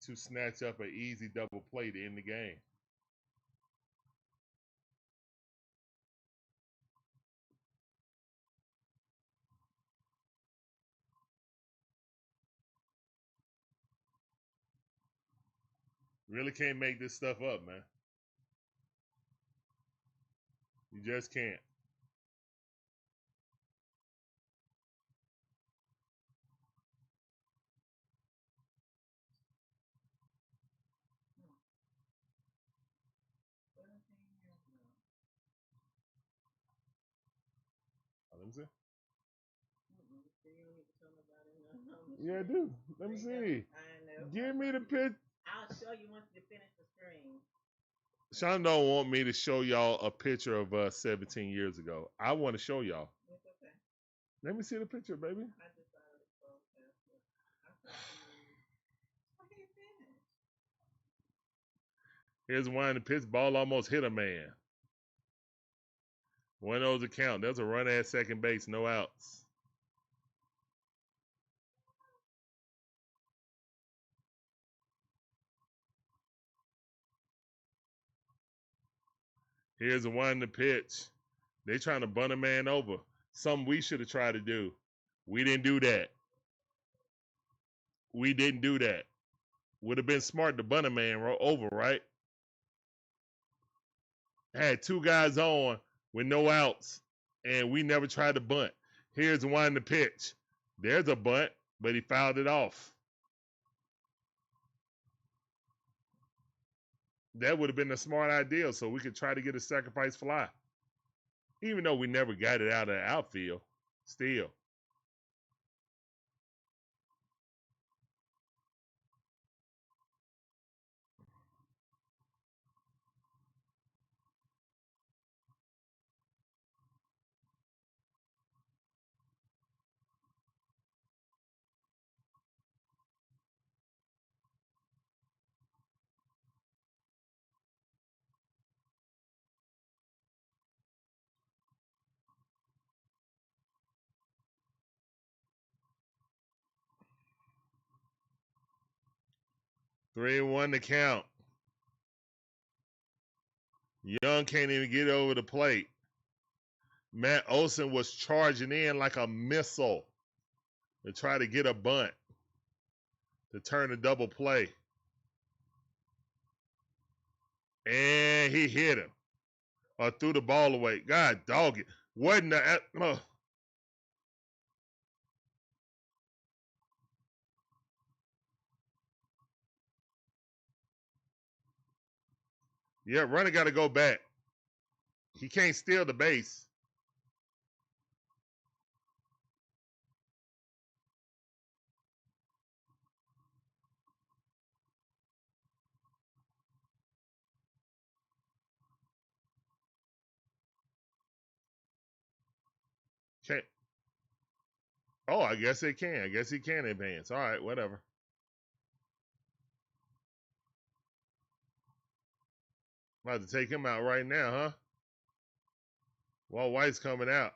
to snatch up an easy double play to end the game. Really can't make this stuff up, man. You just can't. Let me see. Yeah, I do. Let me see. Give me the pitch. I'll show you once you finish the stream. Sean don't want me to show y'all a picture of us 17 years ago. I want to show y'all. It's okay. Let me see the picture, baby. I just already spoke past it. I can't finish. Here's one. The pitch ball almost hit a man. One of those account. There's a run at second base, no outs. Here's the one to pitch. They trying to bunt a man over. Something we should have tried to do. We didn't do that. We didn't do that. Would have been smart to bunt a man over, right? Had 2 guys on with no outs, and we never tried to bunt. Here's the one to pitch. There's a bunt, but he fouled it off. That would have been a smart idea, so we could try to get a sacrifice fly. Even though we never got it out of the outfield, still. Three and 1 to count. Young can't even get over the plate. Matt Olson was charging in like a missile to try to get a bunt to turn a double play. And he hit him. Or threw the ball away. God dog it. Wasn't the... Yeah, runner got to go back. He can't steal the base. Can't. Oh, I guess it can. I guess he can advance. All right, whatever. I'm about to take him out right now, huh? While White's coming out.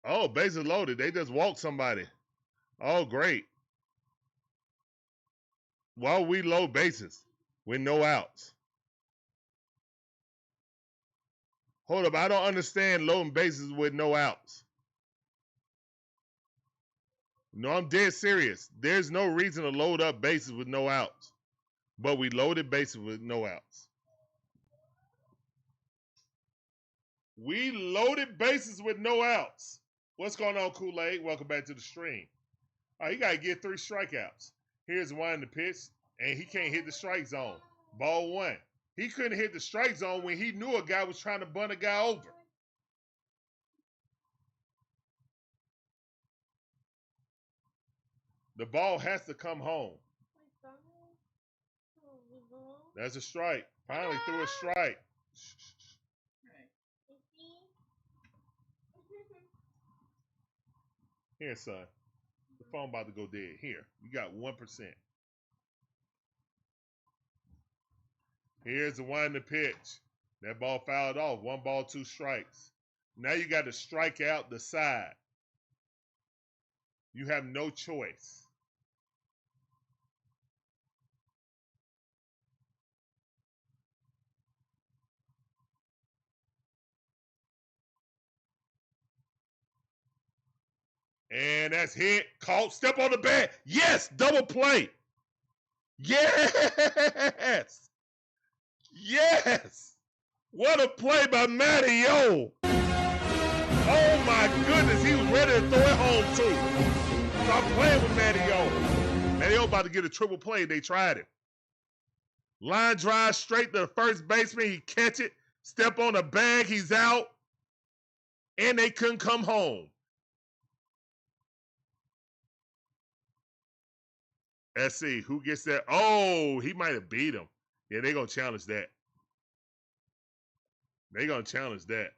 Oh, bases loaded. They just walked somebody. Oh, great. While we load bases with no outs. Hold up. I don't understand loading bases with no outs. No, I'm dead serious. There's no reason to load up bases with no outs. But we loaded bases with no outs. We loaded bases with no outs. What's going on, Kool-Aid? Welcome back to the stream. All right, you got to get 3 strikeouts. Here's one in the pitch, and he can't hit the strike zone. Ball 1. He couldn't hit the strike zone when he knew a guy was trying to bunt a guy over. The ball has to come home. That's a strike. Finally threw a strike. Here, son. The phone about to go dead. Here, you got 1%. Here's the one in the pitch. That ball fouled off. 1 ball, 2 strikes. Now you got to strike out the side. You have no choice. And that's hit. Caught. Step on the bat. Yes. Double play. Yes. Yes. What a play by Matty-O. Oh my goodness. He was ready to throw it home too. Stop playing with Matty-O. Matty-O about to get a triple play. They tried it. Line drive straight to the first baseman. He catch it. Step on the bag. He's out. And they couldn't come home. Let's see who gets that. Oh, he might have beat him. Yeah, they're going to challenge that. They're going to challenge that.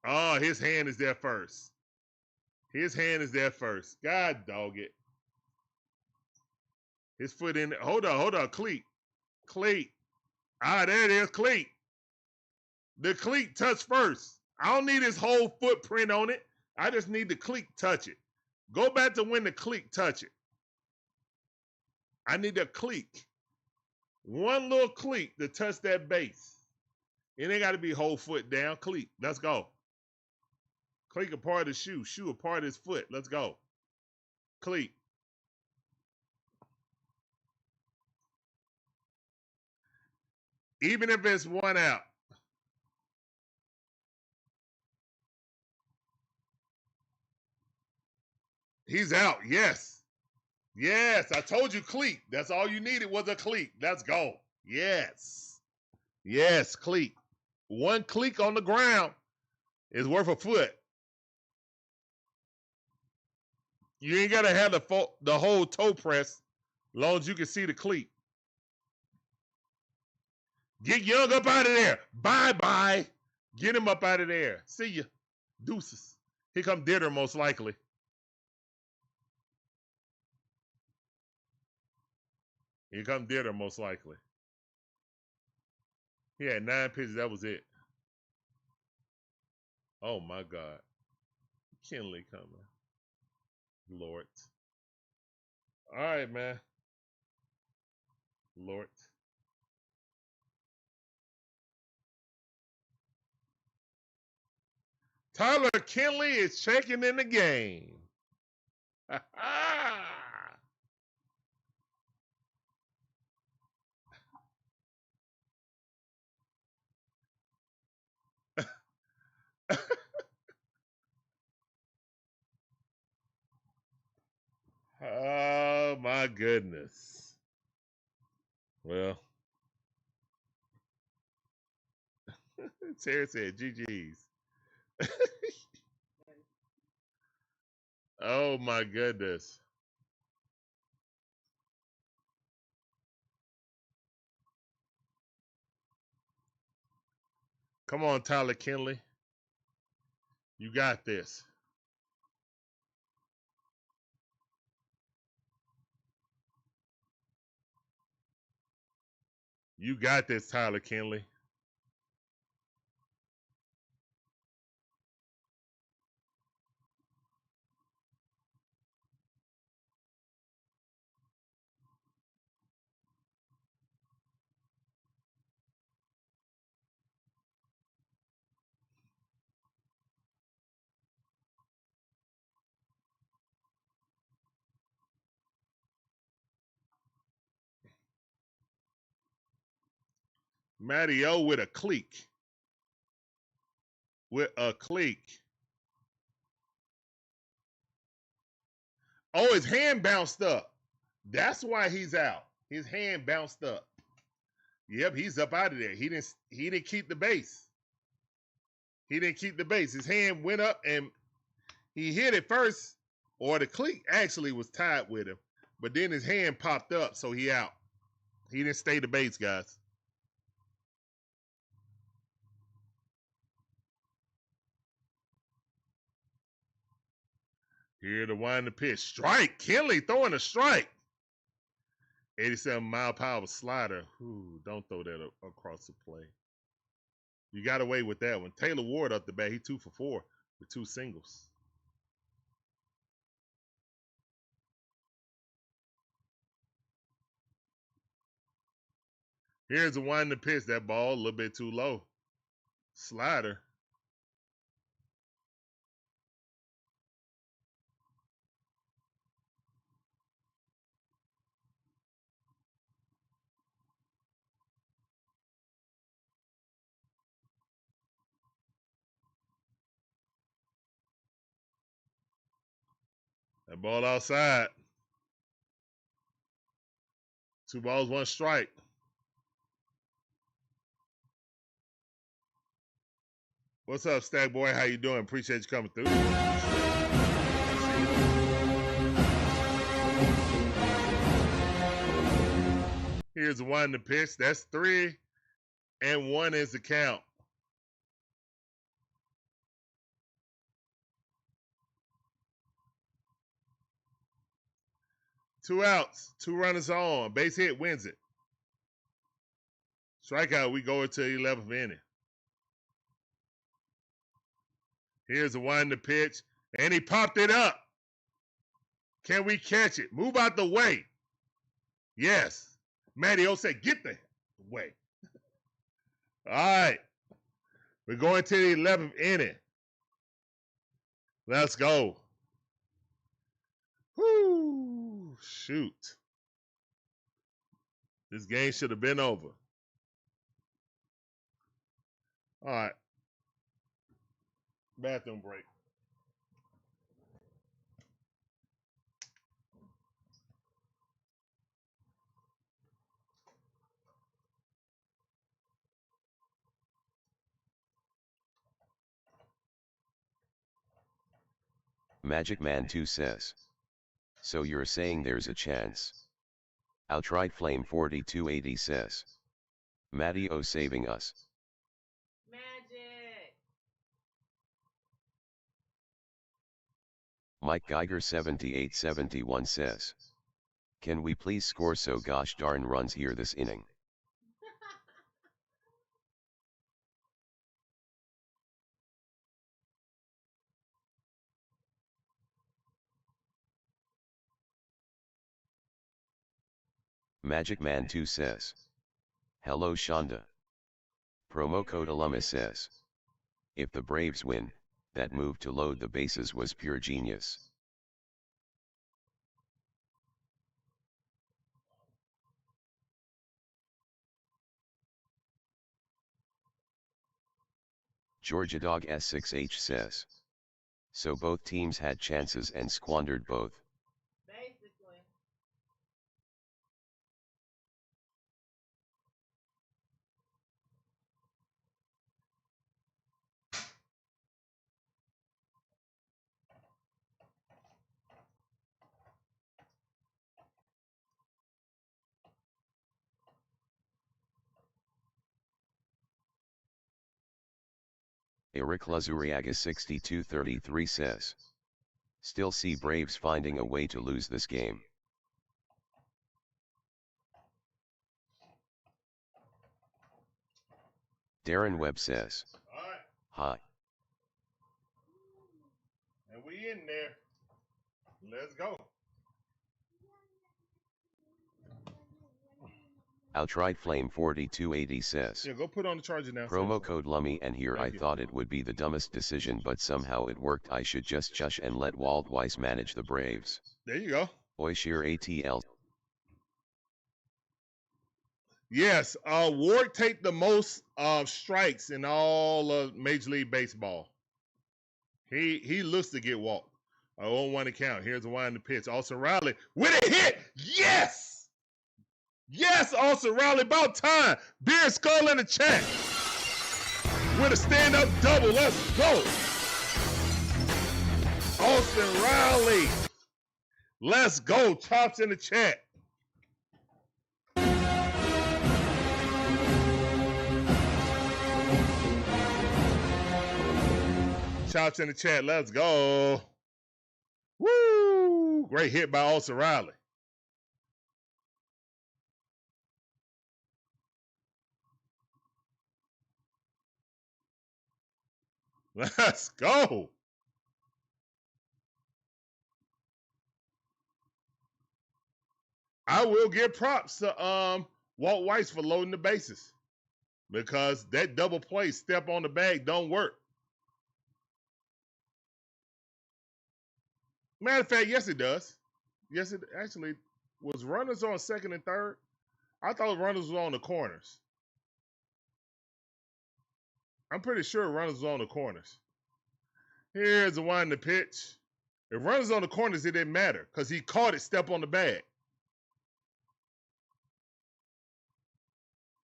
Oh, his hand is there first. His hand is there first. God dog it. His foot in there. Hold on. Cleat. Ah, there it is. Cleat. The cleat touch first. I don't need his whole footprint on it. I just need the cleat touch it. Go back to when the cleat touch it. I need a cleat. One little cleat to touch that base. It ain't got to be whole foot down. Cleat. Let's go. Cleat a part of the shoe. Shoe a part of his foot. Let's go. Cleat. Even if it's 1 out. He's out. Yes. Yes, I told you cleat. That's all you needed was a cleat. Let's go. Yes. Yes, cleat. 1 cleat on the ground is worth a foot. You ain't got to have the whole toe press as long as you can see the cleat. Get Young up out of there. Bye-bye. Get him up out of there. See ya. Deuces. Here come Ditter most likely. Here come Ditter most likely. He had 9 pitches. That was it. Oh, my God. Kinley coming. Lord. All right, man. Lord. Tyler Kinley is checking in the game. Oh my goodness. Well, Terry said GG's. Oh my goodness. Come on, Tyler Kinley. You got this. You got this, Tyler Kinley. Matty O with a cleek. With a cleek. Oh, his hand bounced up. That's why he's out. His hand bounced up. Yep, he's up out of there. He didn't keep the base. He didn't keep the base. His hand went up and he hit it first, or the cleat actually was tied with him, but then his hand popped up, so he out. He didn't stay the base, guys. Here to wind the pitch. Strike. Kinley throwing a strike. 87-mile-per-hour slider. Ooh, don't throw that across the play. You got away with that one. Taylor Ward up the bat. He 2 for 4 with 2 singles. Here's the winding pitch. That ball a little bit too low. Slider. That ball outside. 2 balls, 1 strike. What's up, Stack Boy? How you doing? Appreciate you coming through. Here's the one to pitch. That's 3, and 1 is the count. Two outs, 2 runners on. Base hit wins it. Strikeout, we go into the 11th inning. Here's the one to pitch, and he popped it up. Can we catch it? Move out the way. Yes. Matty O said, get the way. All right. We're going to the 11th inning. Let's go. Whoo, shoot. This game should have been over. All right. Bathroom break. Magic Man 2 says. So you're saying there's a chance? Outright Flame 4280 says. Matty O saving us. Magic. Mike Geiger 7871 says. Can we please score so gosh darn runs here this inning? Magic Man 2 says. Hello Shonda. Promo code Alumni says. If the Braves win, That move to load the bases was pure genius. Georgia Dog S6H says. So both teams had chances and squandered both. Basically. Eric Lazuriaga 6233 says. Still see Braves finding a way to lose this game. Darren Webb says. All right. Hi. And we in there. Let's go. Outright Flame 4280 says. Yeah, go put on the charger now. Promo code Lummy, and here Thank I you. thought it would be the dumbest decision, but somehow it worked. I should just shush and let Walt Weiss manage the Braves. There you go. Oishir ATL. Yes, Ward take the most strikes in all of Major League Baseball. He looks to get walked. 0-1 to count. Here's the wind the pitch. Olson Riley with a hit. Yes! Yes, Olson Riley, about time. Beer Skull in the chat. With a stand-up double. Let's go. Olson Riley. Let's go. Chops in the chat. Chops in the chat. Let's go. Woo! Great hit by Olson Riley. Let's go. I will give props to Walt Weiss for loading the bases, because that double play step on the bag don't work. Matter of fact, yes, it does. Yes, it actually was. Runners on second and third. I thought runners was on the corners. I'm pretty sure runners was on the corners. Here's the one to pitch. If runners on the corners, it didn't matter because he caught it step on the bag.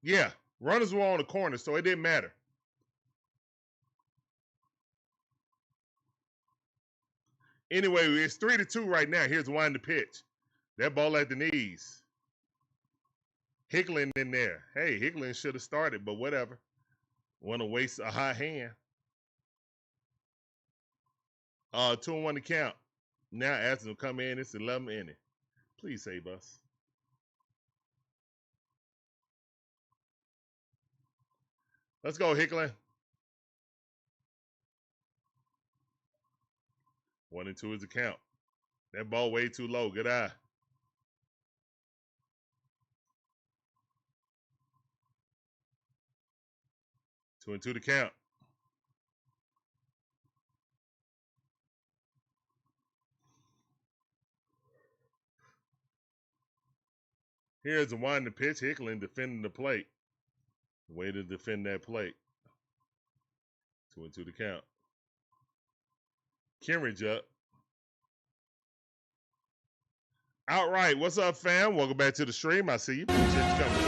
Yeah, runners were on the corners, so it didn't matter. Anyway, it's 3-2 right now. Here's the one to pitch. That ball at the knees. Hickling in there. Hey, Hickling should have started, but whatever. Want to waste a hot hand. 2-1 to count. Now asking him to come in. It's 11 inning. Please save us. Let's go, Hickling. 1-2 is the count. That ball way too low. Good eye. 2-2 to count. Here's the one to pitch. Hickling defending the plate. Way to defend that plate. 2-2 to count. Kimmeridge up. Outright, what's up, fam? Welcome back to the stream. I see you. Appreciate you coming.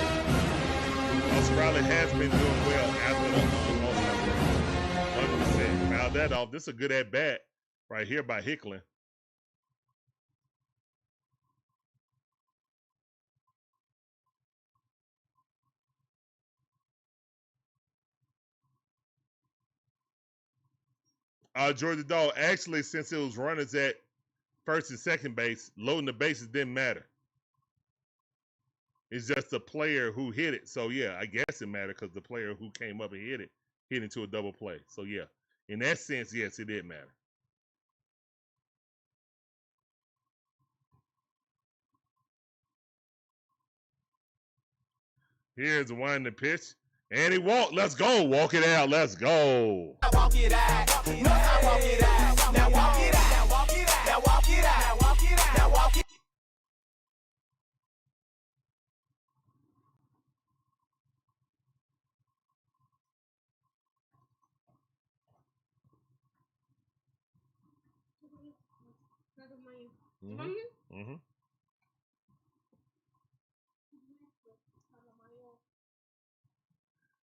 Olson Riley has been doing well after the All-Star break. 100%. Fouled that off. This is a good at-bat right here by Hickling. Georgia Dog, actually, since it was runners at first and second base, loading the bases didn't matter. It's just the player who hit it. So, yeah, I guess it mattered because the player who came up and hit into a double play. So, yeah, in that sense, yes, it did matter. Here's the one to pitch, And he walked. Let's go. Walk it out. Let's go. Walk it out. No, I walk it out. Now walk it out. Now walk it out. Now walk it out. Now walk it out. Now walk it. Mm-hmm.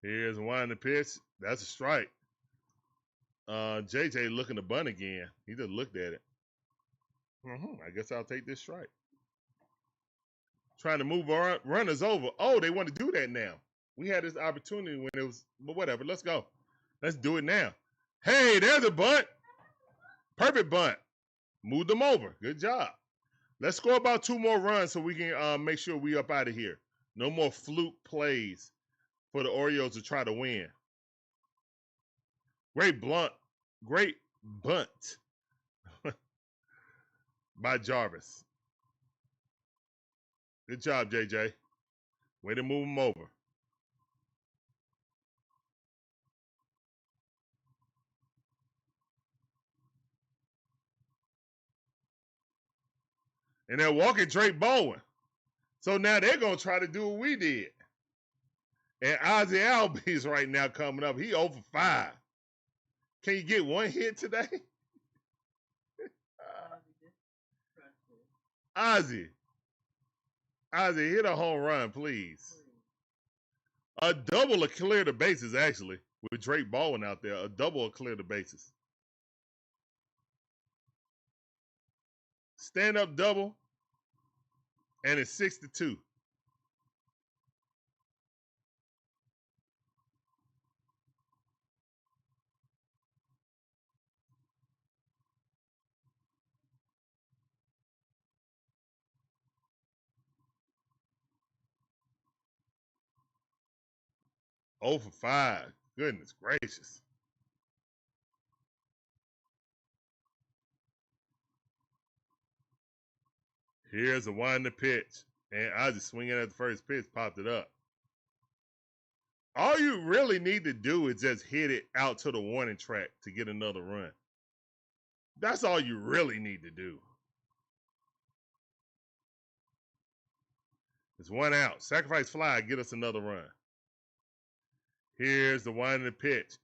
Here's one the pitch. That's a strike. JJ looking to bunt again. He just looked at it. I guess I'll take this strike. Trying to move our runners over. Oh, they want to do that now. We had this opportunity when it was, but whatever. Let's go. Let's do it now. Hey, there's a bunt. Perfect bunt. Move them over. Good job. Let's score about 2 more runs so we can make sure we up out of here. No more fluke plays for the Orioles to try to win. Great bunt by Jarvis. Good job, JJ. Way to move him over. And they're walking Drake Baldwin. So now they're going to try to do what we did. And Ozzie Albies right now coming up. He 0 for 5. Can you get 1 hit today? Ozzie, hit a home run, please. A double will clear the bases, actually, with Drake Baldwin out there. A double will clear the bases. Stand-up double, and it's 6-2. Oh for 5. Goodness gracious. Here's a wind the pitch. And Ozzie swinging at the first pitch, popped it up. All you really need to do is just hit it out to the warning track to get another run. That's all you really need to do. It's 1 out. Sacrifice fly, get us another run. Here's the wind the pitch.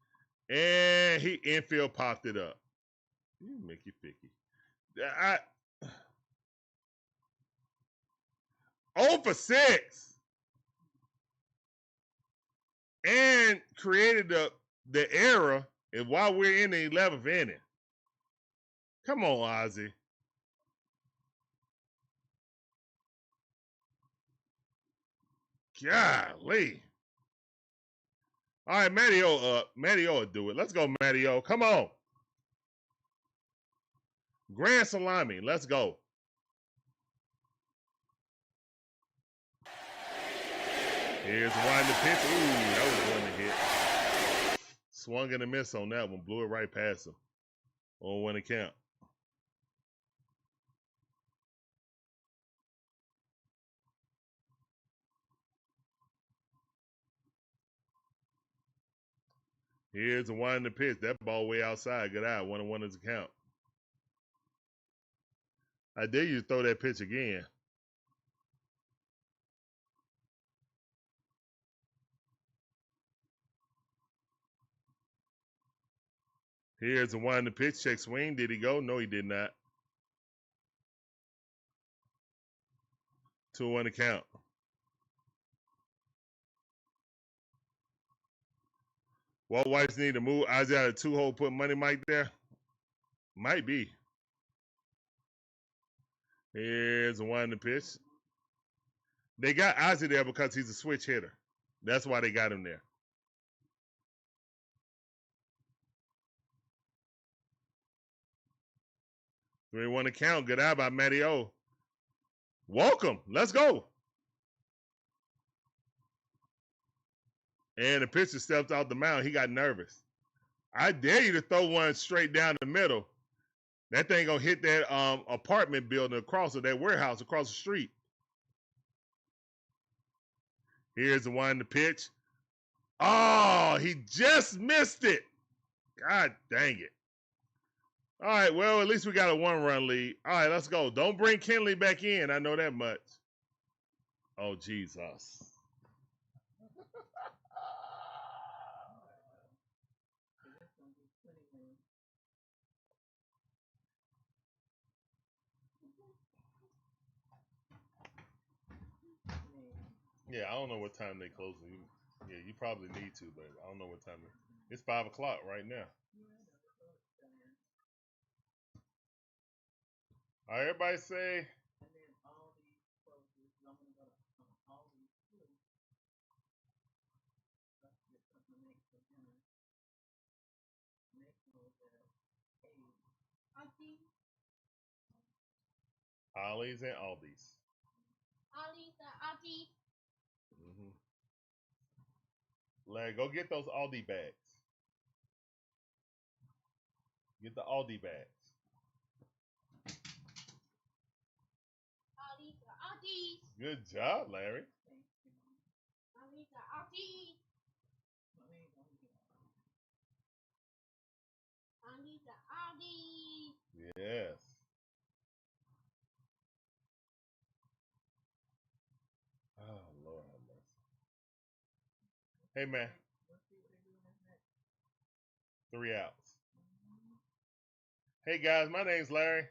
And he infield popped it up. You Mickey Picky. 0 for 6. And created the error while we're in the 11th inning. Come on, Ozzie. Golly. All right, Matty-O up. Matty-O will do it. Let's go, Matty-O. Come on. Grand Salami. Let's go. Here's one to pitch. Ooh, that was one to hit. Swung and a miss on that one. Blew it right past him. On 1 count. Here's the one to pitch. That ball way outside. Good eye. 1-1 is the count. I dare you to throw that pitch again. Here's the one to pitch. Check swing. Did he go? No, he did not. 2-1 to count. Walt Whites need to move Ozzie out of 2-hole, put Money Mike there. Might be. Here's the one to pitch. They got Ozzie there because he's a switch hitter. That's why they got him there. We want to count. Good eye by Matty-O. Welcome. Let's go. And the pitcher stepped out the mound. He got nervous. I dare you to throw one straight down the middle. That thing gonna hit that apartment building across, or that warehouse across the street. Here's the one to pitch. Oh, he just missed it. God dang it. All right, well, at least we got a 1-run lead. All right, let's go. Don't bring Kenley back in. I know that much. Oh, Jesus. Yeah, I don't know what time they close. Yeah, you probably need to, but I don't know what time. It's 5 o'clock right now. All right, everybody say. Ollie's and Albies. Ollie's and Albies. Mm-hmm. Larry, go get those Aldi bags. Get the Aldi bags. Ollie's and Albies. Good job, Larry. Ollie's and Albies. Ollie's and Albies. Yes. Oh, Lord have mercy. Hey, man. 3 outs. Hey, guys, my name's Larry.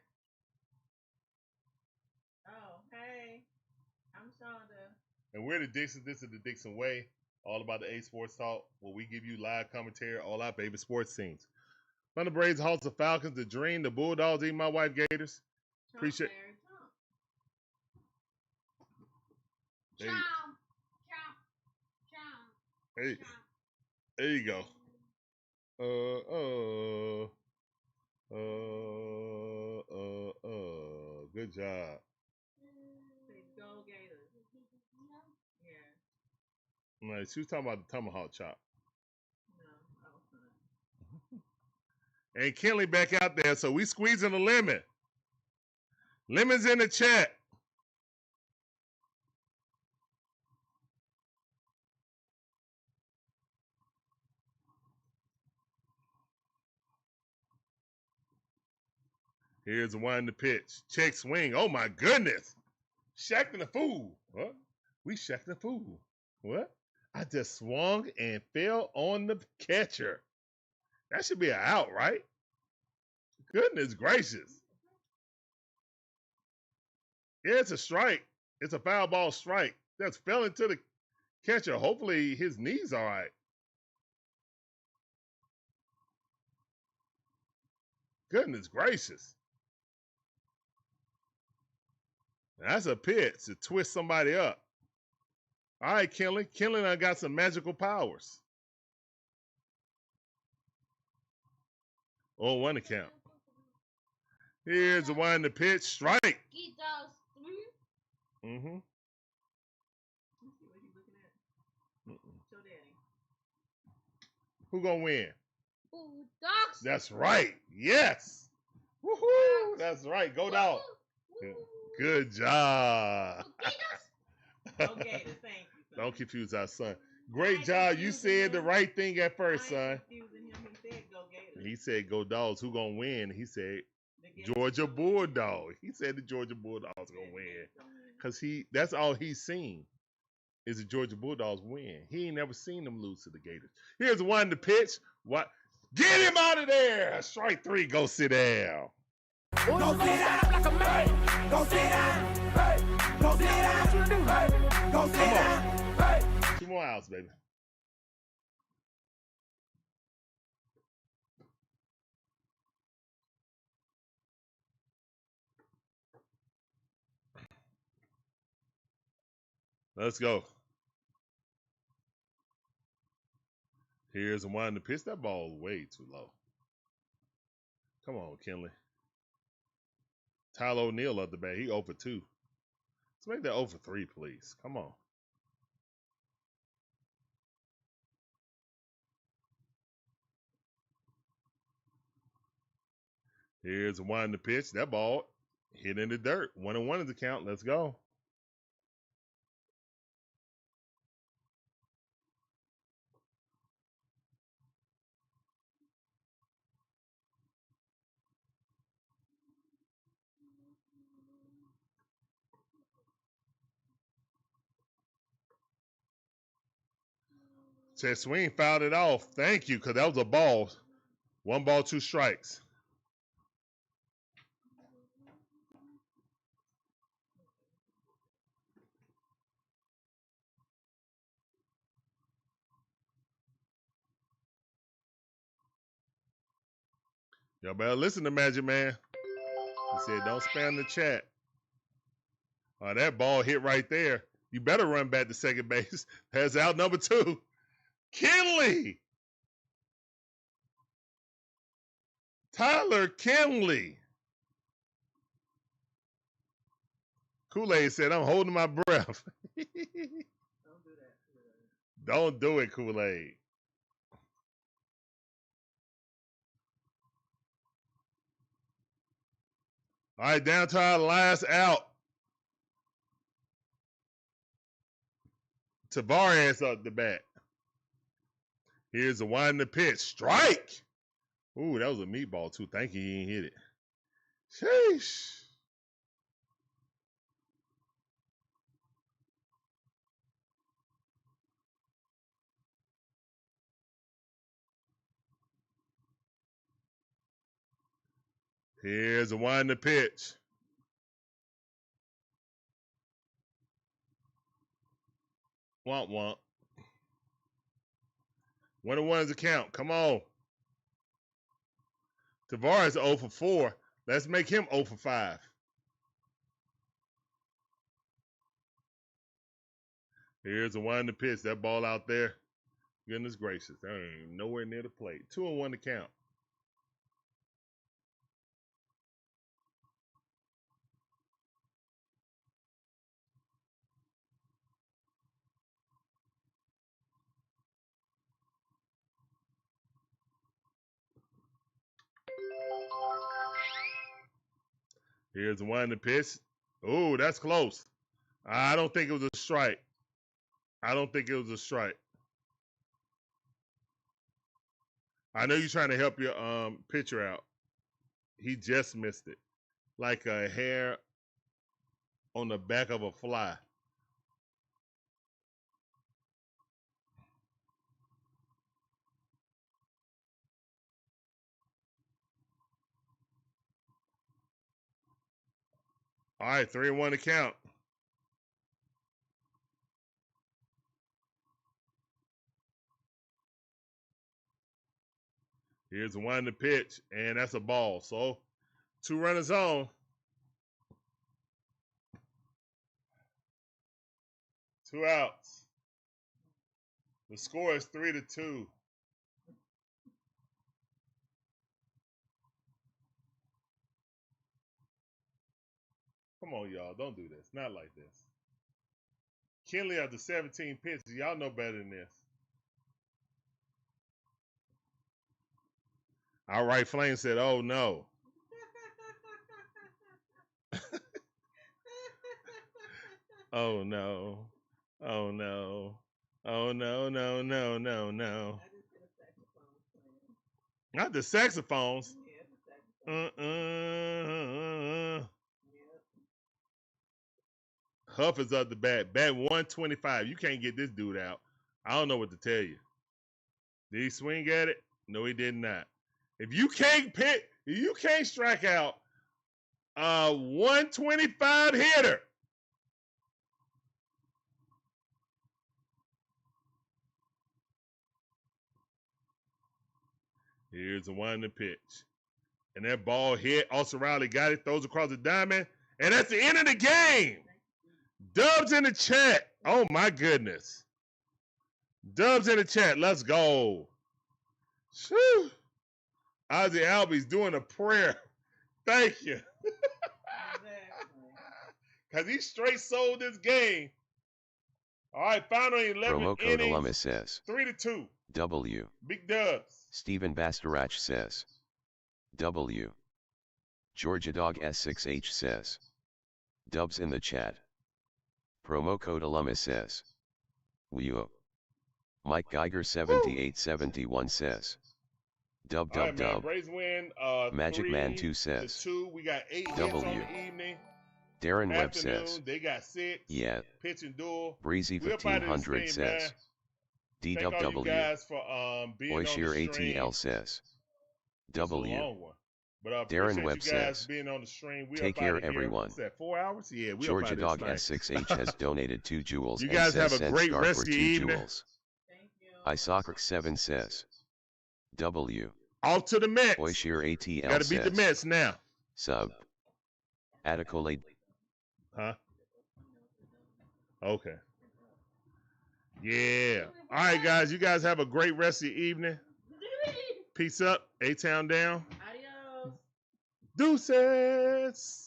Oh, hey. I'm Shonda. And we're the Dixon. This is the Dixon Way. All about the A Sports Talk, where we give you live commentary, all our favorite sports teams. Atlanta Braves, Hawks, the Falcons, the Dream, the Bulldogs, even my wife, Gators. Appreciate Larry, Hey, Chomp. hey, there you go. Good job. Say go Gators. Yeah. Right, she was talking about the tomahawk chop. No, I was not. And Kenley back out there, so we squeezing a lemon. Lemons in the chat. Here's the one in the pitch. Check swing. Oh my goodness. Shacking the fool. What? We shacking the fool. What? I just swung and fell on the catcher. That should be an out, right? Goodness gracious. Yeah, it's a strike. It's a foul ball strike. That's fell into the catcher. Hopefully his knee's all right. Goodness gracious. That's a pitch to twist somebody up. All right, Kenley. Kenley done got some magical powers. Oh, 1 account. Here's the one in the pitch. Strike. Mm-hmm. Let's see what he's looking at. Show daddy. Who gonna win? Bulldogs. That's right. Yes. Woohoo. That's right. Go dog. Good job. Go Gators. Thank you, son. Don't confuse our son. Great job. You said the right thing at first, son. Confusing him. He said go Gators. He said go dogs. Who gonna win? He said The Gators Georgia gonna Bulldog. He said the Georgia Bulldogs gonna win. Cause that's all he's seen is the Georgia Bulldogs win. He ain't never seen them lose to the Gators. Here's one to pitch. What? Get him out of there! Strike 3. Go sit down. Go sit down like a man. Go sit down. Hey. Go sit down. Hey. Go sit down. Hey. 2 more outs, baby. Let's go. Here's the one to pitch. That ball way too low. Come on, Kenley. Tyler O'Neill up the bat. He 0 for 2. Let's make that 0 for 3, please. Come on. Here's the one to pitch. That ball hit in the dirt. 1-1 is the count. Let's go. Said swing, fouled it off. Thank you, because that was a ball. 1 ball, 2 strikes. Y'all better listen to Magic Man. He said, don't spam the chat. That ball hit right there. You better run back to second base. That's out number 2. Kinley. Tyler Kinley. Kool-Aid said, I'm holding my breath. Don't do it, Kool-Aid. All right, down to our last out. Tavares up the bat. Here's the winding the pitch. Strike! Ooh, that was a meatball, too. Thank you, he didn't hit it. Sheesh. Here's the winding the pitch. Womp womp. 1-1 is the count. Come on. Tavares 0 for 4. Let's make him 0 for 5. Here's the winding pitch. That ball out there. Goodness gracious. That ain't nowhere near the plate. 2-1 to count. Here's the winding pitch. Oh, that's close. I don't think it was a strike. I don't think it was a strike. I know you're trying to help your pitcher out. He just missed it. Like a hair on the back of a fly. All right, 3-1 to count. Here's the winding pitch, and that's a ball. So, 2 runners on. 2 outs. The score is 3-2. Come on, y'all. Don't do this. Not like this. Kinley after 17 pitches. Y'all know better than this. All right, Flame said, oh, no. Oh, no. Oh, no. Oh, no, no, no, no, no. Not the saxophones. Huff is up the bat. Bat 125. You can't get this dude out. I don't know what to tell you. Did he swing at it? No, he did not. If you can't pick, if you can't strike out a 125 hitter, here's the winding pitch. And that ball hit. Austin Riley got it, throws across the diamond. And that's the end of the game. Dubs in the chat. Oh, my goodness. Dubs in the chat. Let's go. Whew. Ozzie Albies doing a prayer. Thank you. Because he straight sold this game. All right, final 11 Promo code innings. Alumnus says 3-2. W. Big Dubs. Stephen Bastarach says W. Georgia Dog S6H says Dubs in the chat. Promo code Alumnus says Weo. Mike Geiger 7871 says Dub All right, man. dub. Braves win. Magic Man 2 says 2. We got 8 hits W. on the evening. Darren Webb Afternoon, says they got 6. yeah. Pitch and duel. Breezy We're part of this 1500 thing, says man. Thank all you DW. guys for being on the Oishir stream. ATL says. It's a W. long one. But I Darren appreciate Webb you guys says, being on the stream. We take up care, outta here. everyone. What's that, 4 hours? Yeah, we Georgia up Dog out of this S6H has donated 2 jewels. You and guys says have a send great star rest for of your 2 evening. jewels. Isocrax7 says. W. Off to the Mets. Oishir ATL Gotta beat the says. Mets now. Sub. Atacolade. Huh? Okay. Yeah. All right, guys. You guys have a great rest of your evening. Peace up. A-Town down. Adios. Deuces.